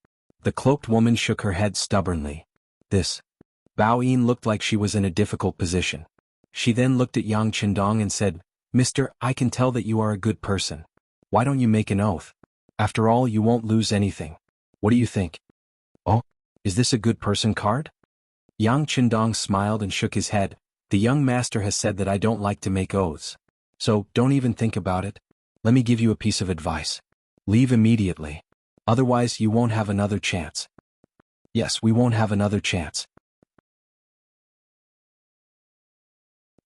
The cloaked woman shook her head stubbornly. Bao Yin looked like she was in a difficult position. She then looked at Yang Qindong and said, Mister, I can tell that you are a good person. Why don't you make an oath? After all, you won't lose anything. What do you think? Oh, is this a good person card? Yang Qindong smiled and shook his head. The young master has said that I don't like to make oaths. So, don't even think about it. Let me give you a piece of advice. Leave immediately. Otherwise, you won't have another chance. Yes, we won't have another chance.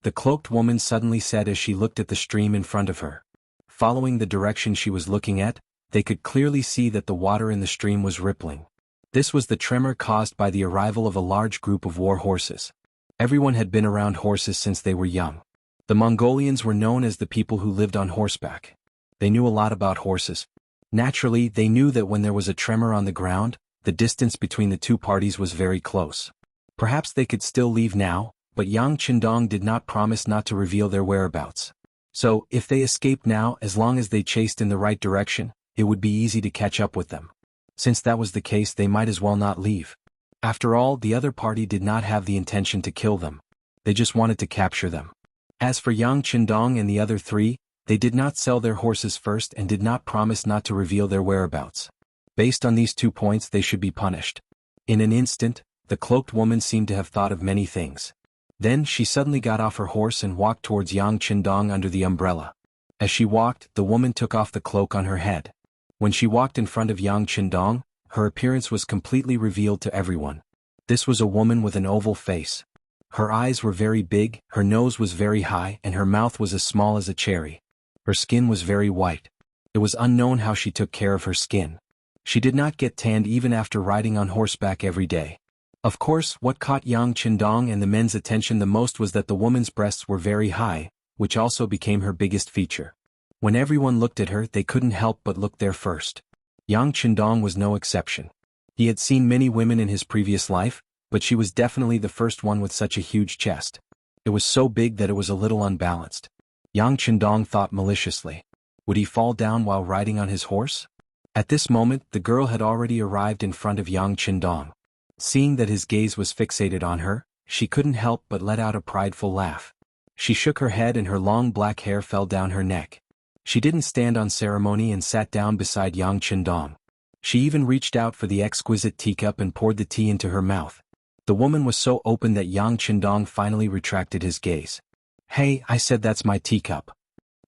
The cloaked woman suddenly said as she looked at the stream in front of her. Following the direction she was looking at, they could clearly see that the water in the stream was rippling. This was the tremor caused by the arrival of a large group of war horses. Everyone had been around horses since they were young. The Mongolians were known as the people who lived on horseback. They knew a lot about horses. Naturally, they knew that when there was a tremor on the ground, the distance between the two parties was very close. Perhaps they could still leave now, but Yang Qindong did not promise not to reveal their whereabouts. So, if they escaped now, as long as they chased in the right direction, it would be easy to catch up with them. Since that was the case, they might as well not leave. After all, the other party did not have the intention to kill them. They just wanted to capture them. As for Yang Qindong and the other three, they did not sell their horses first and did not promise not to reveal their whereabouts. Based on these 2 points, they should be punished. In an instant, the cloaked woman seemed to have thought of many things. Then she suddenly got off her horse and walked towards Yang Qindong under the umbrella. As she walked, the woman took off the cloak on her head. When she walked in front of Yang Qindong, her appearance was completely revealed to everyone. This was a woman with an oval face. Her eyes were very big, her nose was very high, and her mouth was as small as a cherry. Her skin was very white. It was unknown how she took care of her skin. She did not get tanned even after riding on horseback every day. Of course, what caught Yang Qindong and the men's attention the most was that the woman's breasts were very high, which also became her biggest feature. When everyone looked at her, they couldn't help but look there first. Yang Qindong was no exception. He had seen many women in his previous life, but she was definitely the first one with such a huge chest. It was so big that it was a little unbalanced. Yang Qindong thought maliciously. Would he fall down while riding on his horse? At this moment, the girl had already arrived in front of Yang Qindong. Seeing that his gaze was fixated on her, she couldn't help but let out a prideful laugh. She shook her head and her long black hair fell down her neck. She didn't stand on ceremony and sat down beside Yang Qindong. She even reached out for the exquisite teacup and poured the tea into her mouth. The woman was so open that Yang Qindong finally retracted his gaze. Hey, I said that's my teacup.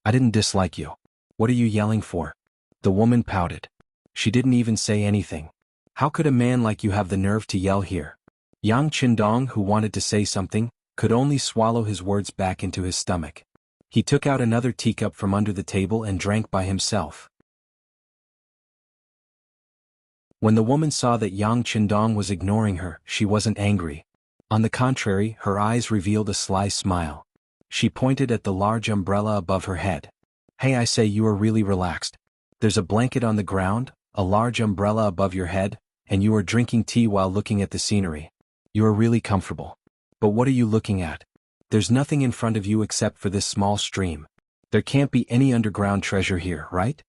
I didn't dislike you. What are you yelling for? The woman pouted. She didn't even say anything. How could a man like you have the nerve to yell here? Yang Qindong, who wanted to say something, could only swallow his words back into his stomach. He took out another teacup from under the table and drank by himself. When the woman saw that Yang Qindong was ignoring her, she wasn't angry. On the contrary, her eyes revealed a sly smile. She pointed at the large umbrella above her head. Hey, I say, you are really relaxed. There's a blanket on the ground, a large umbrella above your head, and you are drinking tea while looking at the scenery. You are really comfortable. But what are you looking at? There's nothing in front of you except for this small stream. There can't be any underground treasure here, right?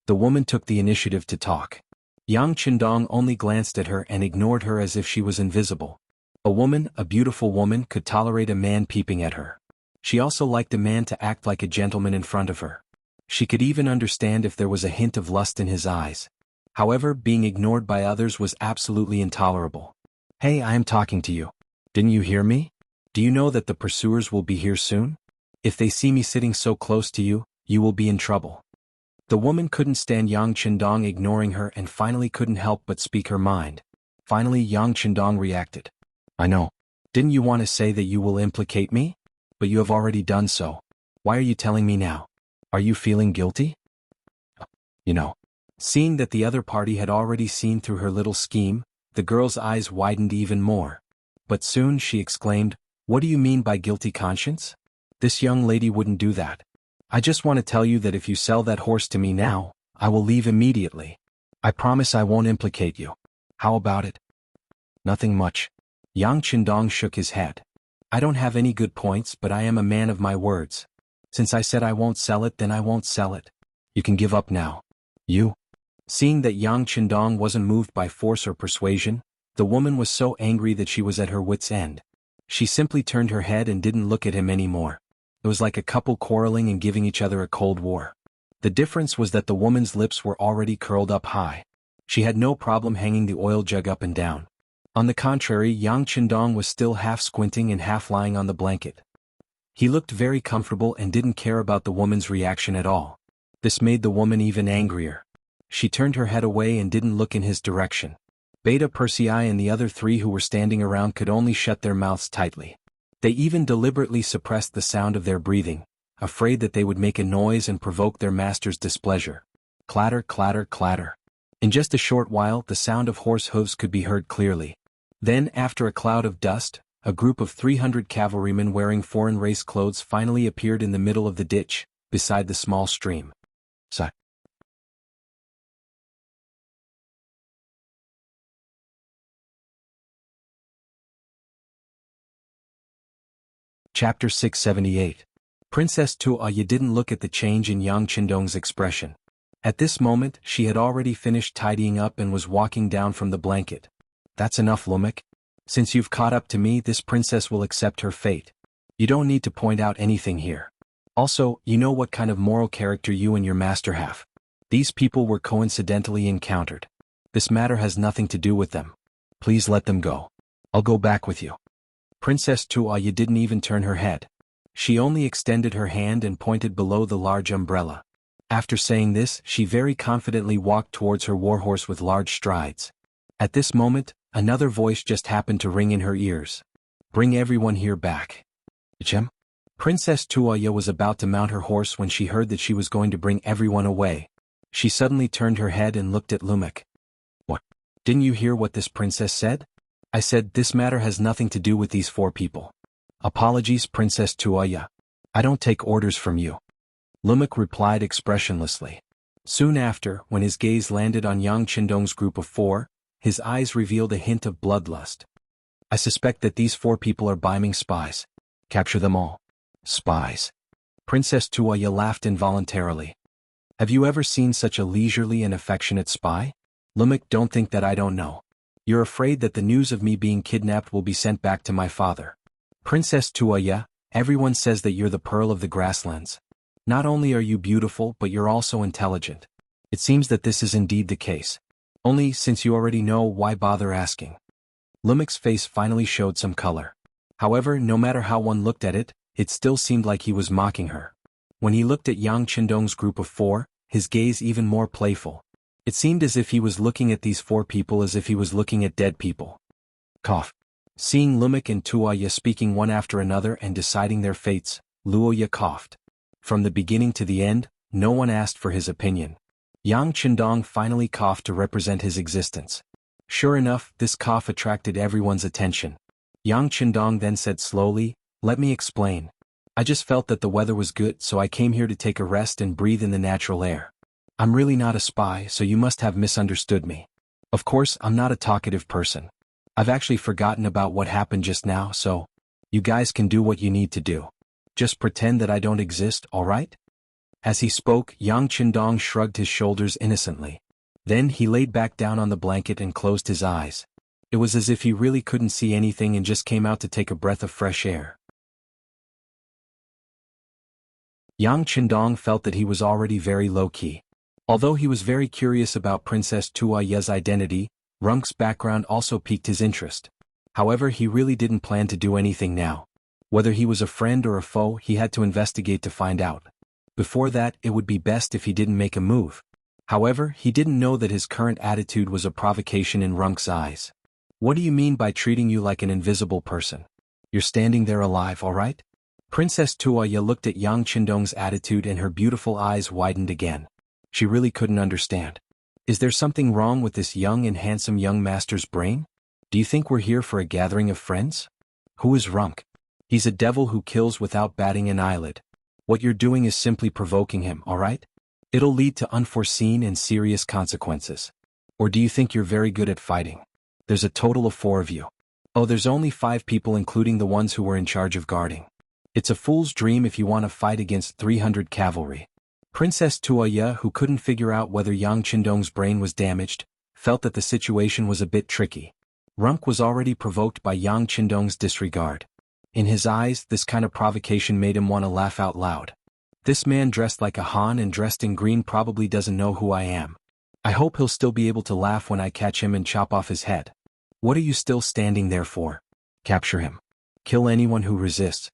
The woman took the initiative to talk. Yang Qindong only glanced at her and ignored her as if she was invisible. A woman, a beautiful woman, could tolerate a man peeping at her. She also liked a man to act like a gentleman in front of her. She could even understand if there was a hint of lust in his eyes. However, being ignored by others was absolutely intolerable. Hey, I am talking to you. Didn't you hear me? Do you know that the pursuers will be here soon? If they see me sitting so close to you, you will be in trouble. The woman couldn't stand Yang Qindong ignoring her and finally couldn't help but speak her mind. Finally, Yang Qindong reacted. I know. Didn't you want to say that you will implicate me? But you have already done so. Why are you telling me now? Are you feeling guilty? You know. Seeing that the other party had already seen through her little scheme, the girl's eyes widened even more. But soon she exclaimed, What do you mean by guilty conscience? This young lady wouldn't do that. I just want to tell you that if you sell that horse to me now, I will leave immediately. I promise I won't implicate you. How about it? Nothing much. Yang Qindong shook his head. I don't have any good points, but I am a man of my words. Since I said I won't sell it, then I won't sell it. You can give up now. You? Seeing that Yang Qindong wasn't moved by force or persuasion, the woman was so angry that she was at her wit's end. She simply turned her head and didn't look at him anymore. It was like a couple quarreling and giving each other a cold war. The difference was that the woman's lips were already curled up high. She had no problem hanging the oil jug up and down. On the contrary, Yang Qindong was still half squinting and half lying on the blanket. He looked very comfortable and didn't care about the woman's reaction at all. This made the woman even angrier. She turned her head away and didn't look in his direction. Beta Persei and the other three who were standing around could only shut their mouths tightly. They even deliberately suppressed the sound of their breathing, afraid that they would make a noise and provoke their master's displeasure. Clatter, clatter, clatter. In just a short while, the sound of horse hooves could be heard clearly. Then, after a cloud of dust, a group of 300 cavalrymen wearing foreign race clothes finally appeared in the middle of the ditch, beside the small stream. Chapter 678. Princess Tuoya didn't look at the change in Yang Qindong's expression. At this moment, she had already finished tidying up and was walking down from the blanket. That's enough, Lumek. Since you've caught up to me, this princess will accept her fate. You don't need to point out anything here. Also, you know what kind of moral character you and your master have. These people were coincidentally encountered. This matter has nothing to do with them. Please let them go. I'll go back with you. Princess Tuoya didn't even turn her head. She only extended her hand and pointed below the large umbrella. After saying this, she very confidently walked towards her warhorse with large strides. At this moment, another voice just happened to ring in her ears. Bring everyone here back. Chem? Princess Tuoya was about to mount her horse when she heard that she was going to bring everyone away. She suddenly turned her head and looked at Lumek. What? Didn't you hear what this princess said? I said this matter has nothing to do with these 4 people. Apologies, Princess Tuoya. I don't take orders from you. Lumek replied expressionlessly. Soon after, when his gaze landed on Yang Qindong's group of 4, his eyes revealed a hint of bloodlust. I suspect that these 4 people are Baiming spies. Capture them all. Spies. Princess Tuoya laughed involuntarily. Have you ever seen such a leisurely and affectionate spy? Lumek, don't think that I don't know. You're afraid that the news of me being kidnapped will be sent back to my father. Princess Tuoya, everyone says that you're the pearl of the grasslands. Not only are you beautiful, but you're also intelligent. It seems that this is indeed the case. Only, since you already know, why bother asking? Lumek's face finally showed some color. However, no matter how one looked at it, it still seemed like he was mocking her. When he looked at Yang Qindong's group of 4, his gaze even more playful. It seemed as if he was looking at these 4 people as if he was looking at dead people. Cough. Seeing Lumek and Tuoya speaking one after another and deciding their fates, Luoya coughed. From the beginning to the end, no one asked for his opinion. Yang Qindong finally coughed to represent his existence. Sure enough, this cough attracted everyone's attention. Yang Qindong then said slowly, "Let me explain. I just felt that the weather was good, so I came here to take a rest and breathe in the natural air. I'm really not a spy, so you must have misunderstood me. Of course, I'm not a talkative person. I've actually forgotten about what happened just now, so you guys can do what you need to do. Just pretend that I don't exist, alright?" As he spoke, Yang Qindong shrugged his shoulders innocently. Then he laid back down on the blanket and closed his eyes. It was as if he really couldn't see anything and just came out to take a breath of fresh air. Yang Qindong felt that he was already very low-key. Although he was very curious about Princess Tuoya's identity, Runk's background also piqued his interest. However, he really didn't plan to do anything now. Whether he was a friend or a foe, he had to investigate to find out. Before that, it would be best if he didn't make a move. However, he didn't know that his current attitude was a provocation in Runk's eyes. What do you mean by treating you like an invisible person? You're standing there alive, alright? Princess Tuoya looked at Yang Qindong's attitude and her beautiful eyes widened again. She really couldn't understand. Is there something wrong with this young and handsome young master's brain? Do you think we're here for a gathering of friends? Who is Runk? He's a devil who kills without batting an eyelid. What you're doing is simply provoking him, alright? It'll lead to unforeseen and serious consequences. Or do you think you're very good at fighting? There's a total of 4 of you. Oh, there's only 5 people including the ones who were in charge of guarding. It's a fool's dream if you want to fight against 300 cavalry. Princess Tuoya, who couldn't figure out whether Yang Qindong's brain was damaged, felt that the situation was a bit tricky. Runk was already provoked by Yang Qindong's disregard. In his eyes, this kind of provocation made him want to laugh out loud. This man dressed like a Han and dressed in green probably doesn't know who I am. I hope he'll still be able to laugh when I catch him and chop off his head. What are you still standing there for? Capture him. Kill anyone who resists.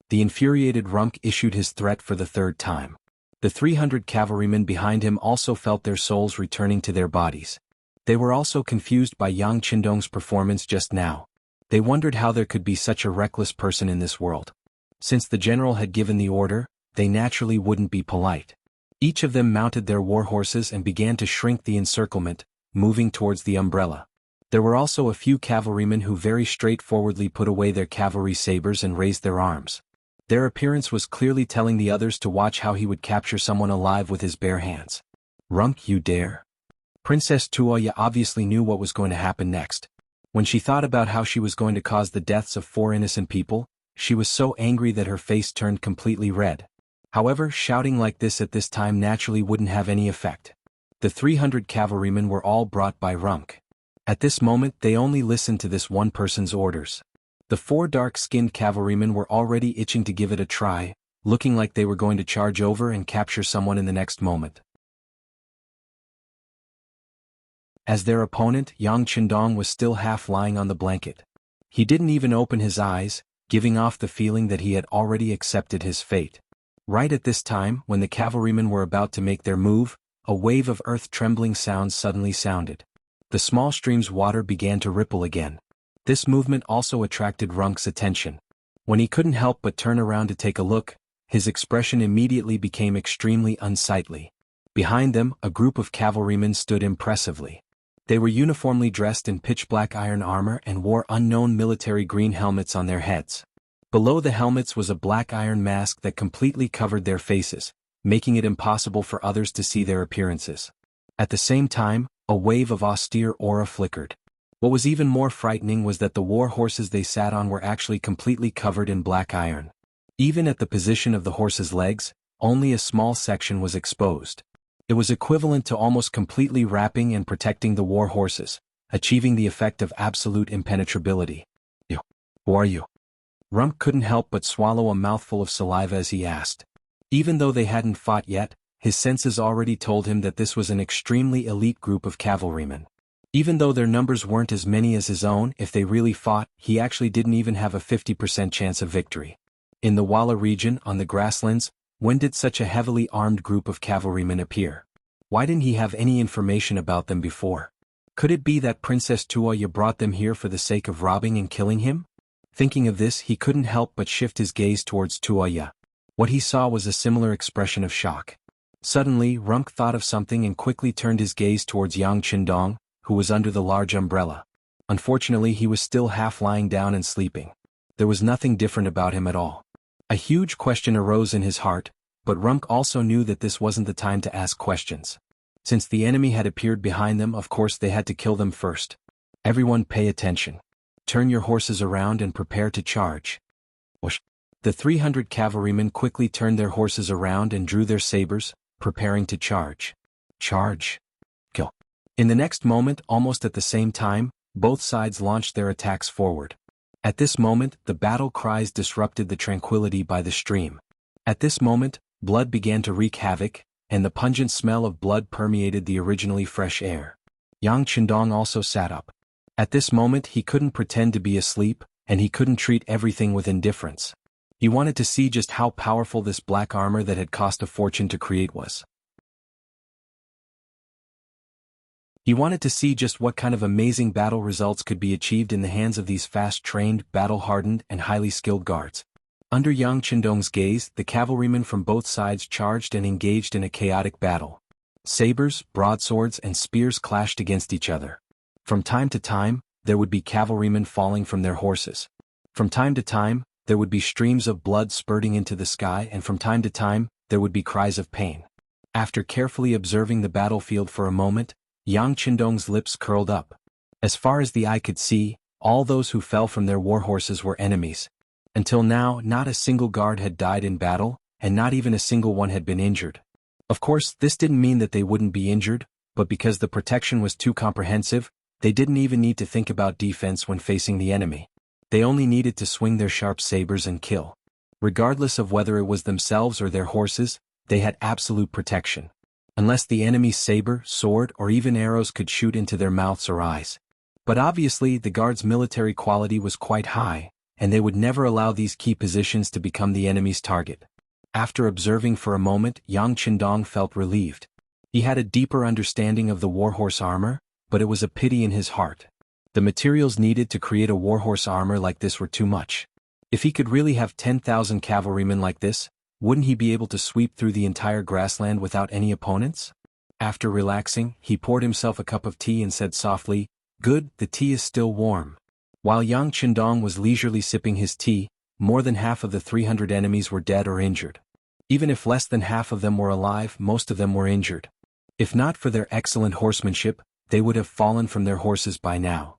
The infuriated Runk issued his threat for the 3rd time. The 300 cavalrymen behind him also felt their souls returning to their bodies. They were also confused by Yang Qindong's performance just now. They wondered how there could be such a reckless person in this world. Since the general had given the order, they naturally wouldn't be polite. Each of them mounted their war horses and began to shrink the encirclement, moving towards the umbrella. There were also a few cavalrymen who very straightforwardly put away their cavalry sabers and raised their arms. Their appearance was clearly telling the others to watch how he would capture someone alive with his bare hands. "Runk, you dare?" Princess Tuoya obviously knew what was going to happen next. When she thought about how she was going to cause the deaths of 4 innocent people, she was so angry that her face turned completely red. However, shouting like this at this time naturally wouldn't have any effect. The 300 cavalrymen were all brought by Runk. At this moment they only listened to this one person's orders. The 4 dark-skinned cavalrymen were already itching to give it a try, looking like they were going to charge over and capture someone in the next moment. As their opponent, Yang Qindong was still half lying on the blanket. He didn't even open his eyes, giving off the feeling that he had already accepted his fate. Right at this time, when the cavalrymen were about to make their move, a wave of earth-trembling sounds suddenly sounded. The small stream's water began to ripple again. This movement also attracted Runk's attention. When he couldn't help but turn around to take a look, his expression immediately became extremely unsightly. Behind them, a group of cavalrymen stood impressively. They were uniformly dressed in pitch-black iron armor and wore unknown military green helmets on their heads. Below the helmets was a black iron mask that completely covered their faces, making it impossible for others to see their appearances. At the same time, a wave of austere aura flickered. What was even more frightening was that the war horses they sat on were actually completely covered in black iron. Even at the position of the horses' legs, only a small section was exposed. It was equivalent to almost completely wrapping and protecting the war horses, achieving the effect of absolute impenetrability. "Who are you?" Rump couldn't help but swallow a mouthful of saliva as he asked. Even though they hadn't fought yet, his senses already told him that this was an extremely elite group of cavalrymen. Even though their numbers weren't as many as his own, if they really fought, he actually didn't even have a 50% chance of victory. In the Walla region, on the grasslands, when did such a heavily armed group of cavalrymen appear? Why didn't he have any information about them before? Could it be that Princess Tuoya brought them here for the sake of robbing and killing him? Thinking of this, he couldn't help but shift his gaze towards Tuoya. What he saw was a similar expression of shock. Suddenly, Rump thought of something and quickly turned his gaze towards Yang Qindong, who was under the large umbrella. Unfortunately, he was still half lying down and sleeping. There was nothing different about him at all. A huge question arose in his heart, but Rump also knew that this wasn't the time to ask questions. Since the enemy had appeared behind them, of course they had to kill them first. "Everyone pay attention. Turn your horses around and prepare to charge." Whoosh. The 300 cavalrymen quickly turned their horses around and drew their sabers, preparing to charge. Charge. Kill. In the next moment, almost at the same time, both sides launched their attacks forward. At this moment, the battle cries disrupted the tranquility by the stream. At this moment, blood began to wreak havoc, and the pungent smell of blood permeated the originally fresh air. Yang Qindong also sat up. At this moment he couldn't pretend to be asleep, and he couldn't treat everything with indifference. He wanted to see just how powerful this black armor that had cost a fortune to create was. He wanted to see just what kind of amazing battle results could be achieved in the hands of these fast-trained, battle-hardened, and highly skilled guards. Under Yang Qindong's gaze, the cavalrymen from both sides charged and engaged in a chaotic battle. Sabers, broadswords, and spears clashed against each other. From time to time, there would be cavalrymen falling from their horses. From time to time, there would be streams of blood spurting into the sky, and from time to time, there would be cries of pain. After carefully observing the battlefield for a moment, Yang Qindong's lips curled up. As far as the eye could see, all those who fell from their war horses were enemies. Until now, not a single guard had died in battle, and not even a single one had been injured. Of course, this didn't mean that they wouldn't be injured, but because the protection was too comprehensive, they didn't even need to think about defense when facing the enemy. They only needed to swing their sharp sabers and kill. Regardless of whether it was themselves or their horses, they had absolute protection. Unless the enemy's saber, sword, or even arrows could shoot into their mouths or eyes. But obviously the guards' military quality was quite high, and they would never allow these key positions to become the enemy's target. After observing for a moment, Yang Qindong felt relieved. He had a deeper understanding of the warhorse armor, but it was a pity in his heart. The materials needed to create a warhorse armor like this were too much. If he could really have 10,000 cavalrymen like this, wouldn't he be able to sweep through the entire grassland without any opponents? After relaxing, he poured himself a cup of tea and said softly, Good, the tea is still warm. While Yang Qindong was leisurely sipping his tea, more than half of the 300 enemies were dead or injured. Even if less than half of them were alive, most of them were injured. If not for their excellent horsemanship, they would have fallen from their horses by now.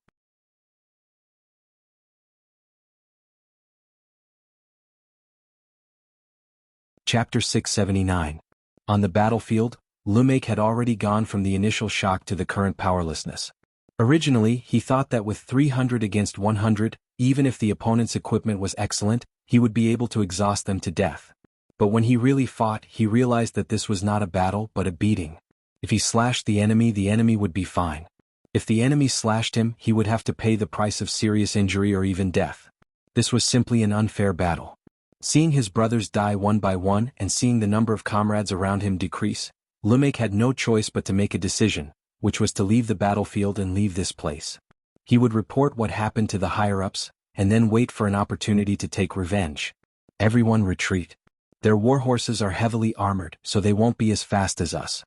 Chapter 679. On the battlefield, Lumake had already gone from the initial shock to the current powerlessness. Originally, he thought that with 300 against 100, even if the opponent's equipment was excellent, he would be able to exhaust them to death. But when he really fought, he realized that this was not a battle but a beating. If he slashed the enemy would be fine. If the enemy slashed him, he would have to pay the price of serious injury or even death. This was simply an unfair battle. Seeing his brothers die one by one and seeing the number of comrades around him decrease, Lumake had no choice but to make a decision, which was to leave the battlefield and leave this place. He would report what happened to the higher-ups, and then wait for an opportunity to take revenge. Everyone retreat. Their war horses are heavily armored, so they won't be as fast as us.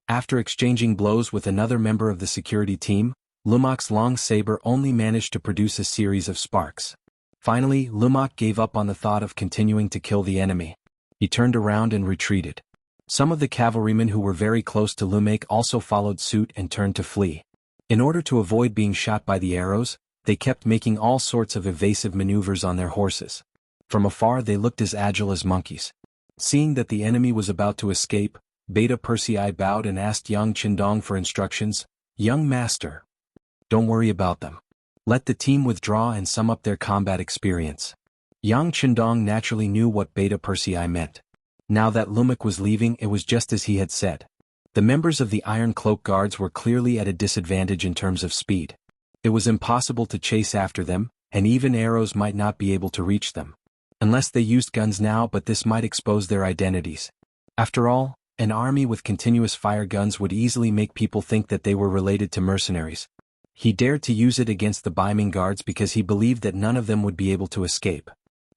After exchanging blows with another member of the security team, Lumake's long saber only managed to produce a series of sparks. Finally, Lumake gave up on the thought of continuing to kill the enemy. He turned around and retreated. Some of the cavalrymen who were very close to Lumake also followed suit and turned to flee. In order to avoid being shot by the arrows, they kept making all sorts of evasive maneuvers on their horses. From afar they looked as agile as monkeys. Seeing that the enemy was about to escape, Beta Persei bowed and asked Yang Qindong for instructions. "Young master, don't worry about them. Let the team withdraw and sum up their combat experience." Yang Qindong naturally knew what Beta Persei meant. Now that Lumake was leaving, it was just as he had said. The members of the Iron Cloak Guards were clearly at a disadvantage in terms of speed. It was impossible to chase after them, and even arrows might not be able to reach them. Unless they used guns now, but this might expose their identities. After all, an army with continuous fire guns would easily make people think that they were related to mercenaries. He dared to use it against the Baiming guards because he believed that none of them would be able to escape.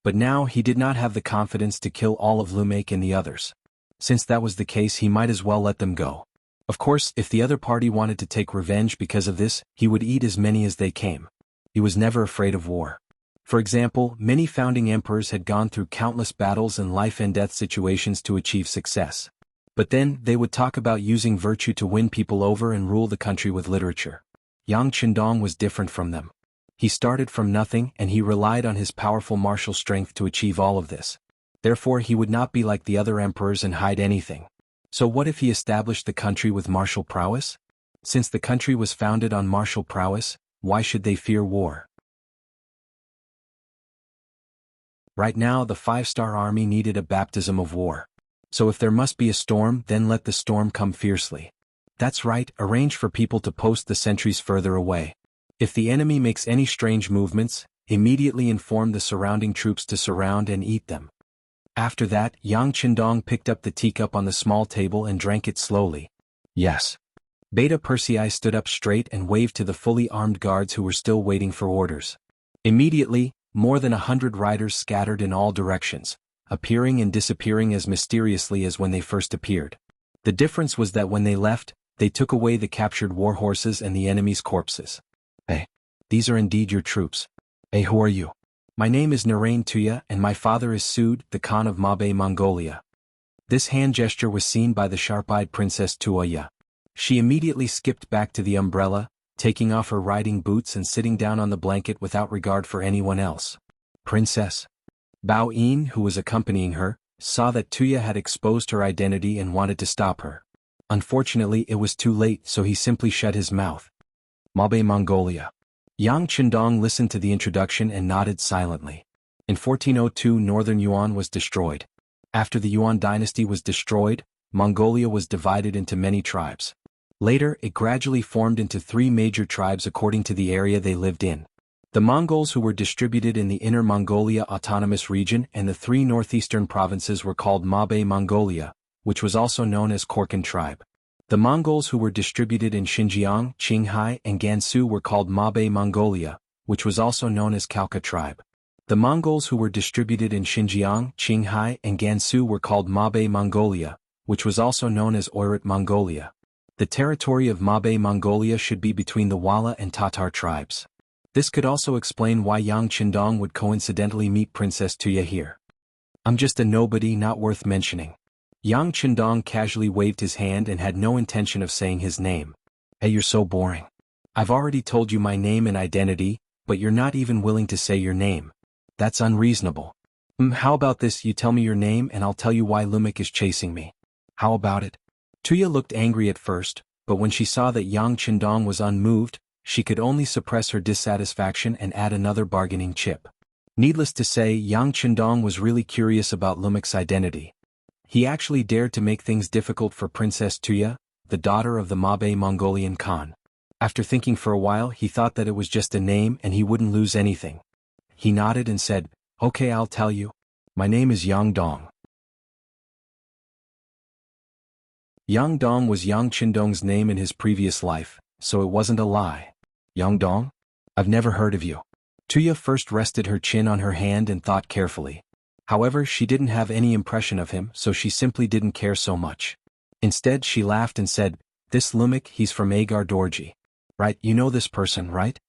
But now he did not have the confidence to kill all of Lumake and the others. Since that was the case, he might as well let them go. Of course, if the other party wanted to take revenge because of this, he would eat as many as they came. He was never afraid of war. For example, many founding emperors had gone through countless battles and life-and-death situations to achieve success. But then, they would talk about using virtue to win people over and rule the country with literature. Yang Qindong was different from them. He started from nothing and he relied on his powerful martial strength to achieve all of this. Therefore he would not be like the other emperors and hide anything. So what if he established the country with martial prowess? Since the country was founded on martial prowess, why should they fear war? Right now the 5-star army needed a baptism of war. So if there must be a storm, then let the storm come fiercely. That's right, arrange for people to post the sentries further away. If the enemy makes any strange movements, immediately inform the surrounding troops to surround and eat them. After that, Yang Qindong picked up the teacup on the small table and drank it slowly. Yes. Beta Persei stood up straight and waved to the fully armed guards who were still waiting for orders. Immediately, more than 100 riders scattered in all directions, appearing and disappearing as mysteriously as when they first appeared. The difference was that when they left, they took away the captured war horses and the enemy's corpses. "Hey, these are indeed your troops. Hey, who are you?" "My name is Narain Tuya and my father is Sud, the Khan of Mabe, Mongolia." This hand gesture was seen by the sharp-eyed Princess Tuoya. She immediately skipped back to the umbrella, taking off her riding boots and sitting down on the blanket without regard for anyone else. "Princess." Bao Yin, who was accompanying her, saw that Tuya had exposed her identity and wanted to stop her. Unfortunately, it was too late, so he simply shut his mouth. "Mabe, Mongolia." Yang Qindong listened to the introduction and nodded silently. In 1402, northern Yuan was destroyed. After the Yuan dynasty was destroyed, Mongolia was divided into many tribes. Later, it gradually formed into 3 major tribes according to the area they lived in. The Mongols who were distributed in the Inner Mongolia Autonomous Region and the 3 northeastern provinces were called Mabe Mongolia, which was also known as Korkan tribe. The Mongols who were distributed in Xinjiang, Qinghai, and Gansu were called Mabe Mongolia, which was also known as Khalkha tribe. The Mongols who were distributed in Xinjiang, Qinghai, and Gansu were called Mabe Mongolia, which was also known as Oirat Mongolia. The territory of Mabe Mongolia should be between the Wala and Tatar tribes. This could also explain why Yang Qindong would coincidentally meet Princess Tuya here. I'm just a nobody not worth mentioning. Yang Qindong casually waved his hand and had no intention of saying his name. Hey, you're so boring. I've already told you my name and identity, but you're not even willing to say your name. That's unreasonable. How about this, you tell me your name and I'll tell you why Lumik is chasing me. How about it? Tuya looked angry at first, but when she saw that Yang Qindong was unmoved, she could only suppress her dissatisfaction and add another bargaining chip. Needless to say, Yang Qindong was really curious about Lumik's identity. He actually dared to make things difficult for Princess Tuya, the daughter of the Mabe Mongolian Khan. After thinking for a while, he thought that it was just a name and he wouldn't lose anything. He nodded and said, "Okay, I'll tell you. My name is Yang Dong." Yang Dong was Yang Qindong's name in his previous life, so it wasn't a lie. Yang Dong? I've never heard of you. Tuya first rested her chin on her hand and thought carefully. However, she didn't have any impression of him, so she simply didn't care so much. Instead, she laughed and said, "This Lumik, he's from Agar Dorji. Right, you know this person, right?"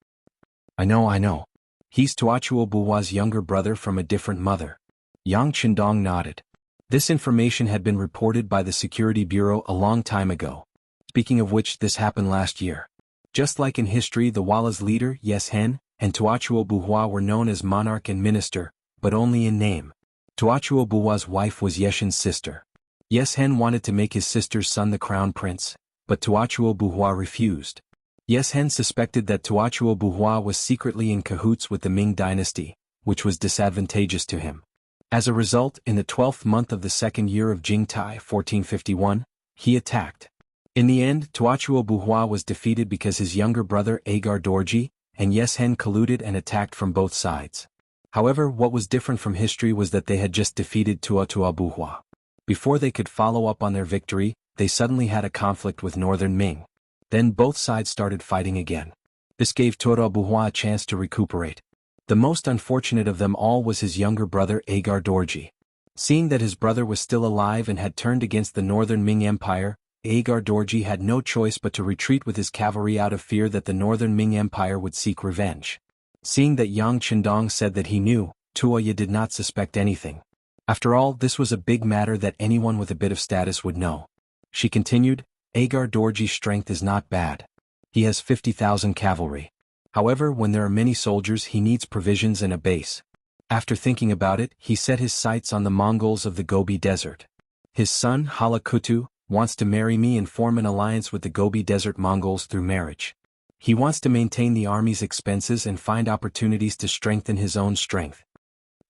I know. He's Tuachuo Buhua's younger brother from a different mother." Yang Qindong nodded. This information had been reported by the Security Bureau a long time ago. Speaking of which, this happened last year. Just like in history, the Wala's leader, Yes Hen, and Tuachuo Buhua were known as monarch and minister, but only in name. Tuachuo Buhua's wife was Yeshen's sister. Yes Hen wanted to make his sister's son the crown prince, but Tuachuo Buhua refused. Yes Hen suspected that Tuachuo Buhua was secretly in cahoots with the Ming dynasty, which was disadvantageous to him. As a result, in the 12th month of the second year of Jingtai 1451, he attacked. In the end, Tuachuo Buhua was defeated because his younger brother Agar Dorji and Yes Hen colluded and attacked from both sides. However, what was different from history was that they had just defeated Tuatua Buhua. Before they could follow up on their victory, they suddenly had a conflict with northern Ming. Then both sides started fighting again. This gave Tuatua Buhua a chance to recuperate. The most unfortunate of them all was his younger brother Agar Dorji. Seeing that his brother was still alive and had turned against the northern Ming Empire, Agar Dorji had no choice but to retreat with his cavalry out of fear that the northern Ming Empire would seek revenge. Seeing that Yang Qindong said that he knew, Tuoya did not suspect anything. After all, this was a big matter that anyone with a bit of status would know. She continued, "Agar Dorji's strength is not bad. He has 50,000 cavalry. However, when there are many soldiers, he needs provisions and a base." After thinking about it, he set his sights on the Mongols of the Gobi Desert. His son, Halakutu, wants to marry me and form an alliance with the Gobi Desert Mongols through marriage. He wants to maintain the army's expenses and find opportunities to strengthen his own strength.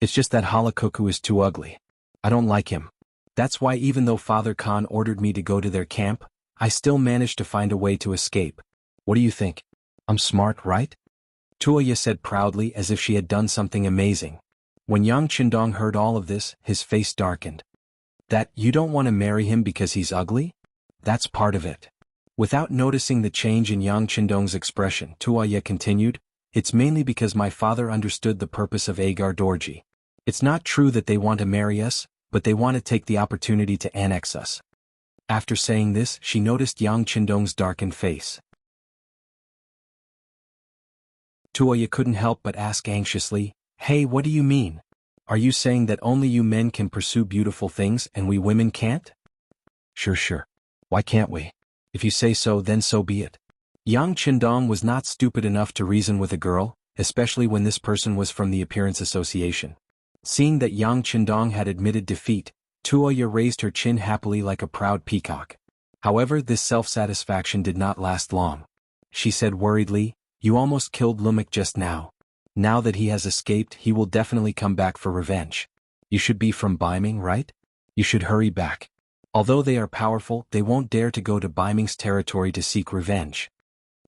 It's just that Halakutu is too ugly. I don't like him. That's why even though Father Khan ordered me to go to their camp, I still managed to find a way to escape. What do you think? I'm smart, right? Tuoya said proudly, as if she had done something amazing. When Yang Qindong heard all of this, his face darkened. That, you don't want to marry him because he's ugly? That's part of it. Without noticing the change in Yang Qindong's expression, Tuoya continued, "It's mainly because my father understood the purpose of Agar Dorji. It's not true that they want to marry us, but they want to take the opportunity to annex us." After saying this, she noticed Yang Qindong's darkened face. Tuoya couldn't help but ask anxiously, "Hey, what do you mean? Are you saying that only you men can pursue beautiful things and we women can't?" Sure. Why can't we? If you say so, then so be it." Yang Qindong was not stupid enough to reason with a girl, especially when this person was from the Appearance Association. Seeing that Yang Qindong had admitted defeat, Tuoya raised her chin happily like a proud peacock. However, this self-satisfaction did not last long. She said worriedly, "You almost killed Lumik just now. Now that he has escaped, he will definitely come back for revenge. You should be from Baiming, right? You should hurry back. Although they are powerful, they won't dare to go to Baiming's territory to seek revenge."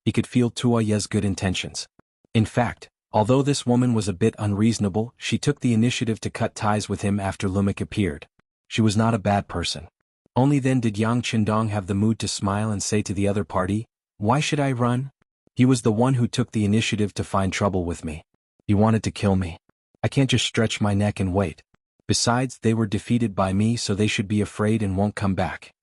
He could feel Tuoya's good intentions. In fact, although this woman was a bit unreasonable, she took the initiative to cut ties with him after Lumik appeared. She was not a bad person. Only then did Yang Qindong have the mood to smile and say to the other party, "Why should I run? He was the one who took the initiative to find trouble with me. He wanted to kill me. I can't just stretch my neck and wait. Besides, they were defeated by me, so they should be afraid and won't come back."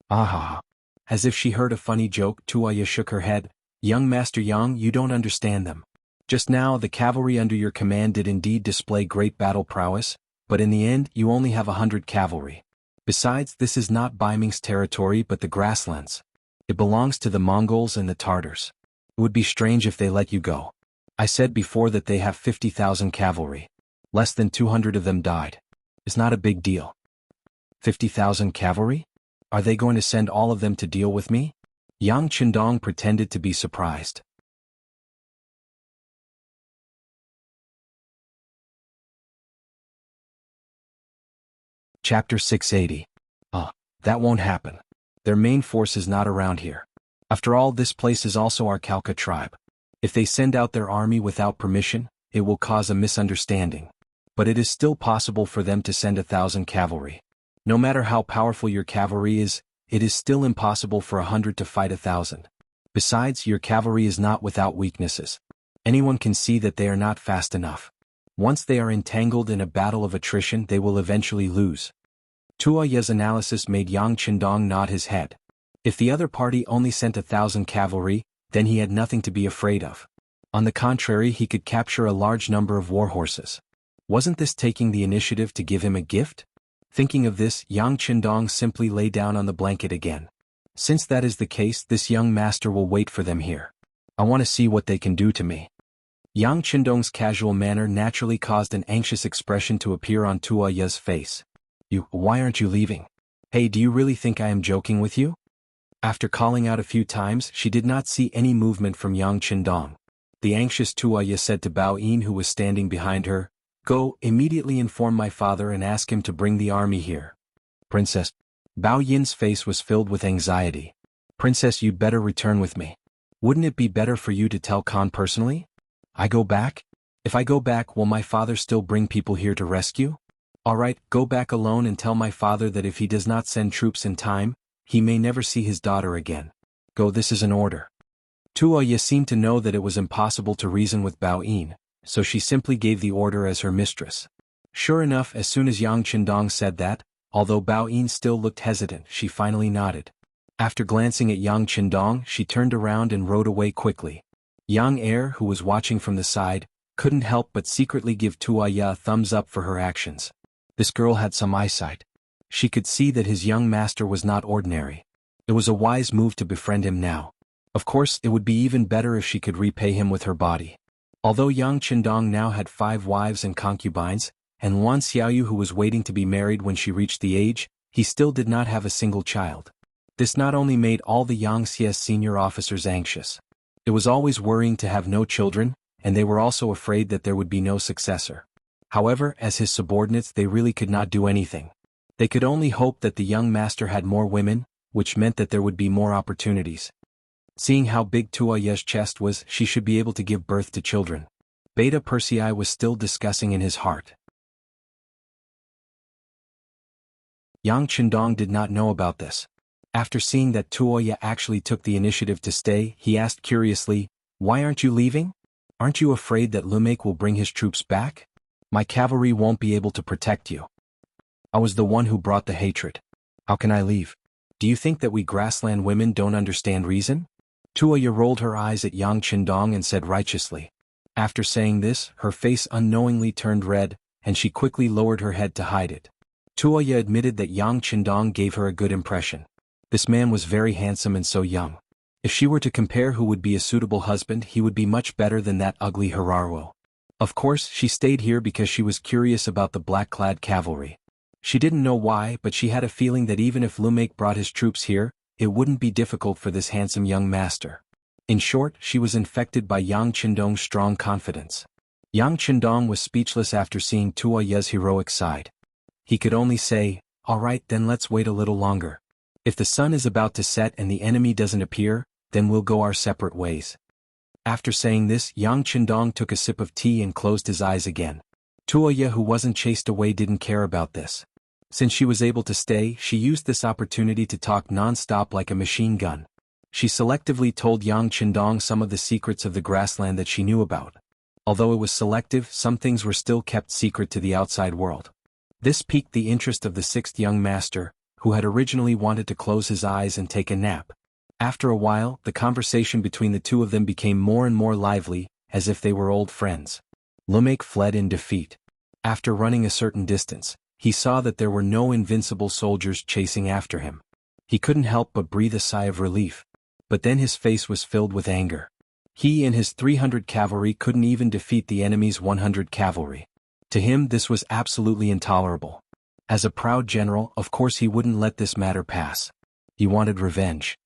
"Aha. As if she heard a funny joke, Tuoya shook her head. Young Master Yang, you don't understand them. Just now the cavalry under your command did indeed display great battle prowess, but in the end you only have 100 cavalry. Besides, this is not Baiming's territory but the grasslands. It belongs to the Mongols and the Tartars. It would be strange if they let you go. I said before that they have 50,000 cavalry. Less than 200 of them died. It's not a big deal. 50,000 cavalry? Are they going to send all of them to deal with me? Yang Qindong pretended to be surprised. Chapter 680. That won't happen. Their main force is not around here. After all, this place is also our Khalkha tribe. If they send out their army without permission, it will cause a misunderstanding. But it is still possible for them to send 1,000 cavalry. No matter how powerful your cavalry is, it is still impossible for 100 to fight 1,000. Besides, your cavalry is not without weaknesses. Anyone can see that they are not fast enough. Once they are entangled in a battle of attrition, they will eventually lose. Tuoya's analysis made Yang Qindong nod his head. If the other party only sent 1,000 cavalry, then he had nothing to be afraid of. On the contrary, he could capture a large number of war horses. Wasn't this taking the initiative to give him a gift? Thinking of this, Yang Qindong simply lay down on the blanket again. Since that is the case, this young master will wait for them here. I want to see what they can do to me. Yang Qindong's casual manner naturally caused an anxious expression to appear on Tuoya's face. Why aren't you leaving? Hey, do you really think I am joking with you? After calling out a few times, she did not see any movement from Yang Qindong. The anxious Tuoya said to Bao Yin, who was standing behind her, "Go, immediately inform my father and ask him to bring the army here." Princess. Bao Yin's face was filled with anxiety. Princess, you'd better return with me. Wouldn't it be better for you to tell Khan personally? I go back? If I go back, will my father still bring people here to rescue? All right, go back alone and tell my father that if he does not send troops in time, he may never see his daughter again. Go, this is an order. Tuoya seemed to know that it was impossible to reason with Bao Yin, so she simply gave the order as her mistress. Sure enough, as soon as Yang Qindong said that, although Bao Yin still looked hesitant, she finally nodded. After glancing at Yang Qindong, she turned around and rode away quickly. Yang Heir, who was watching from the side, couldn't help but secretly give Tuoya a thumbs up for her actions. This girl had some eyesight. She could see that his young master was not ordinary. It was a wise move to befriend him now. Of course, it would be even better if she could repay him with her body. Although Yang Qindong now had 5 wives and concubines, and Wan Xiaoyu, who was waiting to be married when she reached the age, he still did not have a single child. This not only made all the Yangtze senior officers anxious. It was always worrying to have no children, and they were also afraid that there would be no successor. However, as his subordinates, they really could not do anything. They could only hope that the young master had more women, which meant that there would be more opportunities. Seeing how big Tuoya's chest was, she should be able to give birth to children. Beta Persei was still discussing in his heart. Yang Qindong did not know about this. After seeing that Tuoya actually took the initiative to stay, he asked curiously, "Why aren't you leaving? Aren't you afraid that Lumake will bring his troops back? My cavalry won't be able to protect you. I was the one who brought the hatred. How can I leave? Do you think that we grassland women don't understand reason?" Tuoya rolled her eyes at Yang Qindong and said righteously. After saying this, her face unknowingly turned red, and she quickly lowered her head to hide it. Tuoya admitted that Yang Qindong gave her a good impression. This man was very handsome and so young. If she were to compare who would be a suitable husband, he would be much better than that ugly Hararuo. Of course, she stayed here because she was curious about the black-clad cavalry. She didn't know why, but she had a feeling that even if Lumake brought his troops here, it wouldn't be difficult for this handsome young master. In short, she was infected by Yang Qindong's strong confidence. Yang Qindong was speechless after seeing Tuoya's heroic side. He could only say, "All right, then let's wait a little longer. If the sun is about to set and the enemy doesn't appear, then we'll go our separate ways." After saying this, Yang Qindong took a sip of tea and closed his eyes again. Tuoya, who wasn't chased away, didn't care about this. Since she was able to stay, she used this opportunity to talk non-stop like a machine gun. She selectively told Yang Qindong some of the secrets of the grassland that she knew about. Although it was selective, some things were still kept secret to the outside world. This piqued the interest of the 6th young master, who had originally wanted to close his eyes and take a nap. After a while, the conversation between the two of them became more and more lively, as if they were old friends. Lumek fled in defeat. After running a certain distance, he saw that there were no invincible soldiers chasing after him. He couldn't help but breathe a sigh of relief. But then his face was filled with anger. He and his 300 cavalry couldn't even defeat the enemy's 100 cavalry. To him this was absolutely intolerable. As a proud general, of course he wouldn't let this matter pass. He wanted revenge.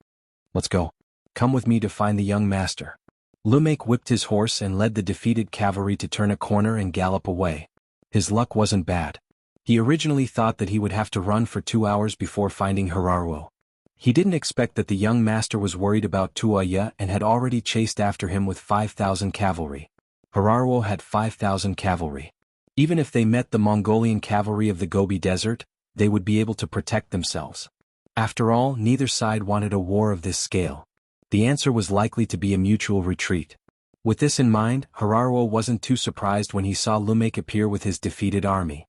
"Let's go. Come with me to find the young master." Lumek whipped his horse and led the defeated cavalry to turn a corner and gallop away. His luck wasn't bad. He originally thought that he would have to run for 2 hours before finding Hararuo. He didn't expect that the young master was worried about Tuoya and had already chased after him with 5,000 cavalry. Hararuo had 5,000 cavalry. Even if they met the Mongolian cavalry of the Gobi Desert, they would be able to protect themselves. After all, neither side wanted a war of this scale. The answer was likely to be a mutual retreat. With this in mind, Hararuo wasn't too surprised when he saw Lumek appear with his defeated army.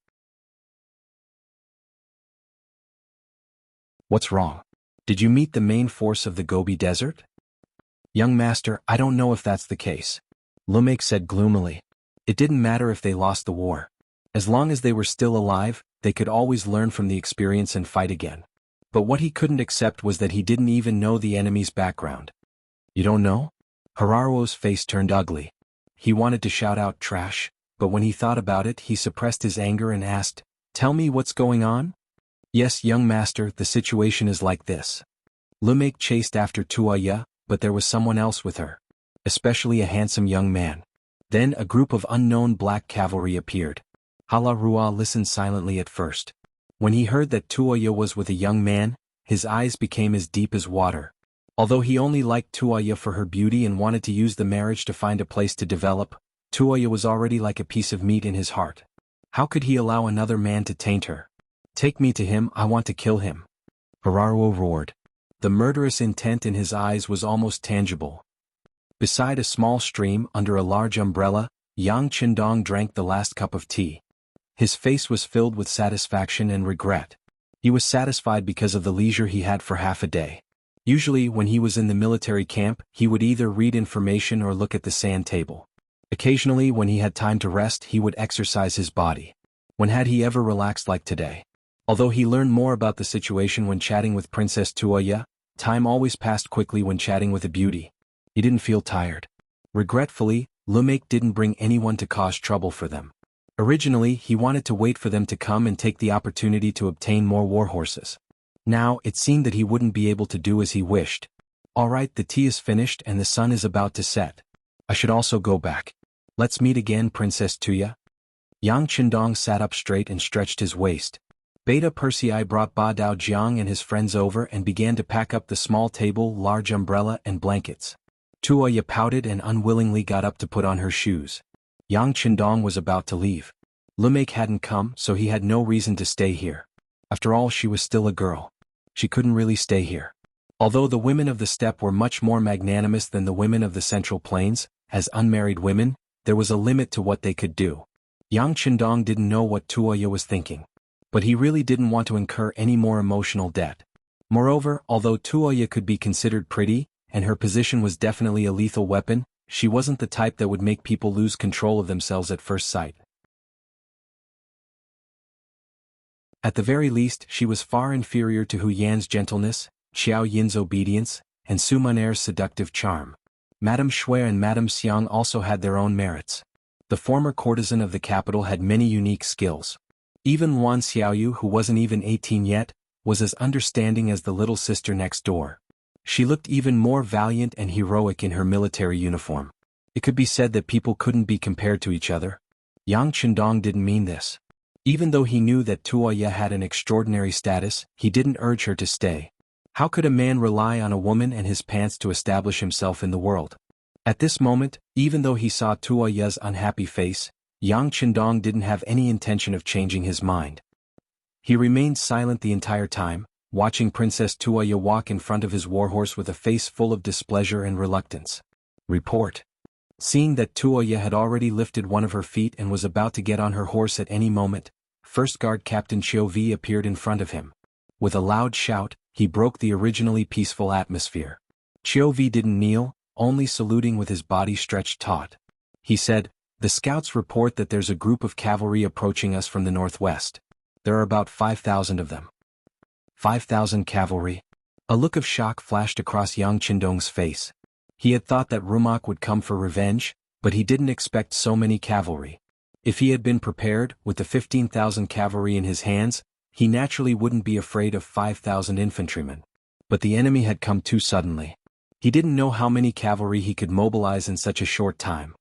"What's wrong? Did you meet the main force of the Gobi Desert?" "Young master, I don't know if that's the case," Lumek said gloomily. It didn't matter if they lost the war. As long as they were still alive, they could always learn from the experience and fight again. But what he couldn't accept was that he didn't even know the enemy's background. "You don't know?" Hararuo's face turned ugly. He wanted to shout out trash, but when he thought about it he suppressed his anger and asked, "Tell me what's going on?" "Yes, young master, the situation is like this. Lumek chased after Tuoya, but there was someone else with her. Especially a handsome young man. Then a group of unknown black cavalry appeared. Hararuo listened silently at first. When he heard that Tuoya was with a young man, his eyes became as deep as water. Although he only liked Tuoya for her beauty and wanted to use the marriage to find a place to develop, Tuoya was already like a piece of meat in his heart. How could he allow another man to taint her? "Take me to him, I want to kill him," Hararuo roared. The murderous intent in his eyes was almost tangible. Beside a small stream under a large umbrella, Yang Qindong drank the last cup of tea. His face was filled with satisfaction and regret. He was satisfied because of the leisure he had for half a day. Usually when he was in the military camp, he would either read information or look at the sand table. Occasionally when he had time to rest he would exercise his body. When had he ever relaxed like today? Although he learned more about the situation when chatting with Princess Tuoya, time always passed quickly when chatting with a beauty. He didn't feel tired. Regretfully, Lumek didn't bring anyone to cause trouble for them. Originally he wanted to wait for them to come and take the opportunity to obtain more war horses. Now it seemed that he wouldn't be able to do as he wished. "Alright, the tea is finished and the sun is about to set. I should also go back. Let's meet again, Princess Tuya." Yang Qindong sat up straight and stretched his waist. Beta Persei brought Ba Dao Jiang and his friends over and began to pack up the small table, large umbrella and blankets. Tuoya pouted and unwillingly got up to put on her shoes. Yang Qindong was about to leave. Lumek hadn't come, so he had no reason to stay here. After all, she was still a girl. She couldn't really stay here. Although the women of the steppe were much more magnanimous than the women of the Central Plains, as unmarried women, there was a limit to what they could do. Yang Qindong didn't know what Tuoya was thinking. But he really didn't want to incur any more emotional debt. Moreover, although Tuoya could be considered pretty, and her position was definitely a lethal weapon, she wasn't the type that would make people lose control of themselves at first sight. At the very least, she was far inferior to Hu Yan's gentleness, Xiao Yin's obedience, and Su Muner's seductive charm. Madame Shui and Madame Xiang also had their own merits. The former courtesan of the capital had many unique skills. Even Wan Xiaoyu, who wasn't even 18 yet, was as understanding as the little sister next door. She looked even more valiant and heroic in her military uniform. It could be said that people couldn't be compared to each other. Yang Qindong didn't mean this. Even though he knew that Tuoya had an extraordinary status, he didn't urge her to stay. How could a man rely on a woman and his pants to establish himself in the world? At this moment, even though he saw Tuoya's unhappy face, Yang Qindong didn't have any intention of changing his mind. He remained silent the entire time, watching Princess Tuoya walk in front of his warhorse with a face full of displeasure and reluctance. Report. Seeing that Tuoya had already lifted one of her feet and was about to get on her horse at any moment, First Guard Captain Qiu Vi appeared in front of him. With a loud shout, he broke the originally peaceful atmosphere. Chiovi didn't kneel, only saluting with his body stretched taut. He said, "The scouts report that there's a group of cavalry approaching us from the northwest. There are about 5,000 of them." 5,000 cavalry? A look of shock flashed across Yang Qindong's face. He had thought that Rumak would come for revenge, but he didn't expect so many cavalry. If he had been prepared, with the 15,000 cavalry in his hands, he naturally wouldn't be afraid of 5,000 infantrymen. But the enemy had come too suddenly. He didn't know how many cavalry he could mobilize in such a short time.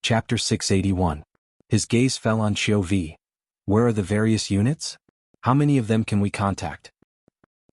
Chapter 681. His gaze fell on Chiovi. "Where are the various units? How many of them can we contact?"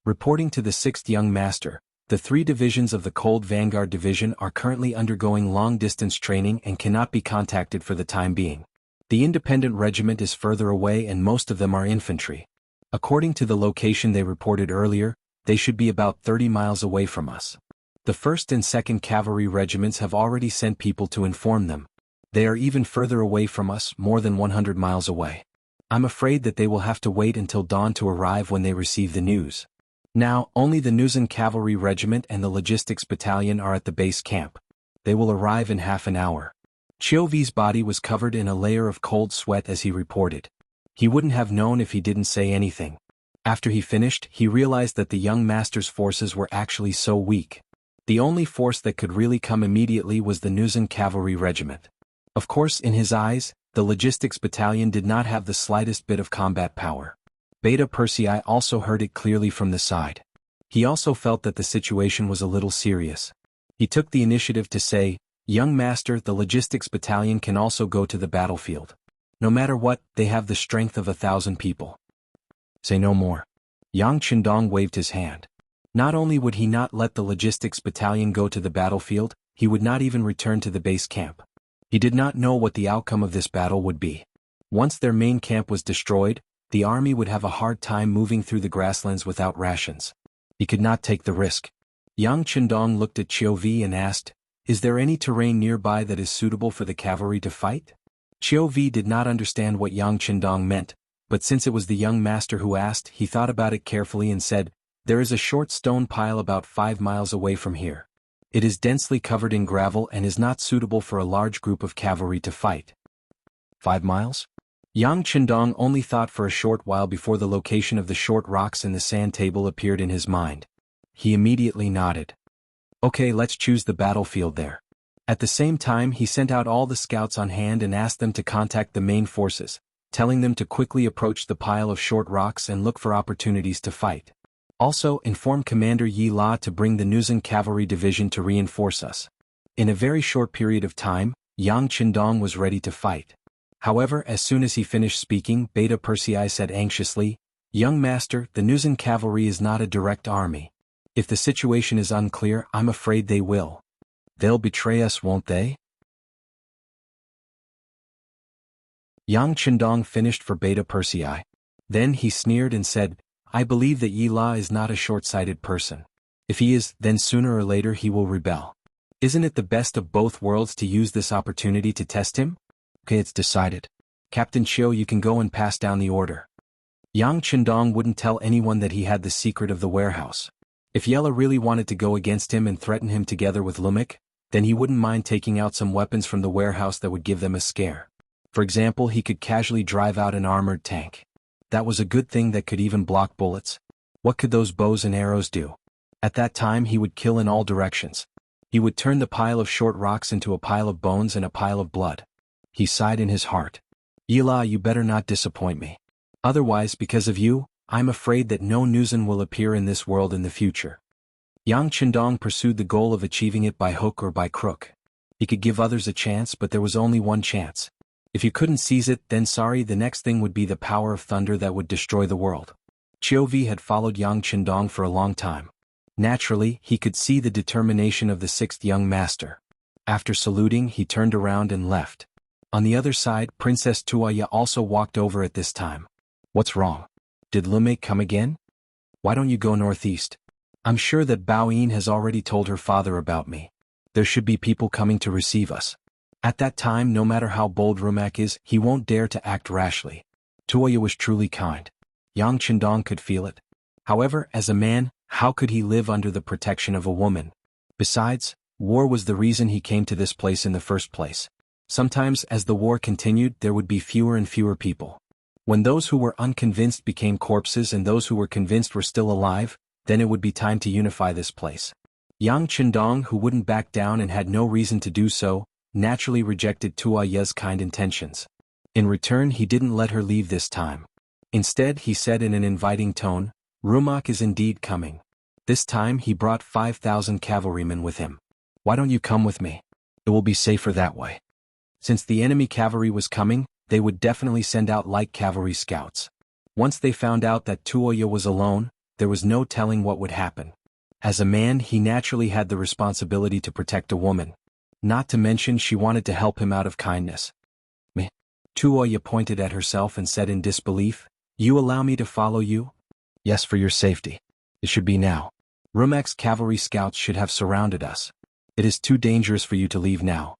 Reporting to the 6th Young Master, the 3 divisions of the Cold Vanguard Division are currently undergoing long-distance training and cannot be contacted for the time being. The Independent Regiment is further away and most of them are infantry. According to the location they reported earlier, they should be about 30 miles away from us. The 1st and 2nd Cavalry Regiments have already sent people to inform them. They are even further away from us, more than 100 miles away. I'm afraid that they will have to wait until dawn to arrive when they receive the news. Now, only the Nuzan Cavalry Regiment and the Logistics Battalion are at the base camp. They will arrive in half an hour. Chiovi's body was covered in a layer of cold sweat as he reported. He wouldn't have known if he didn't say anything. After he finished, he realized that the young master's forces were actually so weak. The only force that could really come immediately was the Nuzan Cavalry Regiment. Of course, in his eyes, the Logistics Battalion did not have the slightest bit of combat power. Beta Persei also heard it clearly from the side. He also felt that the situation was a little serious. He took the initiative to say, "Young Master, the Logistics Battalion can also go to the battlefield. No matter what, they have the strength of 1,000 people. Say no more." Yang Qindong waved his hand. Not only would he not let the Logistics Battalion go to the battlefield, he would not even return to the base camp. He did not know what the outcome of this battle would be. Once their main camp was destroyed, the army would have a hard time moving through the grasslands without rations. He could not take the risk. Yang Qindong looked at Chiovi and asked, "Is there any terrain nearby that is suitable for the cavalry to fight?" Chiovi did not understand what Yang Qindong meant, but since it was the young master who asked, he thought about it carefully and said, "There is a short stone pile about 5 miles away from here. It is densely covered in gravel and is not suitable for a large group of cavalry to fight." 5 miles? Yang Qindong only thought for a short while before the location of the short rocks in the sand table appeared in his mind. He immediately nodded. "Okay, let's choose the battlefield there." At the same time, he sent out all the scouts on hand and asked them to contact the main forces, telling them to quickly approach the pile of short rocks and look for opportunities to fight. Also, inform Commander Yi La to bring the Nuzan Cavalry Division to reinforce us. In a very short period of time, Yang Qindong was ready to fight. However, as soon as he finished speaking, Beta Persei said anxiously, "Young Master, the Nuzan Cavalry is not a direct army. If the situation is unclear, I'm afraid they will. They'll betray us, won't they?" Yang Qindong finished for Beta Persei. Then he sneered and said, "I believe that Yi La is not a short-sighted person. If he is, then sooner or later he will rebel. Isn't it the best of both worlds to use this opportunity to test him? Okay, it's decided. Captain Chiu, you can go and pass down the order." Yang Qindong wouldn't tell anyone that he had the secret of the warehouse. If Yella really wanted to go against him and threaten him together with Lumik, then he wouldn't mind taking out some weapons from the warehouse that would give them a scare. For example, he could casually drive out an armored tank. That was a good thing that could even block bullets. What could those bows and arrows do? At that time he would kill in all directions. He would turn the pile of short rocks into a pile of bones and a pile of blood. He sighed in his heart. "Yila, you better not disappoint me. Otherwise, because of you, I'm afraid that no Nuzan will appear in this world in the future." Yang Qindong pursued the goal of achieving it by hook or by crook. He could give others a chance, but there was only one chance. If you couldn't seize it, then sorry, the next thing would be the power of thunder that would destroy the world. Chiovi had followed Yang Qindong for a long time. Naturally, he could see the determination of the 6th young master. After saluting, he turned around and left. On the other side, Princess Tuaya also walked over at this time. "What's wrong? Did Lumei come again? Why don't you go northeast? I'm sure that Bao Yin has already told her father about me. There should be people coming to receive us." At that time, no matter how bold Rumak is, he won't dare to act rashly. Tuoya was truly kind. Yang Chendong could feel it. However, as a man, how could he live under the protection of a woman? Besides, war was the reason he came to this place in the first place. Sometimes, as the war continued, there would be fewer and fewer people. When those who were unconvinced became corpses and those who were convinced were still alive, then it would be time to unify this place. Yang Chendong, who wouldn't back down and had no reason to do so, naturally rejected Tuoya's kind intentions. In return, he didn't let her leave this time. Instead, he said in an inviting tone, "Rumak is indeed coming. This time he brought 5,000 cavalrymen with him. Why don't you come with me? It will be safer that way." Since the enemy cavalry was coming, they would definitely send out light cavalry scouts. Once they found out that Tuoya was alone, there was no telling what would happen. As a man, he naturally had the responsibility to protect a woman. Not to mention she wanted to help him out of kindness. "Me?" Tuoya pointed at herself and said in disbelief, "You allow me to follow you?" "Yes, for your safety. It should be now. Rumak's cavalry scouts should have surrounded us. It is too dangerous for you to leave now."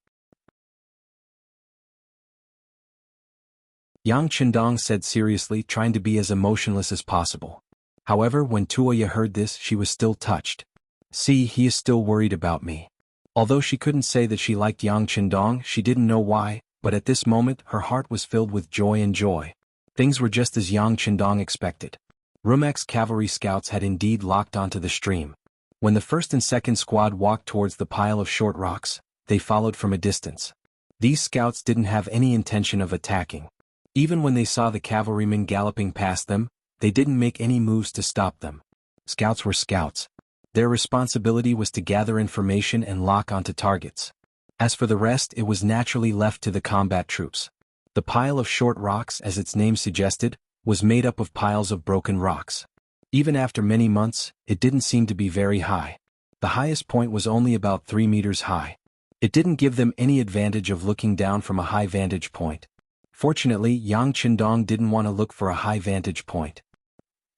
Yang Chendong said seriously, trying to be as emotionless as possible. However, when Tuoya heard this, she was still touched. "See, he is still worried about me." Although she couldn't say that she liked Yang Chendong, she didn't know why, but at this moment her heart was filled with joy and joy. Things were just as Yang Chendong expected. Rumak's cavalry scouts had indeed locked onto the stream. When the first and second squad walked towards the pile of short rocks, they followed from a distance. These scouts didn't have any intention of attacking. Even when they saw the cavalrymen galloping past them, they didn't make any moves to stop them. Scouts were scouts. Their responsibility was to gather information and lock onto targets. As for the rest, it was naturally left to the combat troops. The pile of short rocks, as its name suggested, was made up of piles of broken rocks. Even after many months, it didn't seem to be very high. The highest point was only about 3 meters high. It didn't give them any advantage of looking down from a high vantage point. Fortunately, Yang Chendong didn't want to look for a high vantage point.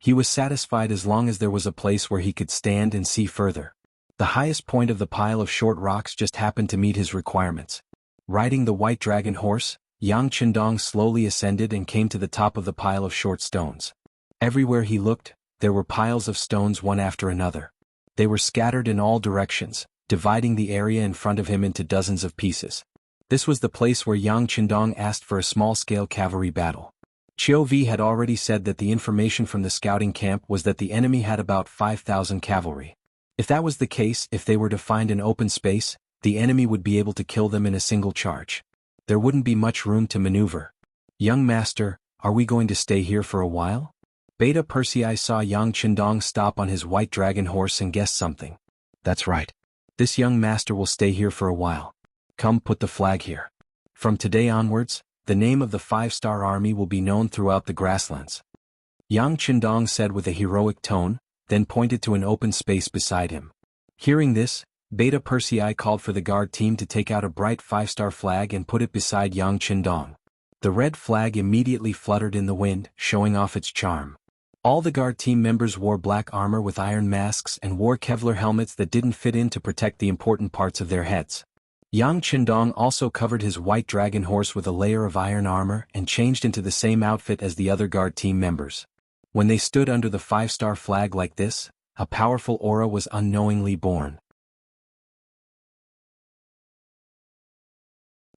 He was satisfied as long as there was a place where he could stand and see further. The highest point of the pile of short rocks just happened to meet his requirements. Riding the white dragon horse, Yang Chendong slowly ascended and came to the top of the pile of short stones. Everywhere he looked, there were piles of stones one after another. They were scattered in all directions, dividing the area in front of him into dozens of pieces. This was the place where Yang Chendong asked for a small-scale cavalry battle. Chiu Vi had already said that the information from the scouting camp was that the enemy had about 5,000 cavalry. If that was the case, if they were to find an open space, the enemy would be able to kill them in a single charge. There wouldn't be much room to maneuver. "Young master, are we going to stay here for a while?" Beta Persei saw Yang Chendong stop on his white dragon horse and guessed something. "That's right. This young master will stay here for a while. Come, put the flag here. From today onwards, the name of the 5-star army will be known throughout the grasslands." Yang Chendong said with a heroic tone, then pointed to an open space beside him. Hearing this, Beta Persei called for the guard team to take out a bright 5-star flag and put it beside Yang Chendong. The red flag immediately fluttered in the wind, showing off its charm. All the guard team members wore black armor with iron masks and wore Kevlar helmets that didn't fit in to protect the important parts of their heads. Yang Chendong also covered his white dragon horse with a layer of iron armor and changed into the same outfit as the other guard team members. When they stood under the 5-star flag like this, a powerful aura was unknowingly born.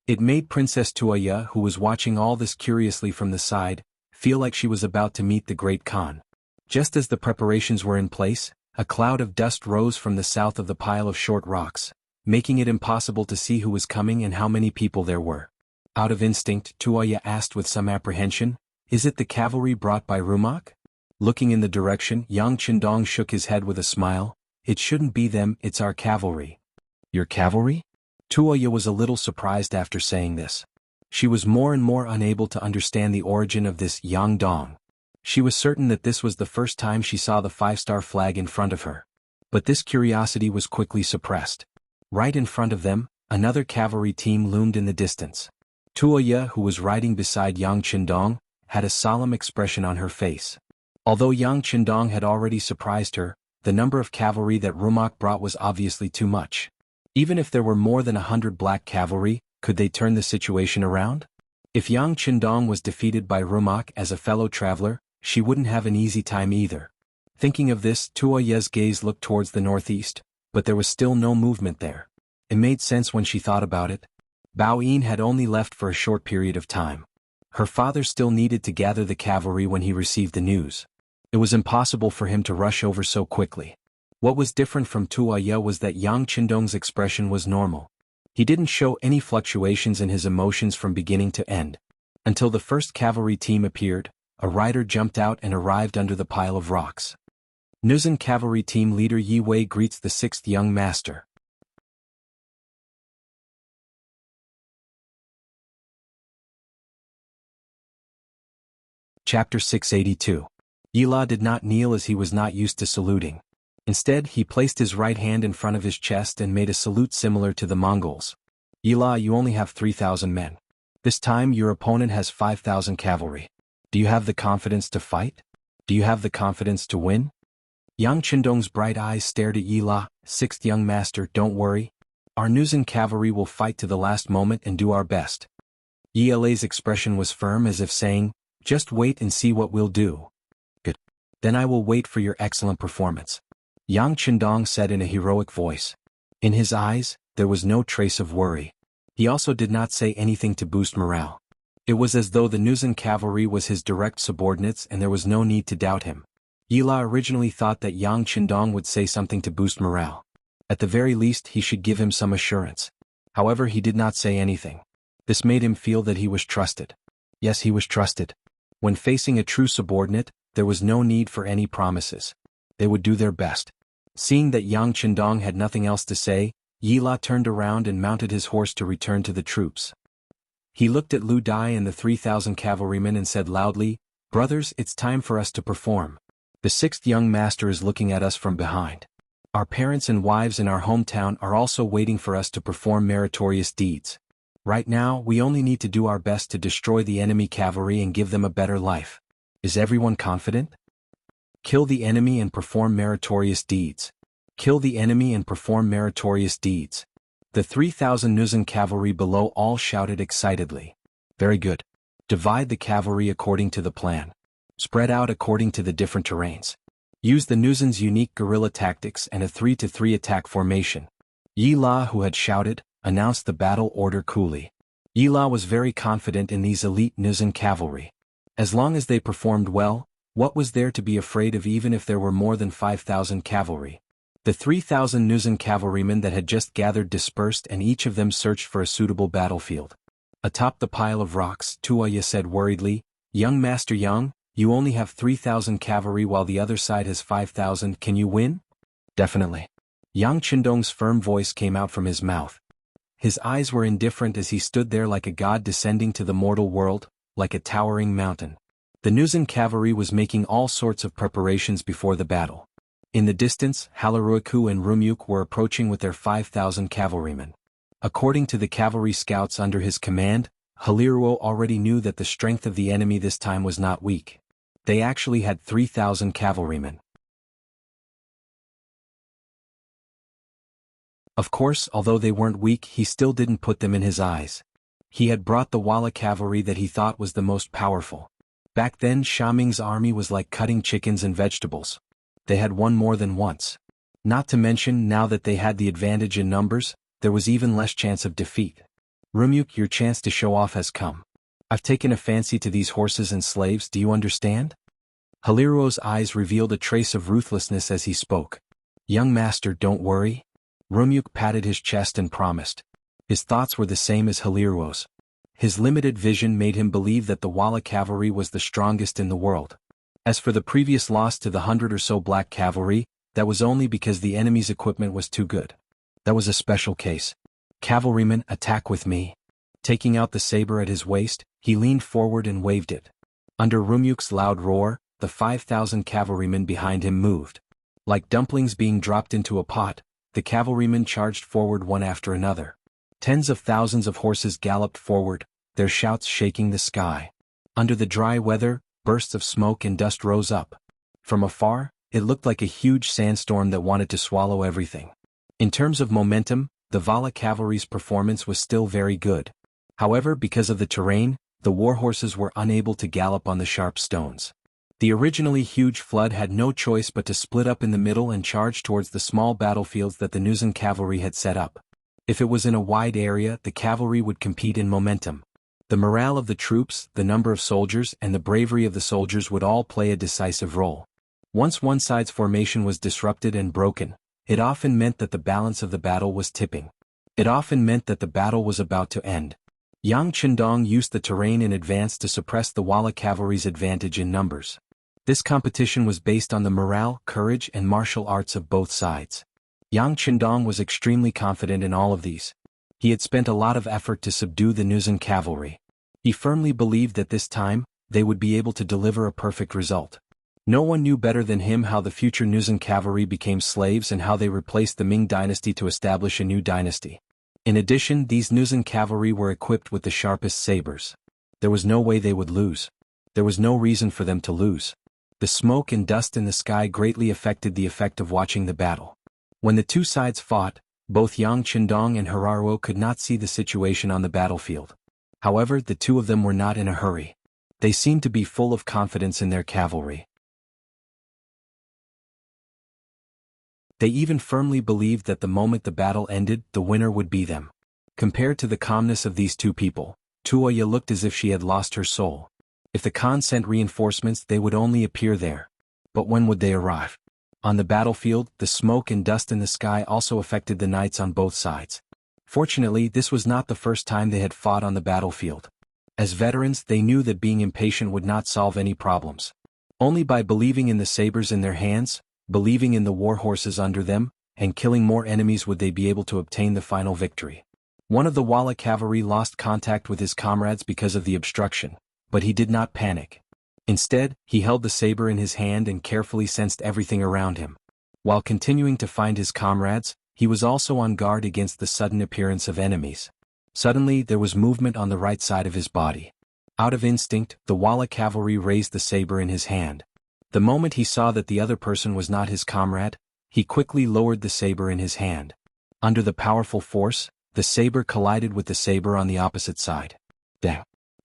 It made Princess Tuoya, who was watching all this curiously from the side, feel like she was about to meet the Great Khan. Just as the preparations were in place, a cloud of dust rose from the south of the pile of short rocks, making it impossible to see who was coming and how many people there were. Out of instinct, Tuoya asked with some apprehension, "Is it the cavalry brought by Rumak?" Looking in the direction, Yang Chendong shook his head with a smile. "It shouldn't be them, it's our cavalry." "Your cavalry?" Tuoya was a little surprised after saying this. She was more and more unable to understand the origin of this Yang Dong. She was certain that this was the first time she saw the 5-star flag in front of her. But this curiosity was quickly suppressed. Right in front of them, another cavalry team loomed in the distance. Tuoya, who was riding beside Yang Chendong, had a solemn expression on her face. Although Yang Chendong had already surprised her, the number of cavalry that Rumak brought was obviously too much. Even if there were more than 100 black cavalry, Could they turn the situation around? If Yang Qindong was defeated by Rumak as a fellow traveler, she wouldn't have an easy time either. Thinking of this, Tuoye's gaze looked towards the northeast, but there was still no movement there. It made sense when she thought about it. Bao Yin had only left for a short period of time. Her father still needed to gather the cavalry when he received the news. It was impossible for him to rush over so quickly. What was different from Tuoye was that Yang Qindong's expression was normal. He didn't show any fluctuations in his emotions from beginning to end. Until the first cavalry team appeared, a rider jumped out and arrived under the pile of rocks. Nuzhen cavalry team leader Yi Wei greets the sixth young master. Chapter 682. Yila did not kneel as he was not used to saluting. Instead, he placed his right hand in front of his chest and made a salute similar to the Mongols. Yila, you only have 3,000 men. This time your opponent has 5,000 cavalry. Do you have the confidence to fight? Do you have the confidence to win? Yang Qindong's bright eyes stared at Yila. Sixth young master, don't worry. Our Nuzhen cavalry will fight to the last moment and do our best. Yila's expression was firm as if saying, just wait and see what we'll do. Good. Then I will wait for your excellent performance. Yang Qindong said in a heroic voice. In his eyes, there was no trace of worry. He also did not say anything to boost morale. It was as though the Nuzhen cavalry was his direct subordinates and there was no need to doubt him. Yila originally thought that Yang Qindong would say something to boost morale. At the very least he should give him some assurance. However, he did not say anything. This made him feel that he was trusted. Yes, he was trusted. When facing a true subordinate, there was no need for any promises. They would do their best. Seeing that Yang Qindong had nothing else to say, Yila turned around and mounted his horse to return to the troops. He looked at Lu Dai and the 3,000 cavalrymen and said loudly, brothers, it's time for us to perform. The sixth young master is looking at us from behind. Our parents and wives in our hometown are also waiting for us to perform meritorious deeds. Right now, we only need to do our best to destroy the enemy cavalry and give them a better life. Is everyone confident? Kill the enemy and perform meritorious deeds. Kill the enemy and perform meritorious deeds. The 3,000 Nuzhen cavalry below all shouted excitedly. Very good. Divide the cavalry according to the plan. Spread out according to the different terrains. Use the Nuzhen's unique guerrilla tactics and a 3-to-3 attack formation. Yila, who had shouted, announced the battle order coolly. Yila was very confident in these elite Nuzhen cavalry. As long as they performed well, what was there to be afraid of even if there were more than 5,000 cavalry? The 3,000 Nuzhen cavalrymen that had just gathered dispersed and each of them searched for a suitable battlefield. Atop the pile of rocks, Tuoye said worriedly, Young Master Yang, you only have 3,000 cavalry while the other side has 5,000, can you win? Definitely. Yang Qindong's firm voice came out from his mouth. His eyes were indifferent as he stood there like a god descending to the mortal world, like a towering mountain. The Nuzhen cavalry was making all sorts of preparations before the battle. In the distance, Halaruaku and Rumyuk were approaching with their 5,000 cavalrymen. According to the cavalry scouts under his command, Haliruo already knew that the strength of the enemy this time was not weak. They actually had 3,000 cavalrymen. Of course, although they weren't weak, he still didn't put them in his eyes. He had brought the Wala cavalry that he thought was the most powerful. Back then, Shaming's army was like cutting chickens and vegetables. They had won more than once. Not to mention, now that they had the advantage in numbers, there was even less chance of defeat. Rumyuk, your chance to show off has come. I've taken a fancy to these horses and slaves, do you understand? Haliruo's eyes revealed a trace of ruthlessness as he spoke. Young master, don't worry. Rumyuk patted his chest and promised. His thoughts were the same as Haliruo's. His limited vision made him believe that the Wala cavalry was the strongest in the world. As for the previous loss to the 100 or so black cavalry, that was only because the enemy's equipment was too good. That was a special case. Cavalrymen, attack with me. Taking out the saber at his waist, he leaned forward and waved it. Under Rumyuk's loud roar, the 5,000 cavalrymen behind him moved. Like dumplings being dropped into a pot, the cavalrymen charged forward one after another. Tens of thousands of horses galloped forward, their shouts shaking the sky. Under the dry weather, bursts of smoke and dust rose up. From afar, it looked like a huge sandstorm that wanted to swallow everything. In terms of momentum, the Vala cavalry's performance was still very good. However, because of the terrain, the warhorses were unable to gallop on the sharp stones. The originally huge flood had no choice but to split up in the middle and charge towards the small battlefields that the Nuzan cavalry had set up. If it was in a wide area, the cavalry would compete in momentum. The morale of the troops, the number of soldiers, and the bravery of the soldiers would all play a decisive role. Once one side's formation was disrupted and broken, it often meant that the balance of the battle was tipping. It often meant that the battle was about to end. Yang Chendong used the terrain in advance to suppress the Wala cavalry's advantage in numbers. This competition was based on the morale, courage, and martial arts of both sides. Yang Chendong was extremely confident in all of these. He had spent a lot of effort to subdue the Nuzan cavalry. He firmly believed that this time, they would be able to deliver a perfect result. No one knew better than him how the future Nuzan cavalry became slaves and how they replaced the Ming dynasty to establish a new dynasty. In addition, these Nuzan cavalry were equipped with the sharpest sabers. There was no way they would lose. There was no reason for them to lose. The smoke and dust in the sky greatly affected the effect of watching the battle. When the two sides fought, both Yang Chendong and Hararuo could not see the situation on the battlefield. However, the two of them were not in a hurry. They seemed to be full of confidence in their cavalry. They even firmly believed that the moment the battle ended, the winner would be them. Compared to the calmness of these two people, Tuoya looked as if she had lost her soul. If the Khan sent reinforcements, they would only appear there. But when would they arrive? On the battlefield, the smoke and dust in the sky also affected the knights on both sides. Fortunately, this was not the first time they had fought on the battlefield. As veterans, they knew that being impatient would not solve any problems. Only by believing in the sabers in their hands, believing in the war horses under them, and killing more enemies would they be able to obtain the final victory. One of the Wala cavalry lost contact with his comrades because of the obstruction, but he did not panic. Instead, he held the saber in his hand and carefully sensed everything around him. While continuing to find his comrades, he was also on guard against the sudden appearance of enemies. Suddenly, there was movement on the right side of his body. Out of instinct, the Wala cavalry raised the saber in his hand. The moment he saw that the other person was not his comrade, he quickly lowered the saber in his hand. Under the powerful force, the saber collided with the saber on the opposite side.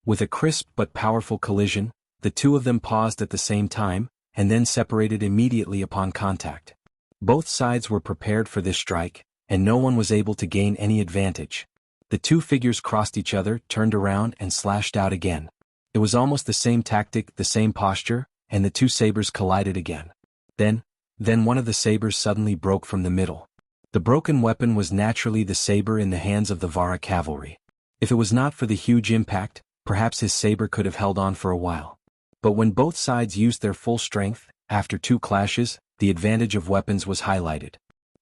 With a crisp but powerful collision, the two of them paused at the same time, and then separated immediately upon contact. Both sides were prepared for this strike, and no one was able to gain any advantage. The two figures crossed each other, turned around, and slashed out again. It was almost the same tactic, the same posture, and the two sabers collided again. Then one of the sabers suddenly broke from the middle. The broken weapon was naturally the saber in the hands of the Vara cavalry. If it was not for the huge impact, perhaps his saber could have held on for a while. But when both sides used their full strength, after two clashes, the advantage of weapons was highlighted.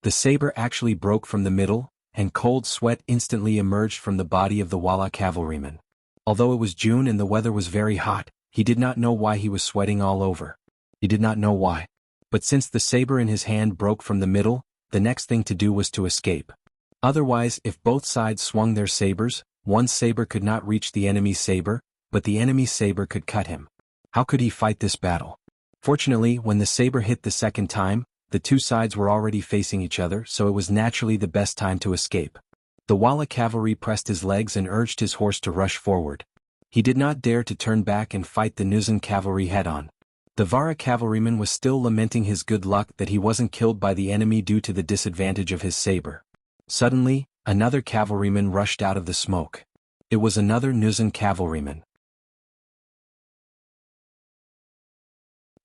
The saber actually broke from the middle, and cold sweat instantly emerged from the body of the Wala cavalryman. Although it was June and the weather was very hot, he did not know why he was sweating all over. He did not know why. But since the saber in his hand broke from the middle, the next thing to do was to escape. Otherwise, if both sides swung their sabers, one saber could not reach the enemy's saber, but the enemy's saber could cut him. How could he fight this battle? Fortunately, when the saber hit the second time, the two sides were already facing each other, so it was naturally the best time to escape. The Wala cavalry pressed his legs and urged his horse to rush forward. He did not dare to turn back and fight the Nuzan cavalry head-on. The Vara cavalryman was still lamenting his good luck that he wasn't killed by the enemy due to the disadvantage of his saber. Suddenly, another cavalryman rushed out of the smoke. It was another Nuzan cavalryman.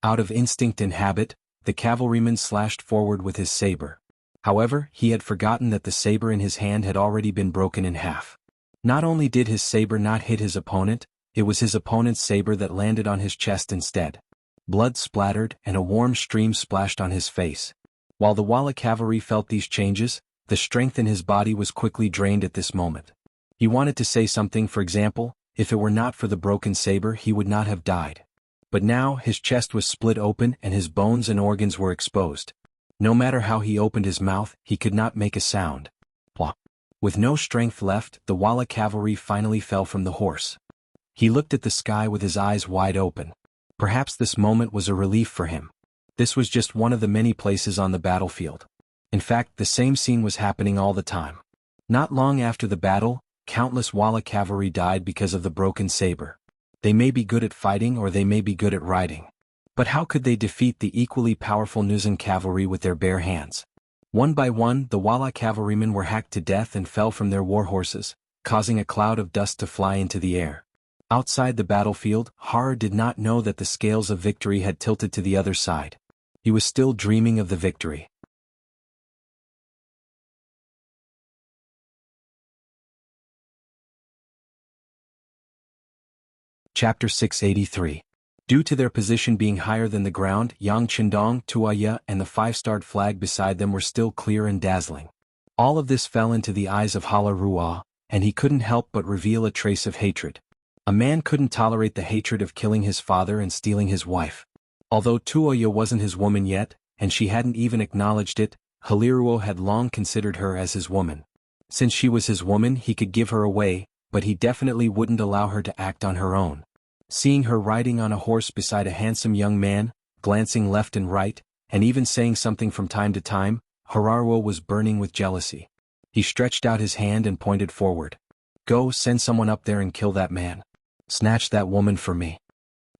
Out of instinct and habit, the cavalryman slashed forward with his saber. However, he had forgotten that the saber in his hand had already been broken in half. Not only did his saber not hit his opponent, it was his opponent's saber that landed on his chest instead. Blood splattered and a warm stream splashed on his face. While the Wala cavalry felt these changes, the strength in his body was quickly drained at this moment. He wanted to say something, for example, if it were not for the broken saber he would not have died. But now his chest was split open and his bones and organs were exposed. No matter how he opened his mouth, he could not make a sound. Plop. With no strength left, the Wala cavalry finally fell from the horse. He looked at the sky with his eyes wide open. Perhaps this moment was a relief for him. This was just one of the many places on the battlefield. In fact, the same scene was happening all the time. Not long after the battle, countless Wala cavalry died because of the broken saber. They may be good at fighting or they may be good at riding. But how could they defeat the equally powerful Nuzan cavalry with their bare hands? One by one, the Wala cavalrymen were hacked to death and fell from their war horses, causing a cloud of dust to fly into the air. Outside the battlefield, Har did not know that the scales of victory had tilted to the other side. He was still dreaming of the victory. Chapter 683. Due to their position being higher than the ground, Yang Qindong, Tuaya, and the 5-starred flag beside them were still clear and dazzling. All of this fell into the eyes of Hala Ruwa, and he couldn't help but reveal a trace of hatred. A man couldn't tolerate the hatred of killing his father and stealing his wife. Although Tuoya wasn't his woman yet, and she hadn't even acknowledged it, Haliruo had long considered her as his woman. Since she was his woman, he could give her away, but he definitely wouldn't allow her to act on her own. Seeing her riding on a horse beside a handsome young man, glancing left and right, and even saying something from time to time, Hararuo was burning with jealousy. He stretched out his hand and pointed forward. "Go, send someone up there and kill that man. Snatch that woman for me."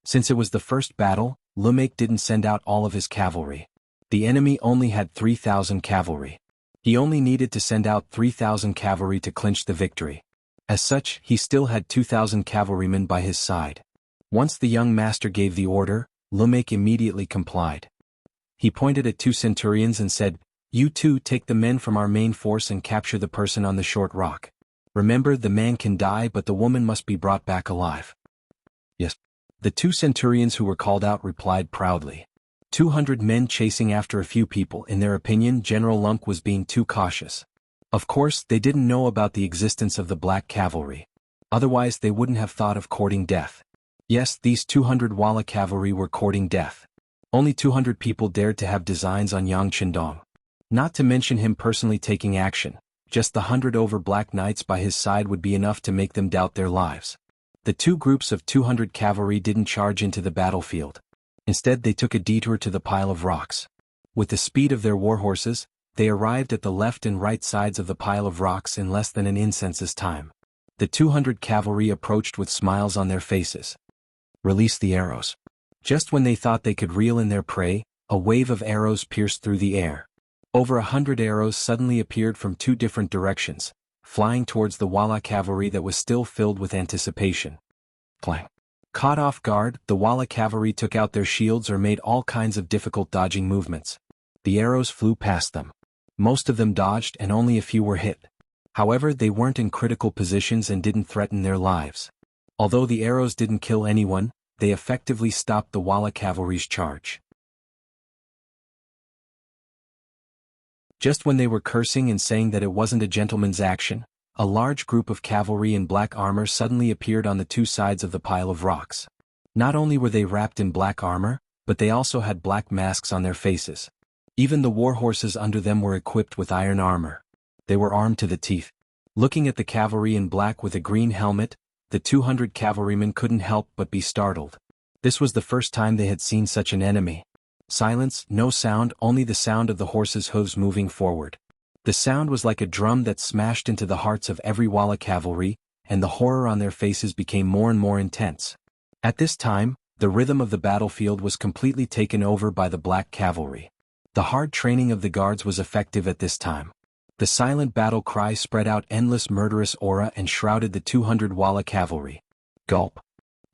Since it was the first battle, Lumake didn't send out all of his cavalry. The enemy only had 3,000 cavalry. He only needed to send out 3,000 cavalry to clinch the victory. As such, he still had 2,000 cavalrymen by his side. Once the young master gave the order, Lumake immediately complied. He pointed at 2 centurions and said, "You two take the men from our main force and capture the person on the short rock. Remember, the man can die but the woman must be brought back alive." "Yes." The 2 centurions who were called out replied proudly. 200 men chasing after a few people. In their opinion, General Lunk was being too cautious. Of course, they didn't know about the existence of the black cavalry. Otherwise they wouldn't have thought of courting death. Yes, these 200 Wala cavalry were courting death. Only 200 people dared to have designs on Yang Qindong. Not to mention him personally taking action. Just the 100 over black knights by his side would be enough to make them doubt their lives. The 2 groups of 200 cavalry didn't charge into the battlefield. Instead they took a detour to the pile of rocks. With the speed of their war horses, they arrived at the left and right sides of the pile of rocks in less than an incense's time. The 200 cavalry approached with smiles on their faces. "Release the arrows." Just when they thought they could reel in their prey, a wave of arrows pierced through the air. Over 100 arrows suddenly appeared from 2 different directions, flying towards the Wala cavalry that was still filled with anticipation. Clang. Caught off guard, the Wala cavalry took out their shields or made all kinds of difficult dodging movements. The arrows flew past them. Most of them dodged and only a few were hit. However, they weren't in critical positions and didn't threaten their lives. Although the arrows didn't kill anyone, they effectively stopped the Wala cavalry's charge. Just when they were cursing and saying that it wasn't a gentleman's action, a large group of cavalry in black armor suddenly appeared on the 2 sides of the pile of rocks. Not only were they wrapped in black armor, but they also had black masks on their faces. Even the war horses under them were equipped with iron armor. They were armed to the teeth. Looking at the cavalry in black with a green helmet, the 200 cavalrymen couldn't help but be startled. This was the first time they had seen such an enemy. Silence, no sound, only the sound of the horses' hooves moving forward. The sound was like a drum that smashed into the hearts of every Wala cavalry, and the horror on their faces became more and more intense. At this time, the rhythm of the battlefield was completely taken over by the black cavalry. The hard training of the guards was effective at this time. The silent battle cry spread out endless murderous aura and shrouded the 200 Wala cavalry. Gulp.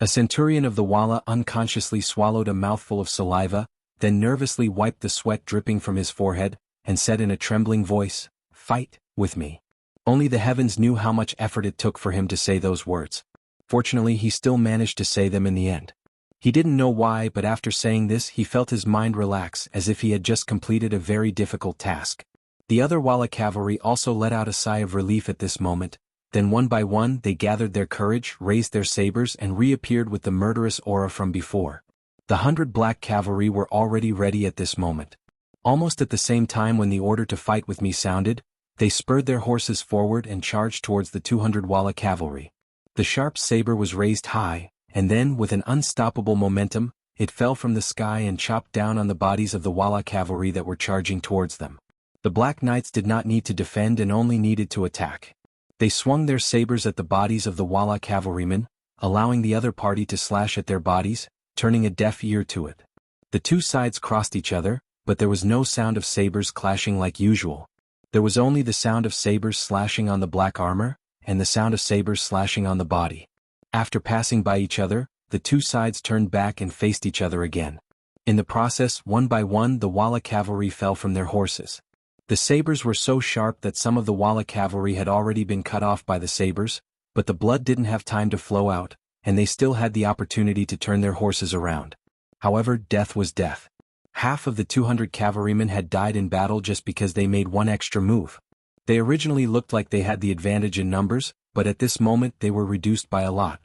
A centurion of the Wala unconsciously swallowed a mouthful of saliva, then nervously wiped the sweat dripping from his forehead, and said in a trembling voice, "Fight with me." Only the heavens knew how much effort it took for him to say those words. Fortunately, he still managed to say them in the end. He didn't know why, but after saying this he felt his mind relax as if he had just completed a very difficult task. The other Wala cavalry also let out a sigh of relief at this moment, then one by one they gathered their courage, raised their sabers and reappeared with the murderous aura from before. The 100 black cavalry were already ready at this moment. Almost at the same time when the order to fight with me sounded, they spurred their horses forward and charged towards the 200 Wala cavalry. The sharp saber was raised high, and then, with an unstoppable momentum, it fell from the sky and chopped down on the bodies of the Wala cavalry that were charging towards them. The Black Knights did not need to defend and only needed to attack. They swung their sabers at the bodies of the Walla cavalrymen, allowing the other party to slash at their bodies, turning a deaf ear to it. The two sides crossed each other, but there was no sound of sabers clashing like usual. There was only the sound of sabers slashing on the black armor, and the sound of sabers slashing on the body. After passing by each other, the two sides turned back and faced each other again. In the process, one by one the Walla cavalry fell from their horses. The sabers were so sharp that some of the Walla cavalry had already been cut off by the sabers, but the blood didn't have time to flow out, and they still had the opportunity to turn their horses around. However, death was death. Half of the 200 cavalrymen had died in battle just because they made one extra move. They originally looked like they had the advantage in numbers, but at this moment they were reduced by a lot.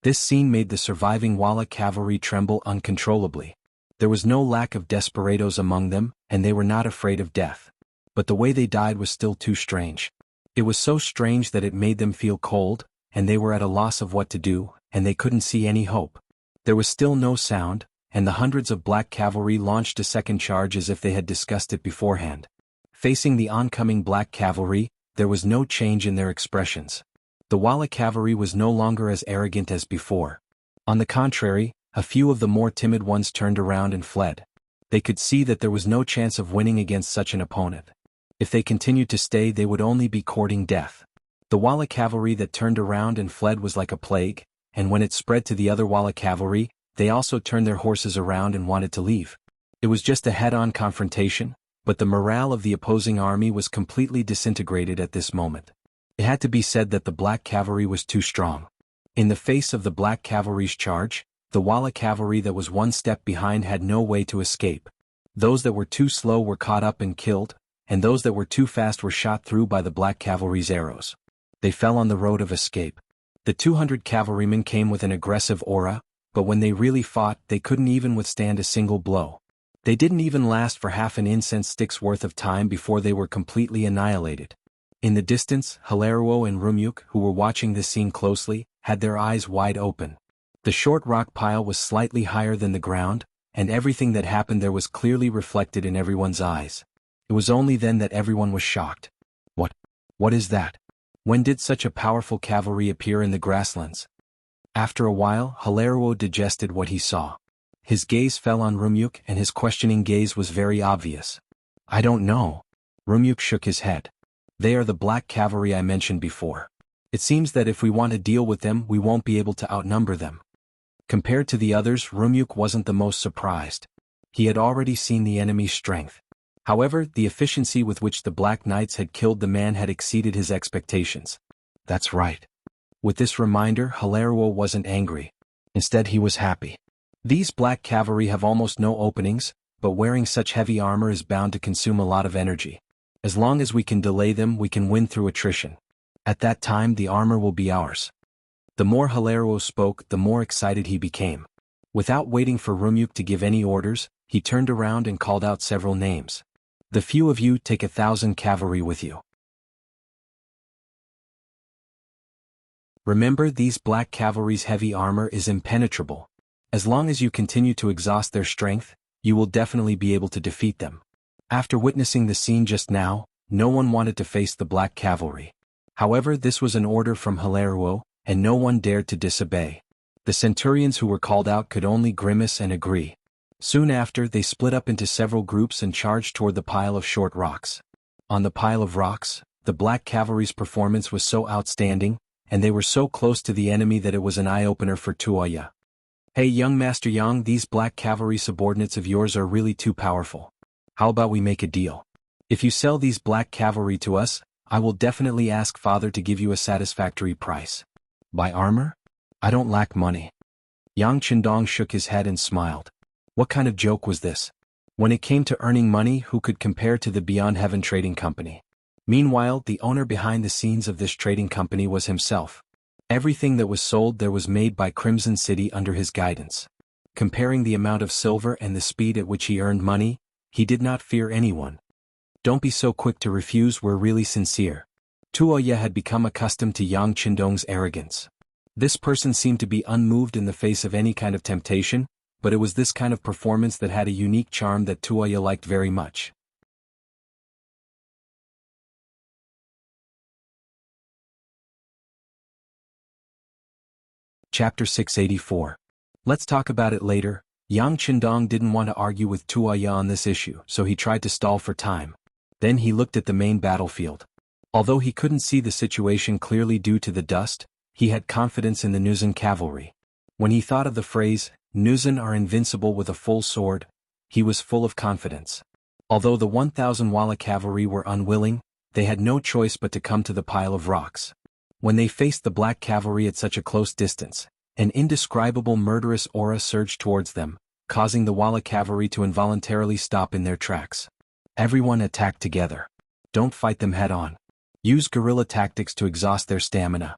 This scene made the surviving Walla cavalry tremble uncontrollably. There was no lack of desperados among them, and they were not afraid of death. But the way they died was still too strange. It was so strange that it made them feel cold, and they were at a loss of what to do, and they couldn't see any hope. There was still no sound, and the hundreds of black cavalry launched a second charge as if they had discussed it beforehand. Facing the oncoming black cavalry, there was no change in their expressions. The Walla cavalry was no longer as arrogant as before. On the contrary, a few of the more timid ones turned around and fled. They could see that there was no chance of winning against such an opponent. If they continued to stay, they would only be courting death. The Walla cavalry that turned around and fled was like a plague, and when it spread to the other Walla cavalry, they also turned their horses around and wanted to leave. It was just a head-on confrontation, but the morale of the opposing army was completely disintegrated at this moment. It had to be said that the black cavalry was too strong. In the face of the black cavalry's charge, the Walla cavalry that was one step behind had no way to escape. Those that were too slow were caught up and killed, and those that were too fast were shot through by the black cavalry's arrows. They fell on the road of escape. The 200 cavalrymen came with an aggressive aura, but when they really fought, they couldn't even withstand a single blow. They didn't even last for half an incense stick's worth of time before they were completely annihilated. In the distance, Hilaruo and Rumyuk, who were watching this scene closely, had their eyes wide open. The short rock pile was slightly higher than the ground, and everything that happened there was clearly reflected in everyone's eyes. It was only then that everyone was shocked. What is that? When did such a powerful cavalry appear in the grasslands? After a while, Hilaruo digested what he saw. His gaze fell on Rumyuk, and his questioning gaze was very obvious. I don't know. Rumyuk shook his head. They are the black cavalry I mentioned before. It seems that if we want to deal with them, we won't be able to outnumber them. Compared to the others, Rumyuk wasn't the most surprised. He had already seen the enemy's strength. However, the efficiency with which the Black Knights had killed the man had exceeded his expectations. That's right. With this reminder, Hilaruo wasn't angry. Instead, he was happy. These black cavalry have almost no openings, but wearing such heavy armor is bound to consume a lot of energy. As long as we can delay them, we can win through attrition. At that time, the armor will be ours. The more Hilaruo spoke, the more excited he became. Without waiting for Rumyuk to give any orders, he turned around and called out several names. The few of you take 1,000 cavalry with you. Remember, these black cavalry's heavy armor is impenetrable. As long as you continue to exhaust their strength, you will definitely be able to defeat them. After witnessing the scene just now, no one wanted to face the black cavalry. However, this was an order from Hilaruo, and no one dared to disobey. The centurions who were called out could only grimace and agree. Soon after, they split up into several groups and charged toward the pile of short rocks. On the pile of rocks, the black cavalry's performance was so outstanding, and they were so close to the enemy that it was an eye-opener for Tuoya. Hey young Master Yang, these black cavalry subordinates of yours are really too powerful. How about we make a deal? If you sell these black cavalry to us, I will definitely ask Father to give you a satisfactory price. Buy armor? I don't lack money. Yang Qindong shook his head and smiled. What kind of joke was this? When it came to earning money, who could compare to the Beyond Heaven Trading Company? Meanwhile, the owner behind the scenes of this trading company was himself. Everything that was sold there was made by Crimson City under his guidance. Comparing the amount of silver and the speed at which he earned money, he did not fear anyone. Don't be so quick to refuse, we're really sincere. Tuoya had become accustomed to Yang Qindong's arrogance. This person seemed to be unmoved in the face of any kind of temptation, but it was this kind of performance that had a unique charm that Tuoya liked very much. Chapter 684. Let's talk about it later. Yang Qindong didn't want to argue with Tuoya on this issue, so he tried to stall for time. Then he looked at the main battlefield. Although he couldn't see the situation clearly due to the dust, he had confidence in the Nuzan cavalry. When he thought of the phrase, Nuzan are invincible with a full sword, he was full of confidence. Although the 1,000 Wala cavalry were unwilling, they had no choice but to come to the pile of rocks. When they faced the black cavalry at such a close distance, an indescribable murderous aura surged towards them, causing the Wala cavalry to involuntarily stop in their tracks. Everyone attack together. Don't fight them head-on. Use guerrilla tactics to exhaust their stamina.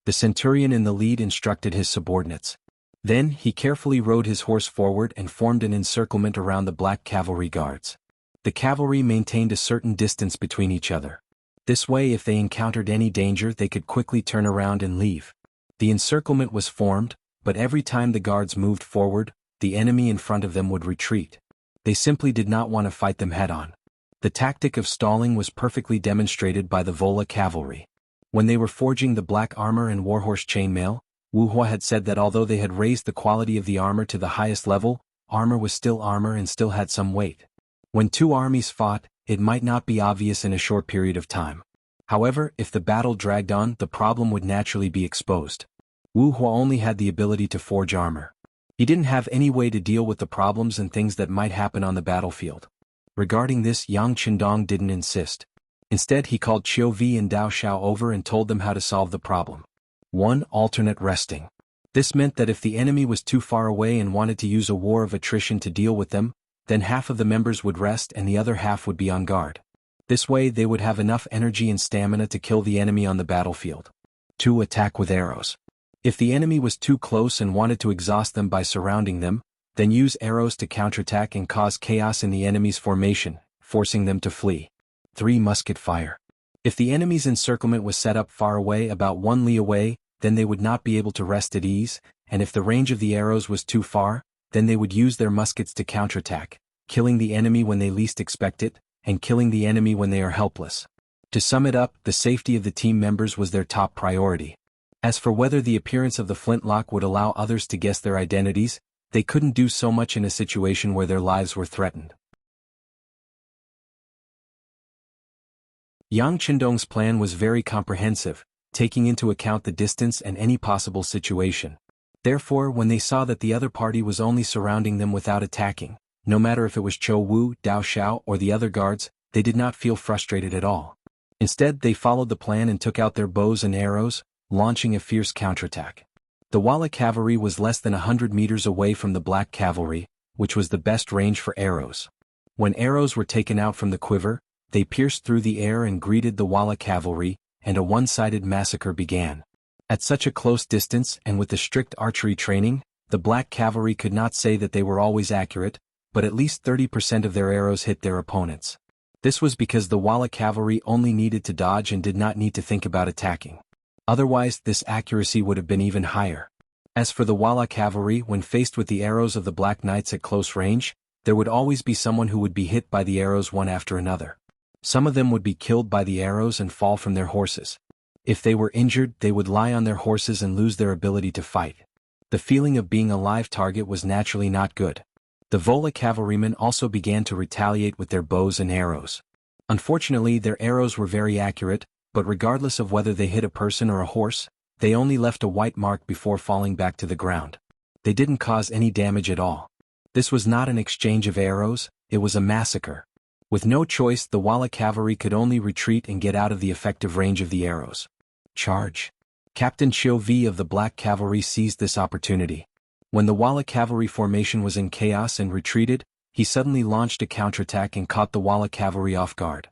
The centurion in the lead instructed his subordinates. Then he carefully rode his horse forward and formed an encirclement around the black cavalry guards. The cavalry maintained a certain distance between each other. This way, if they encountered any danger, they could quickly turn around and leave. The encirclement was formed, but every time the guards moved forward, the enemy in front of them would retreat. They simply did not want to fight them head-on. The tactic of stalling was perfectly demonstrated by the Vola cavalry. When they were forging the black armor and warhorse chainmail, Wu Hua had said that although they had raised the quality of the armor to the highest level, armor was still armor and still had some weight. When two armies fought, it might not be obvious in a short period of time. However, if the battle dragged on, the problem would naturally be exposed. Wu Hua only had the ability to forge armor. He didn't have any way to deal with the problems and things that might happen on the battlefield. Regarding this, Yang Qindong didn't insist. Instead, he called Qiu Vi and Dao Xiao over and told them how to solve the problem. 1. Alternate resting. This meant that if the enemy was too far away and wanted to use a war of attrition to deal with them, then half of the members would rest and the other half would be on guard. This way they would have enough energy and stamina to kill the enemy on the battlefield. 2. Attack with arrows. If the enemy was too close and wanted to exhaust them by surrounding them, then use arrows to counterattack and cause chaos in the enemy's formation, forcing them to flee. 3. Musket fire. If the enemy's encirclement was set up far away, about 1 li away, then they would not be able to rest at ease, and if the range of the arrows was too far, then they would use their muskets to counterattack, killing the enemy when they least expect it, and killing the enemy when they are helpless. To sum it up, the safety of the team members was their top priority. As for whether the appearance of the flintlock would allow others to guess their identities, they couldn't do so much in a situation where their lives were threatened. Yang Qindong's plan was very comprehensive, taking into account the distance and any possible situation. Therefore, when they saw that the other party was only surrounding them without attacking, no matter if it was Chou Wu, Dao Xiao, or the other guards, they did not feel frustrated at all. Instead, they followed the plan and took out their bows and arrows, launching a fierce counterattack. The Wala cavalry was less than 100 meters away from the black cavalry, which was the best range for arrows. When arrows were taken out from the quiver, they pierced through the air and greeted the Wala cavalry, and a one-sided massacre began. At such a close distance and with the strict archery training, the black cavalry could not say that they were always accurate, but at least 30% of their arrows hit their opponents. This was because the Wala cavalry only needed to dodge and did not need to think about attacking. Otherwise, this accuracy would have been even higher. As for the Wala cavalry, when faced with the arrows of the Black Knights at close range, there would always be someone who would be hit by the arrows one after another. Some of them would be killed by the arrows and fall from their horses. If they were injured, they would lie on their horses and lose their ability to fight. The feeling of being a live target was naturally not good. The Vola cavalrymen also began to retaliate with their bows and arrows. Unfortunately, their arrows were very accurate, but regardless of whether they hit a person or a horse, they only left a white mark before falling back to the ground. They didn't cause any damage at all. This was not an exchange of arrows, it was a massacre. With no choice, the Wala cavalry could only retreat and get out of the effective range of the arrows. Charge. Captain Qiu Vi of the Black Cavalry seized this opportunity. When the Wala cavalry formation was in chaos and retreated, he suddenly launched a counterattack and caught the Wala cavalry off guard.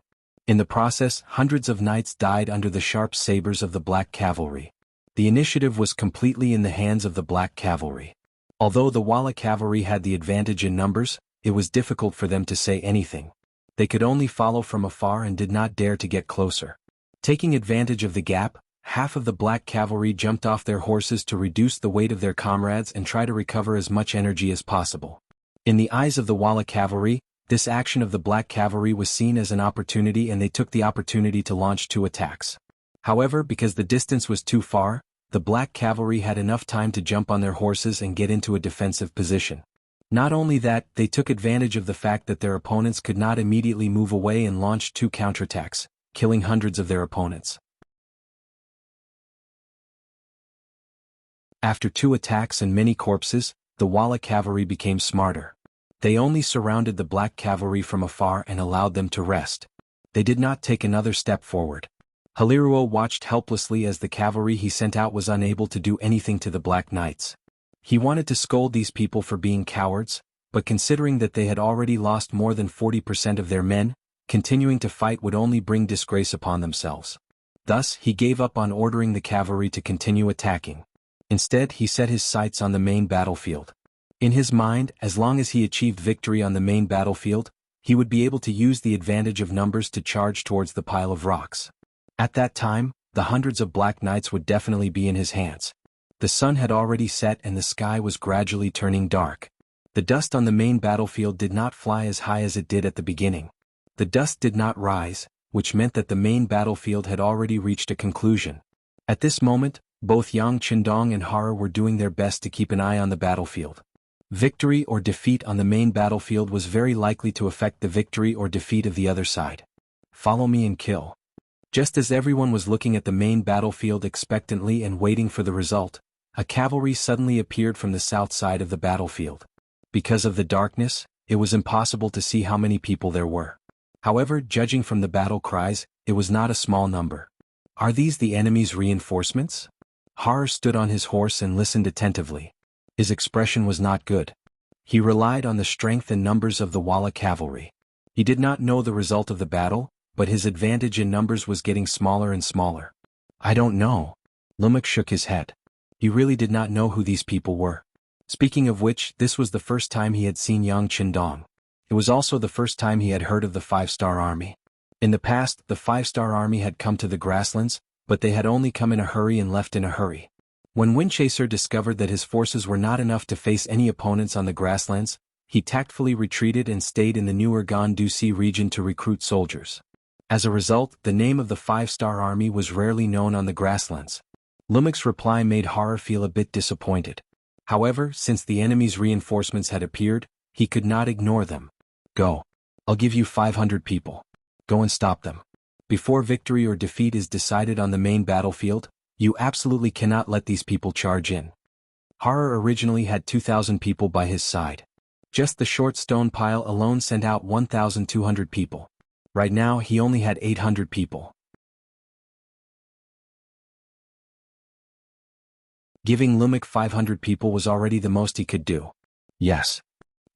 In the process, hundreds of knights died under the sharp sabers of the Black Cavalry. The initiative was completely in the hands of the Black Cavalry. Although the Wala cavalry had the advantage in numbers, it was difficult for them to say anything. They could only follow from afar and did not dare to get closer. Taking advantage of the gap, half of the black cavalry jumped off their horses to reduce the weight of their comrades and try to recover as much energy as possible. In the eyes of the Walla cavalry, this action of the black cavalry was seen as an opportunity, and they took the opportunity to launch 2 attacks. However, because the distance was too far, the black cavalry had enough time to jump on their horses and get into a defensive position. Not only that, they took advantage of the fact that their opponents could not immediately move away and launched 2 counterattacks, killing hundreds of their opponents. After 2 attacks and many corpses, the Walla cavalry became smarter. They only surrounded the black cavalry from afar and allowed them to rest. They did not take another step forward. Haliruo watched helplessly as the cavalry he sent out was unable to do anything to the Black Knights. He wanted to scold these people for being cowards, but considering that they had already lost more than 40% of their men, continuing to fight would only bring disgrace upon themselves. Thus, he gave up on ordering the cavalry to continue attacking. Instead, he set his sights on the main battlefield. In his mind, as long as he achieved victory on the main battlefield, he would be able to use the advantage of numbers to charge towards the pile of rocks. At that time, the hundreds of Black Knights would definitely be in his hands. The sun had already set and the sky was gradually turning dark. The dust on the main battlefield did not fly as high as it did at the beginning. The dust did not rise, which meant that the main battlefield had already reached a conclusion. At this moment, both Yang Qindong and Hara were doing their best to keep an eye on the battlefield. Victory or defeat on the main battlefield was very likely to affect the victory or defeat of the other side. Follow me and kill. Just as everyone was looking at the main battlefield expectantly and waiting for the result, a cavalry suddenly appeared from the south side of the battlefield. Because of the darkness, it was impossible to see how many people there were. However, judging from the battle cries, it was not a small number. Are these the enemy's reinforcements? Har stood on his horse and listened attentively. His expression was not good. He relied on the strength and numbers of the Walla cavalry. He did not know the result of the battle, but his advantage in numbers was getting smaller and smaller. I don't know. Lumik shook his head. He really did not know who these people were. Speaking of which, this was the first time he had seen Yang Qindong. It was also the first time he had heard of the 5-star army. In the past, the 5-star army had come to the grasslands, but they had only come in a hurry and left in a hurry. When Windchaser discovered that his forces were not enough to face any opponents on the grasslands, he tactfully retreated and stayed in the newer Gandusi region to recruit soldiers. As a result, the name of the 5-star army was rarely known on the grasslands. Lumik's reply made Hara feel a bit disappointed. However, since the enemy's reinforcements had appeared, he could not ignore them. Go. I'll give you 500 people. Go and stop them. Before victory or defeat is decided on the main battlefield, you absolutely cannot let these people charge in. Hara originally had 2,000 people by his side. Just the short stone pile alone sent out 1,200 people. Right now he only had 800 people. Giving Lumik 500 people was already the most he could do. Yes.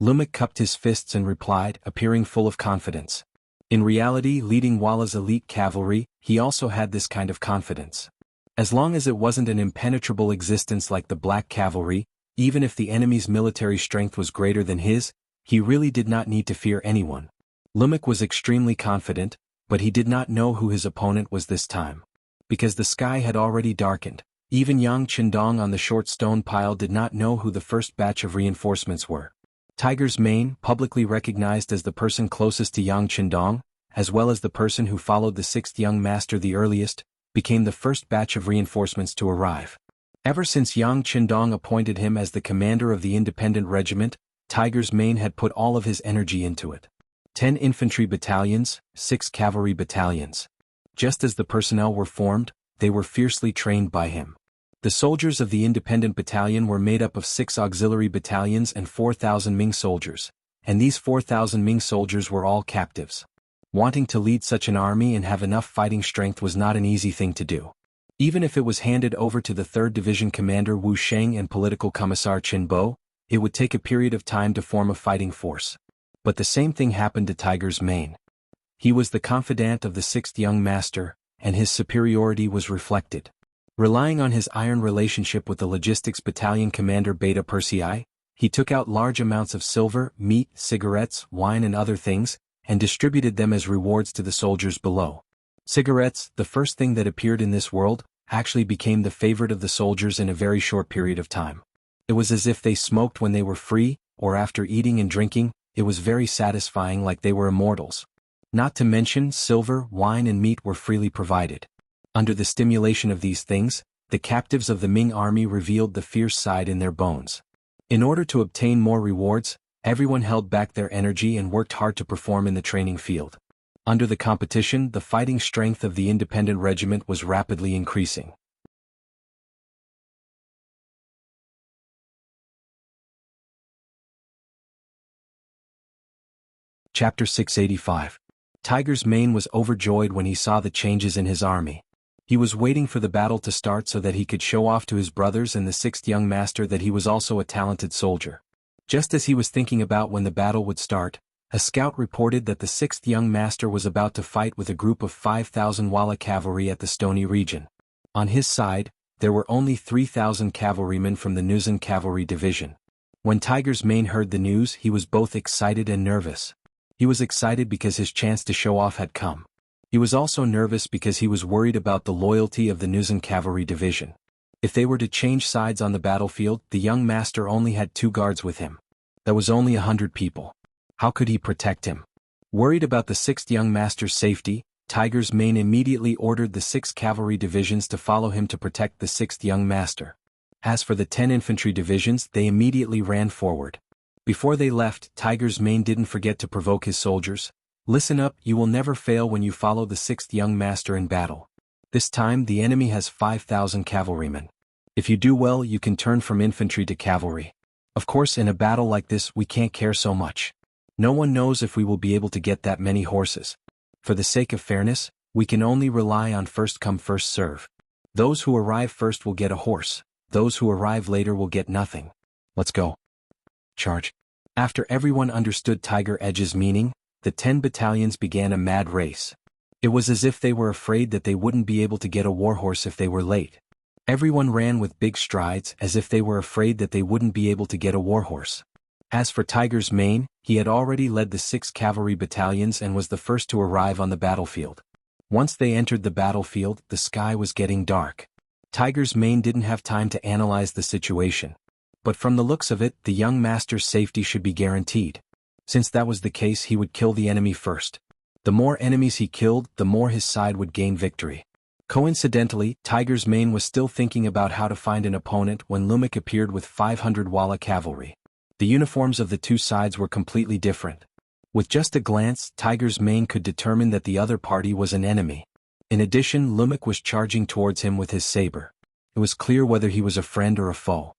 Lumik cupped his fists and replied, appearing full of confidence. In reality, leading Walla's elite cavalry, he also had this kind of confidence. As long as it wasn't an impenetrable existence like the Black Cavalry, even if the enemy's military strength was greater than his, he really did not need to fear anyone. Lumik was extremely confident, but he did not know who his opponent was this time. Because the sky had already darkened, even Yang Qindong on the short stone pile did not know who the first batch of reinforcements were. Tiger's Mane, publicly recognized as the person closest to Yang Qindong, as well as the person who followed the 6th young master the earliest, became the first batch of reinforcements to arrive. Ever since Yang Qindong appointed him as the commander of the independent regiment, Tiger's Mane had put all of his energy into it. 10 infantry battalions, 6 cavalry battalions. Just as the personnel were formed, they were fiercely trained by him. The soldiers of the independent battalion were made up of 6 auxiliary battalions and 4,000 Ming soldiers, and these 4,000 Ming soldiers were all captives. Wanting to lead such an army and have enough fighting strength was not an easy thing to do. Even if it was handed over to the 3rd Division Commander Wu Sheng and Political Commissar Qin Bo, it would take a period of time to form a fighting force. But the same thing happened to Tiger's Mane. He was the confidant of the 6th young master, and his superiority was reflected. Relying on his iron relationship with the logistics battalion commander Beta Persei, he took out large amounts of silver, meat, cigarettes, wine and other things, and distributed them as rewards to the soldiers below. Cigarettes, the first thing that appeared in this world, actually became the favorite of the soldiers in a very short period of time. It was as if they smoked when they were free, or after eating and drinking, it was very satisfying, like they were immortals. Not to mention, silver, wine and meat were freely provided. Under the stimulation of these things, the captives of the Ming army revealed the fierce side in their bones. In order to obtain more rewards, everyone held back their energy and worked hard to perform in the training field. Under the competition, the fighting strength of the independent regiment was rapidly increasing. Chapter 685. Tiger's Mane was overjoyed when he saw the changes in his army. He was waiting for the battle to start so that he could show off to his brothers and the sixth young master that he was also a talented soldier. Just as he was thinking about when the battle would start, a scout reported that the sixth young master was about to fight with a group of 5,000 Walla cavalry at the Stony region. On his side, there were only 3,000 cavalrymen from the Nuzan cavalry division. When Tiger's Mane heard the news, he was both excited and nervous. He was excited because his chance to show off had come. He was also nervous because he was worried about the loyalty of the Nuzan cavalry division. If they were to change sides on the battlefield, the young master only had 2 guards with him. That was only 100 people. How could he protect him? Worried about the sixth young master's safety, Tiger's Mane immediately ordered the 6 cavalry divisions to follow him to protect the sixth young master. As for the 10 infantry divisions, they immediately ran forward. Before they left, Tiger's Mane didn't forget to provoke his soldiers. Listen up, you will never fail when you follow the sixth young master in battle. This time the enemy has 5,000 cavalrymen. If you do well, you can turn from infantry to cavalry. Of course, in a battle like this we can't care so much. No one knows if we will be able to get that many horses. For the sake of fairness, we can only rely on first come first serve. Those who arrive first will get a horse, those who arrive later will get nothing. Let's go. Charge. After everyone understood Tiger Edge's meaning, the 10 battalions began a mad race. It was as if they were afraid that they wouldn't be able to get a warhorse if they were late. Everyone ran with big strides as if they were afraid that they wouldn't be able to get a warhorse. As for Tiger's Mane, he had already led the 6 cavalry battalions and was the first to arrive on the battlefield. Once they entered the battlefield, the sky was getting dark. Tiger's Mane didn't have time to analyze the situation. But from the looks of it, the young master's safety should be guaranteed. Since that was the case, he would kill the enemy first. The more enemies he killed, the more his side would gain victory. Coincidentally, Tiger's Mane was still thinking about how to find an opponent when Lumak appeared with 500 Walla cavalry. The uniforms of the 2 sides were completely different. With just a glance, Tiger's Mane could determine that the other party was an enemy. In addition, Lumak was charging towards him with his saber. It was clear whether he was a friend or a foe.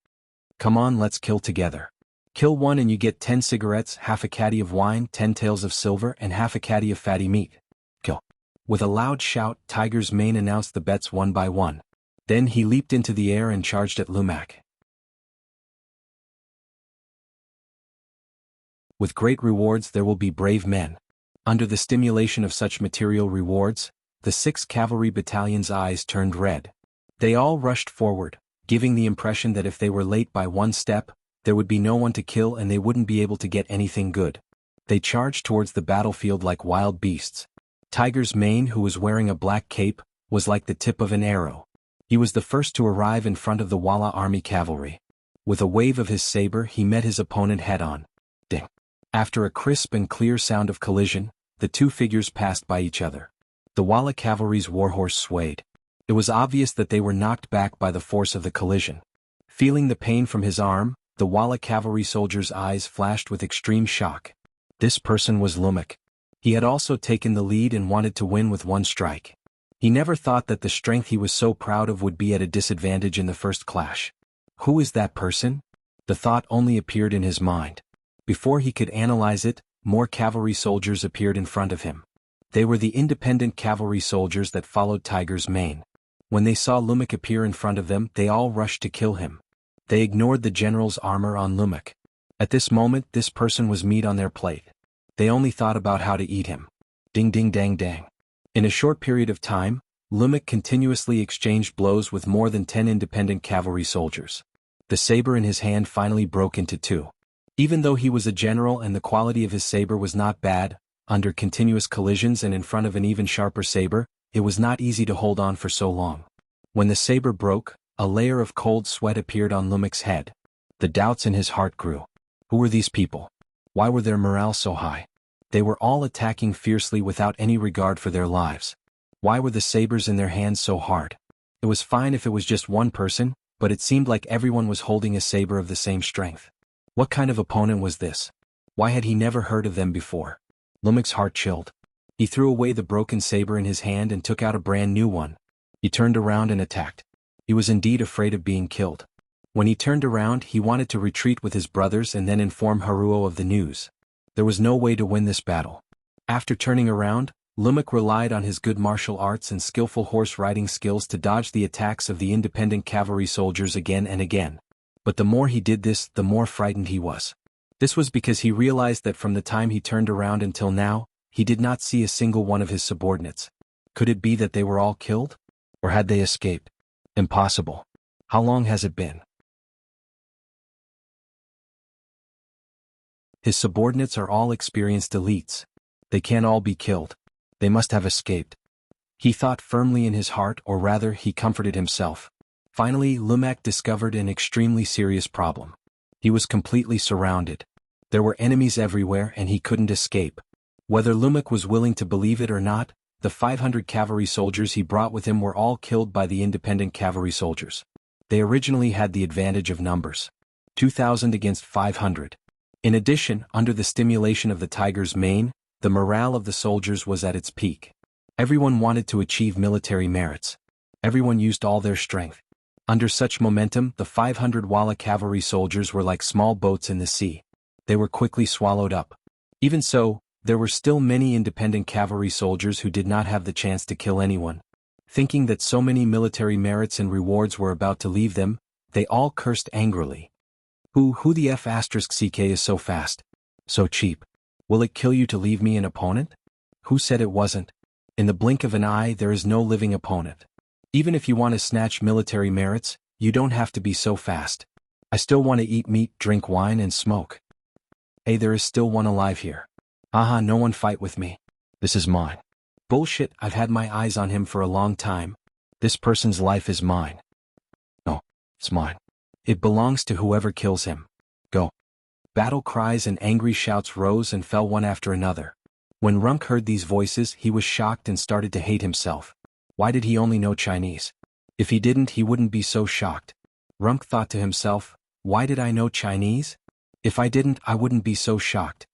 Come on, let's kill together. Kill one and you get 10 cigarettes, half a caddy of wine, 10 taels of silver, and half a caddy of fatty meat. Kill. With a loud shout, Tiger's Mane announced the bets one by one. Then he leaped into the air and charged at Lumak. With great rewards there will be brave men. Under the stimulation of such material rewards, the 6 cavalry battalion's eyes turned red. They all rushed forward, giving the impression that if they were late by 1 step, there would be no one to kill and they wouldn't be able to get anything good. They charged towards the battlefield like wild beasts. Tiger's Mane, who was wearing a black cape, was like the tip of an arrow. He was the first to arrive in front of the Walla army cavalry. With a wave of his saber he met his opponent head-on. Ding! After a crisp and clear sound of collision, the 2 figures passed by each other. The Walla cavalry's warhorse swayed. It was obvious that they were knocked back by the force of the collision. Feeling the pain from his arm, the Walla cavalry soldier's eyes flashed with extreme shock. This person was Lumak. He had also taken the lead and wanted to win with 1 strike. He never thought that the strength he was so proud of would be at a disadvantage in the first clash. Who is that person? The thought only appeared in his mind. Before he could analyze it, more cavalry soldiers appeared in front of him. They were the independent cavalry soldiers that followed Tiger's Mane. When they saw Lumak appear in front of them, they all rushed to kill him. They ignored the general's armor on Lumak. At this moment, this person was meat on their plate. They only thought about how to eat him. Ding ding dang dang. In a short period of time, Lumak continuously exchanged blows with more than 10 independent cavalry soldiers. The saber in his hand finally broke into 2. Even though he was a general and the quality of his saber was not bad, under continuous collisions and in front of an even sharper saber, it was not easy to hold on for so long. When the saber broke, a layer of cold sweat appeared on Lumek's head. The doubts in his heart grew. Who were these people? Why were their morale so high? They were all attacking fiercely without any regard for their lives. Why were the sabers in their hands so hard? It was fine if it was just one person, but it seemed like everyone was holding a saber of the same strength. What kind of opponent was this? Why had he never heard of them before? Lumek's heart chilled. He threw away the broken saber in his hand and took out a brand new one. He turned around and attacked. He was indeed afraid of being killed. When he turned around, he wanted to retreat with his brothers and then inform Haruo of the news. There was no way to win this battle. After turning around, Lumek relied on his good martial arts and skillful horse riding skills to dodge the attacks of the independent cavalry soldiers again and again. But the more he did this, the more frightened he was. This was because he realized that from the time he turned around until now, he did not see a single one of his subordinates. Could it be that they were all killed? Or had they escaped? Impossible. How long has it been? His subordinates are all experienced elites. They can't all be killed. They must have escaped. He thought firmly in his heart, or rather, he comforted himself. Finally, Lumek discovered an extremely serious problem. He was completely surrounded. There were enemies everywhere and he couldn't escape. Whether Lumek was willing to believe it or not, the 500 cavalry soldiers he brought with him were all killed by the independent cavalry soldiers. They originally had the advantage of numbers. 2,000 against 500. In addition, under the stimulation of the tiger's mane, the morale of the soldiers was at its peak. Everyone wanted to achieve military merits. Everyone used all their strength. Under such momentum, the 500 Walla cavalry soldiers were like small boats in the sea. They were quickly swallowed up. Even so, there were still many independent cavalry soldiers who did not have the chance to kill anyone. Thinking that so many military merits and rewards were about to leave them, they all cursed angrily. Who the F***ck is so fast? So cheap. Will it kill you to leave me an opponent? Who said it wasn't? In the blink of an eye there is no living opponent. Even if you want to snatch military merits, you don't have to be so fast. I still want to eat meat, drink wine and smoke. Hey, there is still one alive here. Haha, no one fight with me. This is mine. Bullshit, I've had my eyes on him for a long time. This person's life is mine. No, it's mine. It belongs to whoever kills him. Go. Battle cries and angry shouts rose and fell one after another. When Runk heard these voices, he was shocked and started to hate himself. Why did he only know Chinese? If he didn't, he wouldn't be so shocked. Runk thought to himself, why did I know Chinese? If I didn't, I wouldn't be so shocked.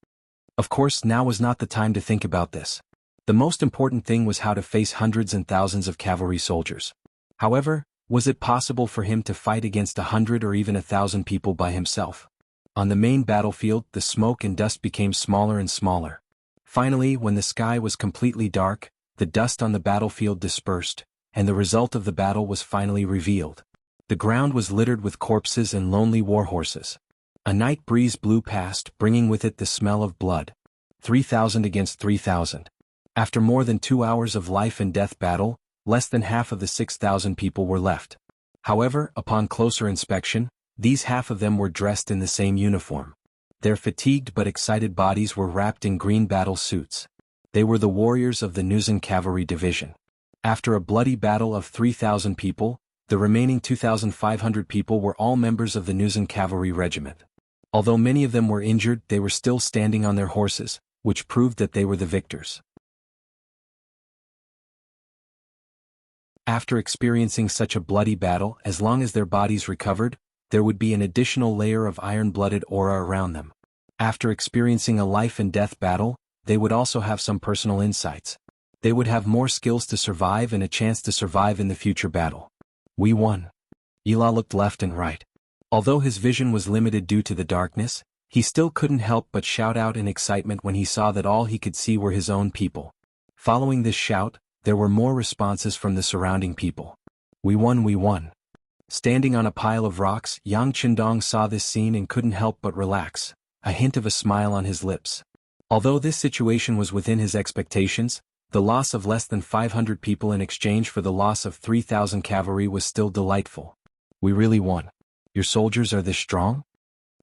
Of course, now was not the time to think about this. The most important thing was how to face hundreds and thousands of cavalry soldiers. However, was it possible for him to fight against 100 or even 1,000 people by himself? On the main battlefield, the smoke and dust became smaller and smaller. Finally, when the sky was completely dark, the dust on the battlefield dispersed, and the result of the battle was finally revealed. The ground was littered with corpses and lonely war horses. A night breeze blew past, bringing with it the smell of blood. 3,000 against 3,000. After more than 2 hours of life and death battle, less than half of the 6,000 people were left. However, upon closer inspection, these half of them were dressed in the same uniform. Their fatigued but excited bodies were wrapped in green battle suits. They were the warriors of the Nuzan Cavalry Division. After a bloody battle of 3,000 people, the remaining 2,500 people were all members of the Nuzan Cavalry Regiment. Although many of them were injured, they were still standing on their horses, which proved that they were the victors. After experiencing such a bloody battle, as long as their bodies recovered, there would be an additional layer of iron-blooded aura around them. After experiencing a life-and-death battle, they would also have some personal insights. They would have more skills to survive and a chance to survive in the future battle. We won. Ela looked left and right. Although his vision was limited due to the darkness, he still couldn't help but shout out in excitement when he saw that all he could see were his own people. Following this shout, there were more responses from the surrounding people. We won, we won. Standing on a pile of rocks, Yang Qindong saw this scene and couldn't help but relax, a hint of a smile on his lips. Although this situation was within his expectations, the loss of less than 500 people in exchange for the loss of 3,000 cavalry was still delightful. We really won. Your soldiers are this strong?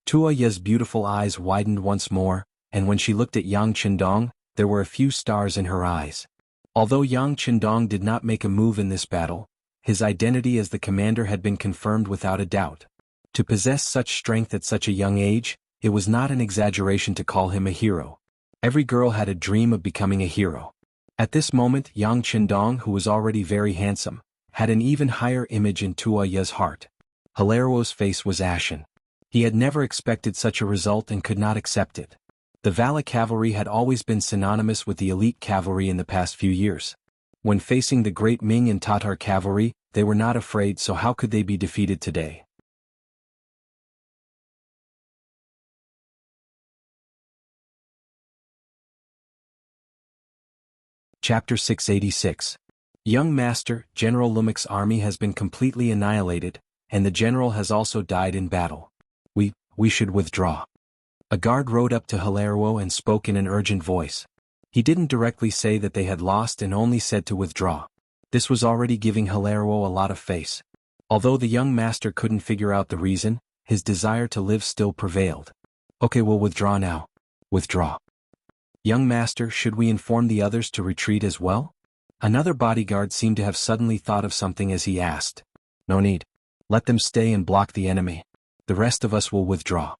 Tua Ye's beautiful eyes widened once more, and when she looked at Yang Qindong, there were a few stars in her eyes. Although Yang Qindong did not make a move in this battle, his identity as the commander had been confirmed without a doubt. To possess such strength at such a young age, it was not an exaggeration to call him a hero. Every girl had a dream of becoming a hero. At this moment Yang Qindong, who was already very handsome, had an even higher image in Tuoya's heart. Hilaro's face was ashen. He had never expected such a result and could not accept it. The Vala cavalry had always been synonymous with the elite cavalry in the past few years. When facing the great Ming and Tatar cavalry, they were not afraid, so how could they be defeated today? Chapter 686. Young Master, General Lumek's army has been completely annihilated, and the general has also died in battle. We should withdraw. A guard rode up to Hilaro and spoke in an urgent voice. He didn't directly say that they had lost and only said to withdraw. This was already giving Hilaro a lot of face. Although the young master couldn't figure out the reason, his desire to live still prevailed. Okay, we'll withdraw now. Withdraw. Young master, should we inform the others to retreat as well? Another bodyguard seemed to have suddenly thought of something as he asked. No need. Let them stay and block the enemy. The rest of us will withdraw.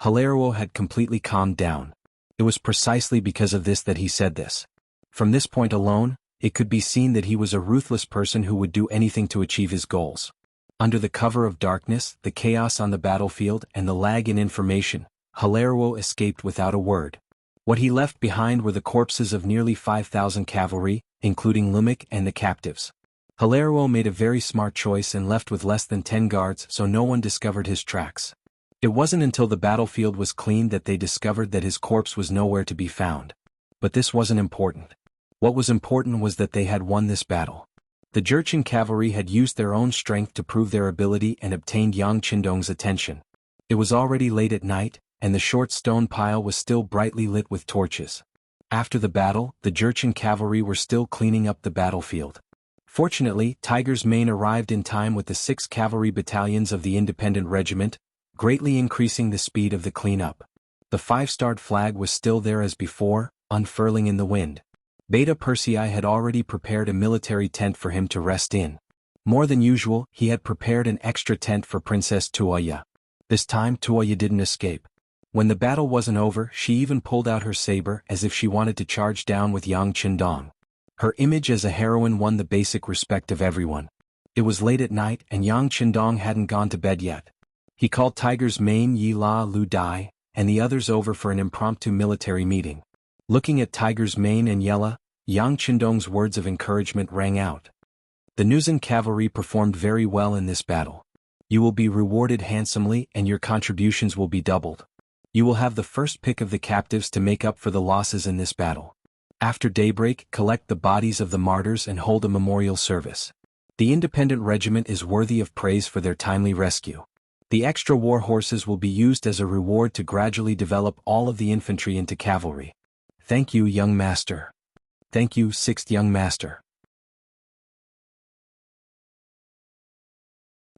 Hilaro had completely calmed down. It was precisely because of this that he said this. From this point alone, it could be seen that he was a ruthless person who would do anything to achieve his goals. Under the cover of darkness, the chaos on the battlefield, and the lag in information, Hilaro escaped without a word. What he left behind were the corpses of nearly 5,000 cavalry, including Lumek and the captives. Hilaro made a very smart choice and left with less than 10 guards, so no one discovered his tracks. It wasn't until the battlefield was cleaned that they discovered that his corpse was nowhere to be found. But this wasn't important. What was important was that they had won this battle. The Jurchen cavalry had used their own strength to prove their ability and obtained Yang Qindong's attention. It was already late at night, and the short stone pile was still brightly lit with torches. After the battle, the Jurchen cavalry were still cleaning up the battlefield. Fortunately, Tiger's Mane arrived in time with the 6 cavalry battalions of the Independent Regiment, greatly increasing the speed of the cleanup. The 5-starred flag was still there as before, unfurling in the wind. Beta Persei had already prepared a military tent for him to rest in. More than usual, he had prepared an extra tent for Princess Tuoya. This time Tuoya didn't escape. When the battle wasn't over, she even pulled out her saber as if she wanted to charge down with Yang Qindong. Her image as a heroine won the basic respect of everyone. It was late at night and Yang Qindong hadn't gone to bed yet. He called Tiger's Mane, Yi La Lu Dai, and the others over for an impromptu military meeting. Looking at Tiger's Mane and Yella, Yang Qindong's words of encouragement rang out. The Nuzan cavalry performed very well in this battle. You will be rewarded handsomely and your contributions will be doubled. You will have the first pick of the captives to make up for the losses in this battle. After daybreak, collect the bodies of the martyrs and hold a memorial service. The Independent Regiment is worthy of praise for their timely rescue. The extra war horses will be used as a reward to gradually develop all of the infantry into cavalry. Thank you, young master. Thank you, 6th young master.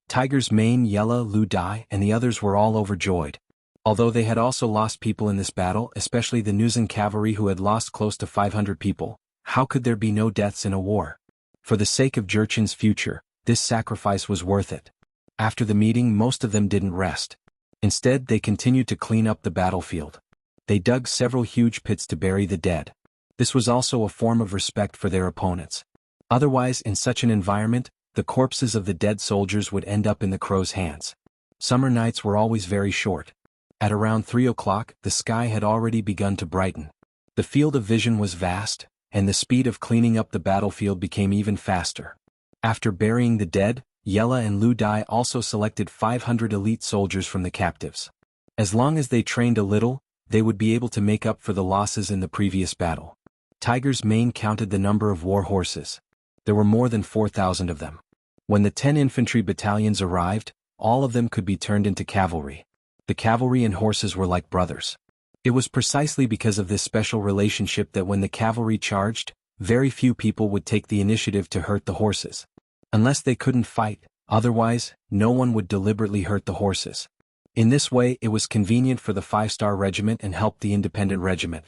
Tiger's Mane, Yella, Lu Dai, and the others were all overjoyed. Although they had also lost people in this battle, especially the Nuzan cavalry who had lost close to 500 people, how could there be no deaths in a war? For the sake of Jurchen's future, this sacrifice was worth it. After the meeting, most of them didn't rest. Instead, they continued to clean up the battlefield. They dug several huge pits to bury the dead. This was also a form of respect for their opponents. Otherwise, in such an environment, the corpses of the dead soldiers would end up in the crow's hands. Summer nights were always very short. At around 3 o'clock, the sky had already begun to brighten. The field of vision was vast, and the speed of cleaning up the battlefield became even faster. After burying the dead, Yella and Lu Dai also selected 500 elite soldiers from the captives. As long as they trained a little, they would be able to make up for the losses in the previous battle. Tiger's Mane counted the number of war horses. There were more than 4,000 of them. When the 10 infantry battalions arrived, all of them could be turned into cavalry. The cavalry and horses were like brothers. It was precisely because of this special relationship that when the cavalry charged, very few people would take the initiative to hurt the horses. Unless they couldn't fight, otherwise, no one would deliberately hurt the horses. In this way, it was convenient for the 5-star regiment and helped the Independent Regiment.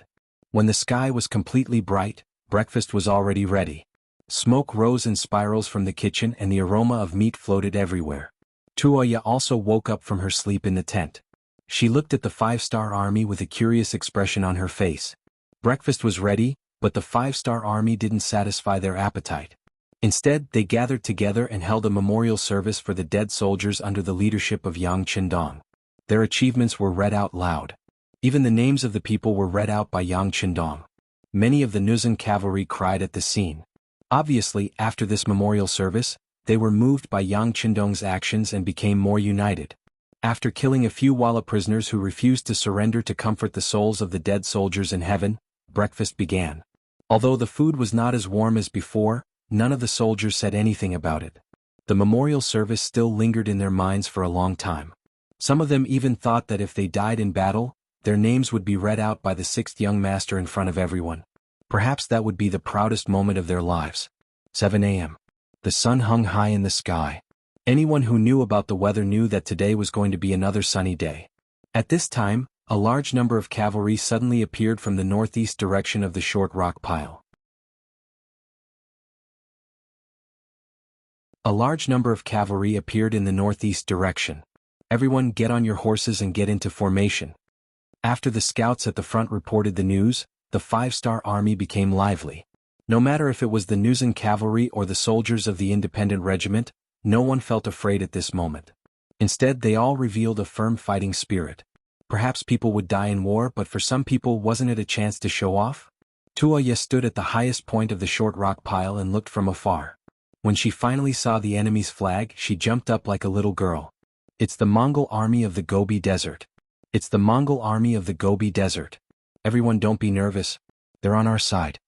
When the sky was completely bright, breakfast was already ready. Smoke rose in spirals from the kitchen and the aroma of meat floated everywhere. Tuoya also woke up from her sleep in the tent. She looked at the 5-star army with a curious expression on her face. Breakfast was ready, but the 5-star army didn't satisfy their appetite. Instead, they gathered together and held a memorial service for the dead soldiers under the leadership of Yang Qindong. Their achievements were read out loud. Even the names of the people were read out by Yang Qindong. Many of the Nuzhan cavalry cried at the scene. Obviously, after this memorial service, they were moved by Yang Qindong's actions and became more united. After killing a few Walla prisoners who refused to surrender to comfort the souls of the dead soldiers in heaven, breakfast began. Although the food was not as warm as before, none of the soldiers said anything about it. The memorial service still lingered in their minds for a long time. Some of them even thought that if they died in battle, their names would be read out by the 6th young master in front of everyone. Perhaps that would be the proudest moment of their lives. 7 a.m. The sun hung high in the sky. Anyone who knew about the weather knew that today was going to be another sunny day. At this time, a large number of cavalry suddenly appeared from the northeast direction of the short rock pile. A large number of cavalry appeared in the northeast direction. Everyone get on your horses and get into formation. After the scouts at the front reported the news, the 5-star army became lively. No matter if it was the Nuzhan cavalry or the soldiers of the independent regiment, no one felt afraid at this moment. Instead, they all revealed a firm fighting spirit. Perhaps people would die in war, but for some people wasn't it a chance to show off? Tuoya stood at the highest point of the short rock pile and looked from afar. When she finally saw the enemy's flag, she jumped up like a little girl. It's the Mongol army of the Gobi Desert. It's the Mongol army of the Gobi Desert. Everyone don't be nervous. They're on our side.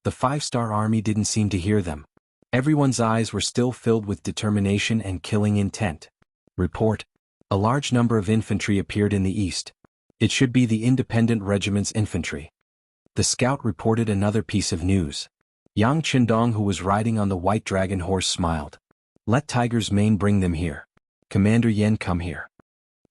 The 5-star army didn't seem to hear them. Everyone's eyes were still filled with determination and killing intent. Report. A large number of infantry appeared in the east. It should be the independent regiment's infantry. The scout reported another piece of news. Yang Qindong, who was riding on the white dragon horse, smiled. Let Tiger's Mane bring them here. Commander Yen, come here.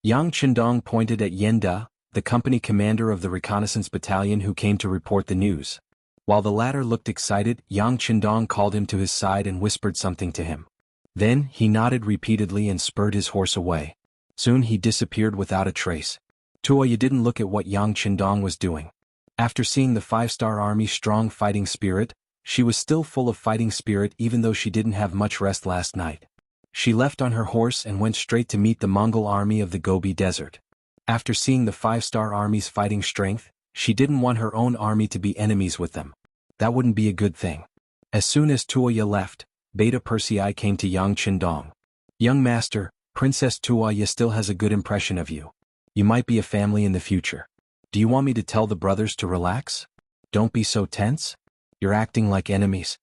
Yang Qindong pointed at Yenda, the company commander of the reconnaissance battalion who came to report the news. While the latter looked excited, Yang Qindong called him to his side and whispered something to him. Then, he nodded repeatedly and spurred his horse away. Soon he disappeared without a trace. Tuoya didn't look at what Yang Qindong was doing. After seeing the 5-star army's strong fighting spirit, she was still full of fighting spirit even though she didn't have much rest last night. She left on her horse and went straight to meet the Mongol army of the Gobi Desert. After seeing the 5-star army's fighting strength, she didn't want her own army to be enemies with them. That wouldn't be a good thing. As soon as Tuoya left, Beta Persei came to Yang Qindong. Young master, Princess Tuoya still has a good impression of you. You might be a family in the future. Do you want me to tell the brothers to relax? Don't be so tense. You're acting like enemies.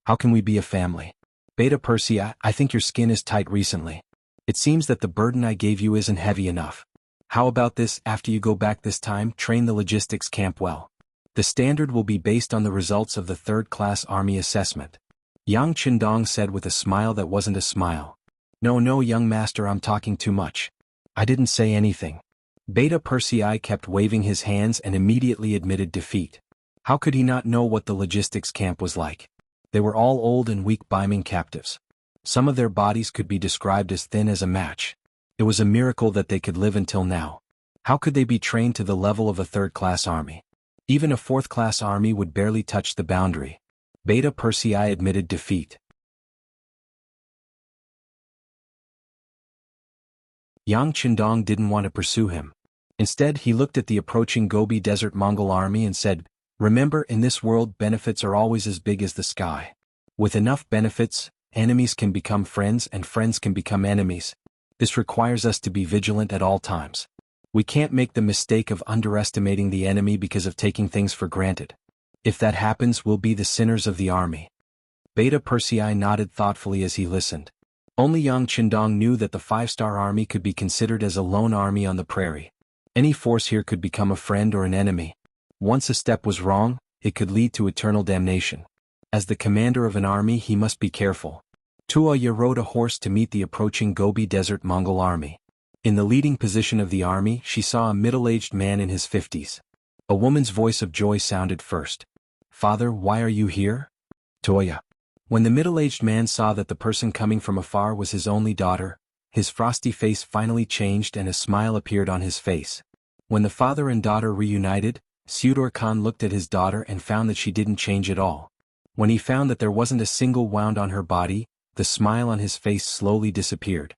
How can we be a family? Beta Persei, I think your skin is tight recently. It seems that the burden I gave you isn't heavy enough. How about this, after you go back this time, train the logistics camp well. The standard will be based on the results of the 3rd-class army assessment. Yang Qindong said with a smile that wasn't a smile. No, young master, I'm talking too much. I didn't say anything. Beta Persei kept waving his hands and immediately admitted defeat. How could he not know what the logistics camp was like? They were all old and weak Baiming captives. Some of their bodies could be described as thin as a match. It was a miracle that they could live until now. How could they be trained to the level of a 3rd-class army? Even a 4th-class army would barely touch the boundary. Beta Persei admitted defeat. Yang Qindong didn't want to pursue him. Instead, he looked at the approaching Gobi Desert Mongol army and said, Remember, in this world, benefits are always as big as the sky. With enough benefits, enemies can become friends and friends can become enemies. This requires us to be vigilant at all times. We can't make the mistake of underestimating the enemy because of taking things for granted. If that happens, we'll be the sinners of the army. Beta Persei nodded thoughtfully as he listened. Only Yang Qindong knew that the 5-star army could be considered as a lone army on the prairie. Any force here could become a friend or an enemy. Once a step was wrong, it could lead to eternal damnation. As the commander of an army, he must be careful. Tuoya rode a horse to meet the approaching Gobi Desert Mongol army. In the leading position of the army, she saw a middle-aged man in his 50s. A woman's voice of joy sounded first. Father, why are you here? Tuoya. When the middle-aged man saw that the person coming from afar was his only daughter, his frosty face finally changed and a smile appeared on his face. When the father and daughter reunited, Sudor Khan looked at his daughter and found that she didn't change at all. When he found that there wasn't a single wound on her body, the smile on his face slowly disappeared.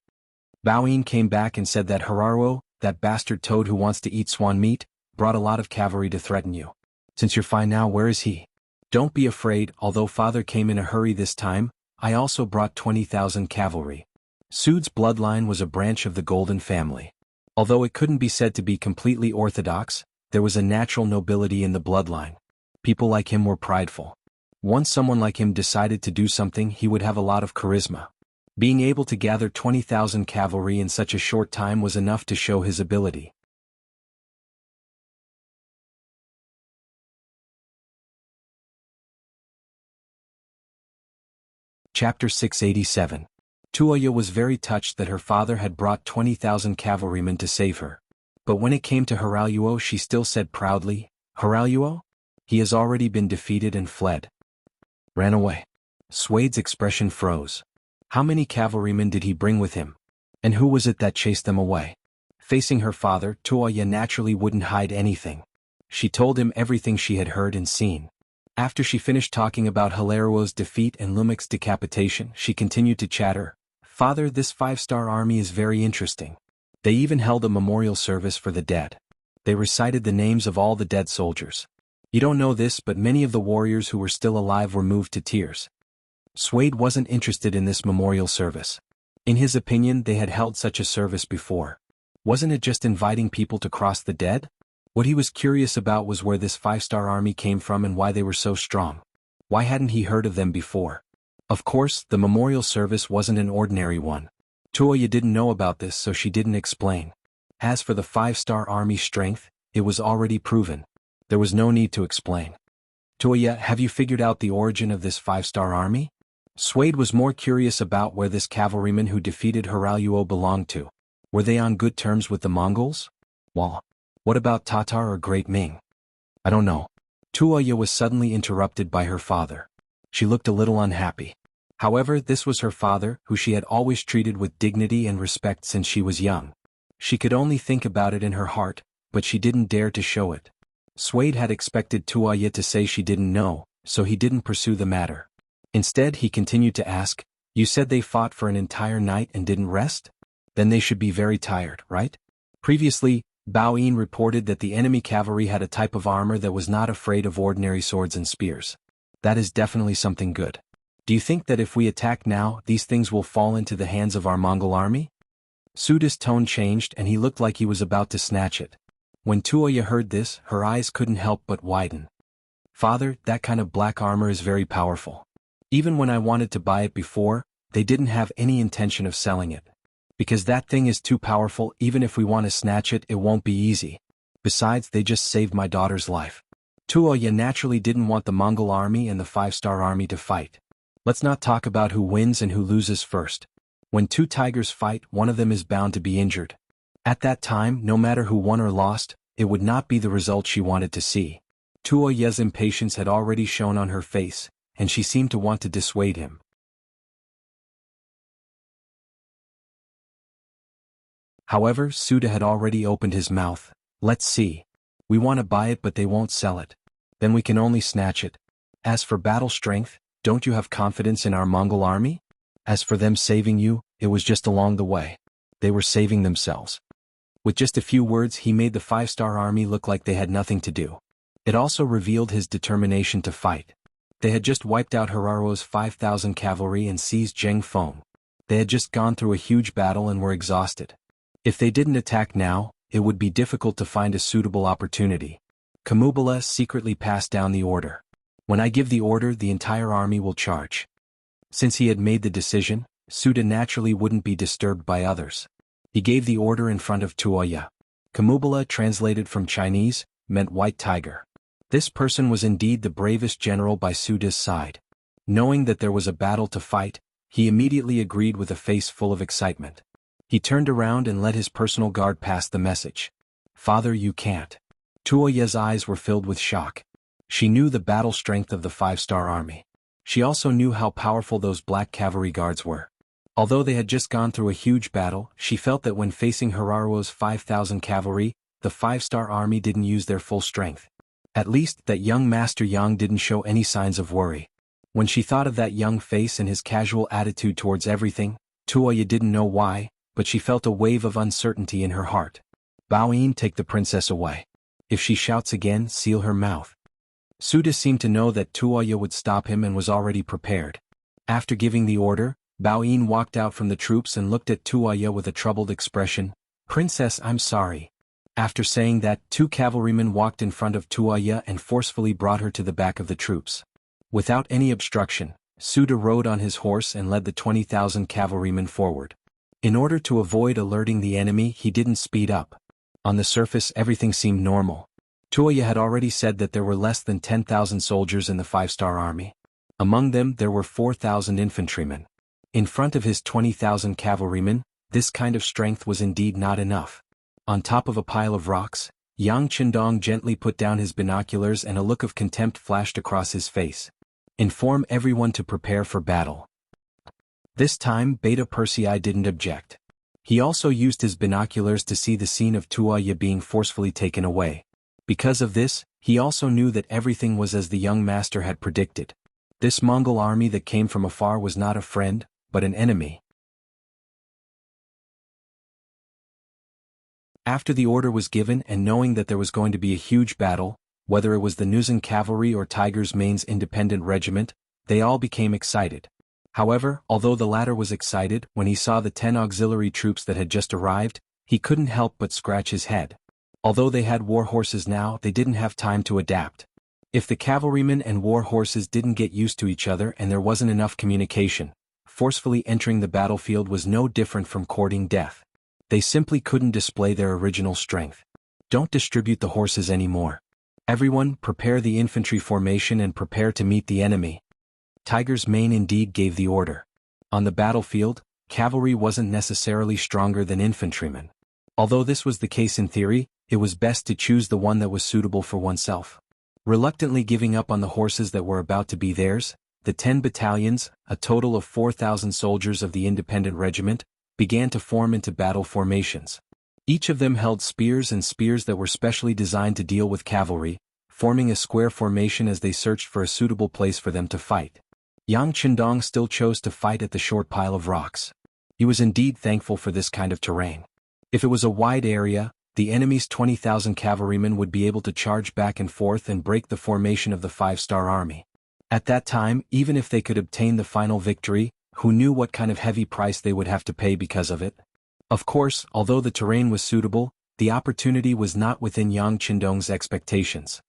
Baoyin came back and said that Hararuo, that bastard toad who wants to eat swan meat, brought a lot of cavalry to threaten you. Since you're fine now, where is he? Don't be afraid, although father came in a hurry this time, I also brought 20,000 cavalry. Sud's bloodline was a branch of the Golden family. Although it couldn't be said to be completely orthodox, there was a natural nobility in the bloodline. People like him were prideful. Once someone like him decided to do something, he would have a lot of charisma. Being able to gather 20,000 cavalry in such a short time was enough to show his ability. Chapter 687. Tuoya was very touched that her father had brought 20,000 cavalrymen to save her. But when it came to Haraluo, she still said proudly, Haraluo? He has already been defeated and fled. Ran away. Suede's expression froze. How many cavalrymen did he bring with him? And who was it that chased them away? Facing her father, Tuoya naturally wouldn't hide anything. She told him everything she had heard and seen. After she finished talking about Hilaruo's defeat and Lumek's decapitation, she continued to chatter. Father, this 5-star army is very interesting. They even held a memorial service for the dead. They recited the names of all the dead soldiers. You don't know this, but many of the warriors who were still alive were moved to tears. Suede wasn't interested in this memorial service. In his opinion, they had held such a service before. Wasn't it just inviting people to cross the dead? What he was curious about was where this 5-star army came from and why they were so strong. Why hadn't he heard of them before? Of course, the memorial service wasn't an ordinary one. Tuoya didn't know about this, so she didn't explain. As for the 5-star army's strength, it was already proven. There was no need to explain. Tuoya, have you figured out the origin of this 5-star army? Suede was more curious about where this cavalryman who defeated Haraluo belonged to. Were they on good terms with the Mongols? Well, what about Tatar or Great Ming? I don't know. Tuoya was suddenly interrupted by her father. She looked a little unhappy. However, this was her father, who she had always treated with dignity and respect since she was young. She could only think about it in her heart, but she didn't dare to show it. Suede had expected Tuoya to say she didn't know, so he didn't pursue the matter. Instead, he continued to ask, you said they fought for an entire night and didn't rest? Then they should be very tired, right? Previously, Baoyin reported that the enemy cavalry had a type of armor that was not afraid of ordinary swords and spears. That is definitely something good. Do you think that if we attack now, these things will fall into the hands of our Mongol army? Suda's tone changed and he looked like he was about to snatch it. When Tuoya heard this, her eyes couldn't help but widen. Father, that kind of black armor is very powerful. Even when I wanted to buy it before, they didn't have any intention of selling it. Because that thing is too powerful, even if we want to snatch it, it won't be easy. Besides, they just saved my daughter's life. Tuoya naturally didn't want the Mongol army and the 5-star army to fight. Let's not talk about who wins and who loses first. When two tigers fight, one of them is bound to be injured. At that time, no matter who won or lost, it would not be the result she wanted to see. Tuoya's impatience had already shown on her face, and she seemed to want to dissuade him. However, Suda had already opened his mouth. Let's see. We want to buy it but they won't sell it. Then we can only snatch it. As for battle strength, don't you have confidence in our Mongol army? As for them saving you, it was just along the way. They were saving themselves. With just a few words he made the 5-star army look like they had nothing to do. It also revealed his determination to fight. They had just wiped out Hararuo's 5,000 cavalry and seized Zhengfeng. They had just gone through a huge battle and were exhausted. If they didn't attack now, it would be difficult to find a suitable opportunity. Kamubala secretly passed down the order. When I give the order, the entire army will charge. Since he had made the decision, Suda naturally wouldn't be disturbed by others. He gave the order in front of Tuoya. Kamubala, translated from Chinese, meant white tiger. This person was indeed the bravest general by Suda's side. Knowing that there was a battle to fight, he immediately agreed with a face full of excitement. He turned around and let his personal guard pass the message. Father, you can't. Tuoya's eyes were filled with shock. She knew the battle strength of the 5-star army. She also knew how powerful those black cavalry guards were. Although they had just gone through a huge battle, she felt that when facing Hiraruo's 5,000 cavalry, the 5-star army didn't use their full strength. At least, that young Master Yang didn't show any signs of worry. When she thought of that young face and his casual attitude towards everything, Tuoya didn't know why, but she felt a wave of uncertainty in her heart. Baoyin, take the princess away. If she shouts again, seal her mouth. Suda seemed to know that Tuoya would stop him and was already prepared. After giving the order, Baoyin walked out from the troops and looked at Tuoya with a troubled expression. Princess, I'm sorry. After saying that, 2 cavalrymen walked in front of Tuoya and forcefully brought her to the back of the troops. Without any obstruction, Suda rode on his horse and led the 20,000 cavalrymen forward. In order to avoid alerting the enemy, he didn't speed up. On the surface, everything seemed normal. Tuoya had already said that there were less than 10,000 soldiers in the 5-star army. Among them, there were 4,000 infantrymen. In front of his 20,000 cavalrymen, this kind of strength was indeed not enough. On top of a pile of rocks, Yang Qindong gently put down his binoculars and a look of contempt flashed across his face. Inform everyone to prepare for battle. This time, Beta Persei didn't object. He also used his binoculars to see the scene of Tuoya being forcefully taken away. Because of this, he also knew that everything was as the young master had predicted. This Mongol army that came from afar was not a friend, but an enemy. After the order was given and knowing that there was going to be a huge battle, whether it was the Nuzan cavalry or Tiger's Mane's independent regiment, they all became excited. However, although the latter was excited when he saw the 10 auxiliary troops that had just arrived, he couldn't help but scratch his head. Although they had war horses now, they didn't have time to adapt. If the cavalrymen and war horses didn't get used to each other and there wasn't enough communication, forcefully entering the battlefield was no different from courting death. They simply couldn't display their original strength. Don't distribute the horses anymore. Everyone, prepare the infantry formation and prepare to meet the enemy. Tiger's Mane indeed gave the order. On the battlefield, cavalry wasn't necessarily stronger than infantrymen. Although this was the case in theory, it was best to choose the one that was suitable for oneself. Reluctantly giving up on the horses that were about to be theirs, the 10 battalions, a total of 4,000 soldiers of the independent regiment, began to form into battle formations. Each of them held spears that were specially designed to deal with cavalry, forming a square formation as they searched for a suitable place for them to fight. Yang Qindong still chose to fight at the short pile of rocks. He was indeed thankful for this kind of terrain. If it was a wide area, the enemy's 20,000 cavalrymen would be able to charge back and forth and break the formation of the 5-star army. At that time, even if they could obtain the final victory, who knew what kind of heavy price they would have to pay because of it? Of course, although the terrain was suitable, the opportunity was not within Yang Qindong's expectations.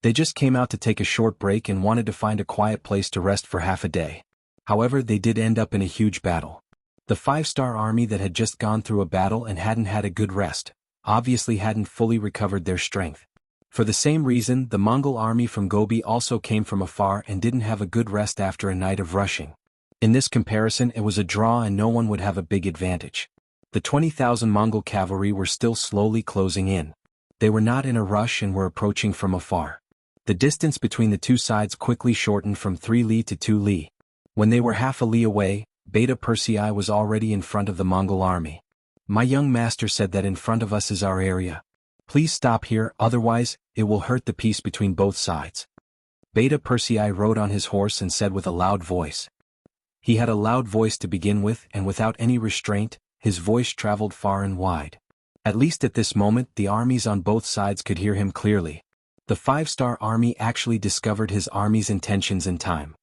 They just came out to take a short break and wanted to find a quiet place to rest for half a day. However, they did end up in a huge battle. The 5-star army that had just gone through a battle and hadn't had a good rest, obviously hadn't fully recovered their strength. For the same reason, the Mongol army from Gobi also came from afar and didn't have a good rest after a night of rushing. In this comparison, it was a draw and no one would have a big advantage. The 20,000 Mongol cavalry were still slowly closing in. They were not in a rush and were approaching from afar. The distance between the two sides quickly shortened from 3 li to 2 li. When they were half a li away, Beta Persei was already in front of the Mongol army. My young master said that in front of us is our area. Please stop here, otherwise, it will hurt the peace between both sides. Beta Persei rode on his horse and said with a loud voice. He had a loud voice to begin with, and without any restraint, his voice traveled far and wide. At least at this moment, the armies on both sides could hear him clearly. The 5-star army actually discovered his army's intentions in time.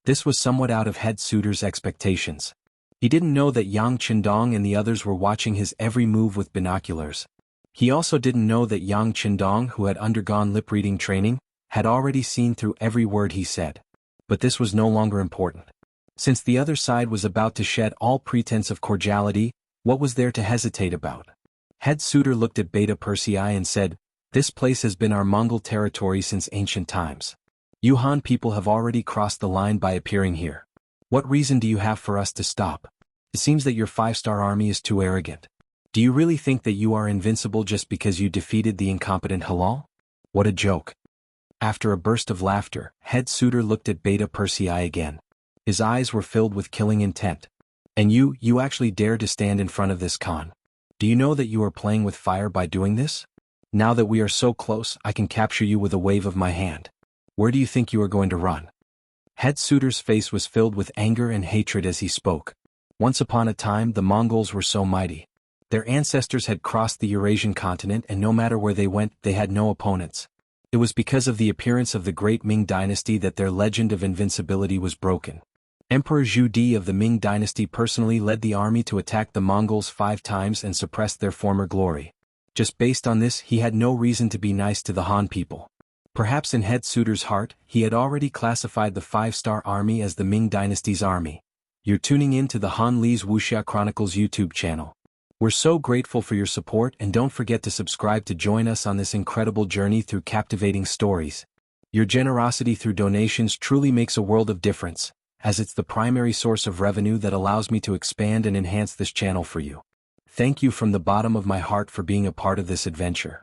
This was somewhat out of head Suiter's expectations. He didn't know that Yang Qindong and the others were watching his every move with binoculars. He also didn't know that Yang Qindong, who had undergone lip-reading training, had already seen through every word he said. But this was no longer important. Since the other side was about to shed all pretense of cordiality, what was there to hesitate about? Head Suiter looked at Beta Persei and said, "This place has been our Mongol territory since ancient times. Yuhan people have already crossed the line by appearing here. What reason do you have for us to stop? It seems that your 5-star army is too arrogant. Do you really think that you are invincible just because you defeated the incompetent Halal? What a joke." After a burst of laughter, head suitor looked at Beta Persei again. His eyes were filled with killing intent. And you actually dare to stand in front of this Khan? Do you know that you are playing with fire by doing this? Now that we are so close, I can capture you with a wave of my hand. Where do you think you are going to run? Head suitor's face was filled with anger and hatred as he spoke. Once upon a time, the Mongols were so mighty. Their ancestors had crossed the Eurasian continent, and no matter where they went, they had no opponents. It was because of the appearance of the great Ming Dynasty that their legend of invincibility was broken. Emperor Zhu Di of the Ming Dynasty personally led the army to attack the Mongols 5 times and suppressed their former glory. Just based on this, he had no reason to be nice to the Han people. Perhaps in head suitor's heart, he had already classified the 5-star army as the Ming Dynasty's army. You're tuning in to the Han Li's Wuxia Chronicles YouTube channel. We're so grateful for your support, and don't forget to subscribe to join us on this incredible journey through captivating stories. Your generosity through donations truly makes a world of difference, as it's the primary source of revenue that allows me to expand and enhance this channel for you. Thank you from the bottom of my heart for being a part of this adventure.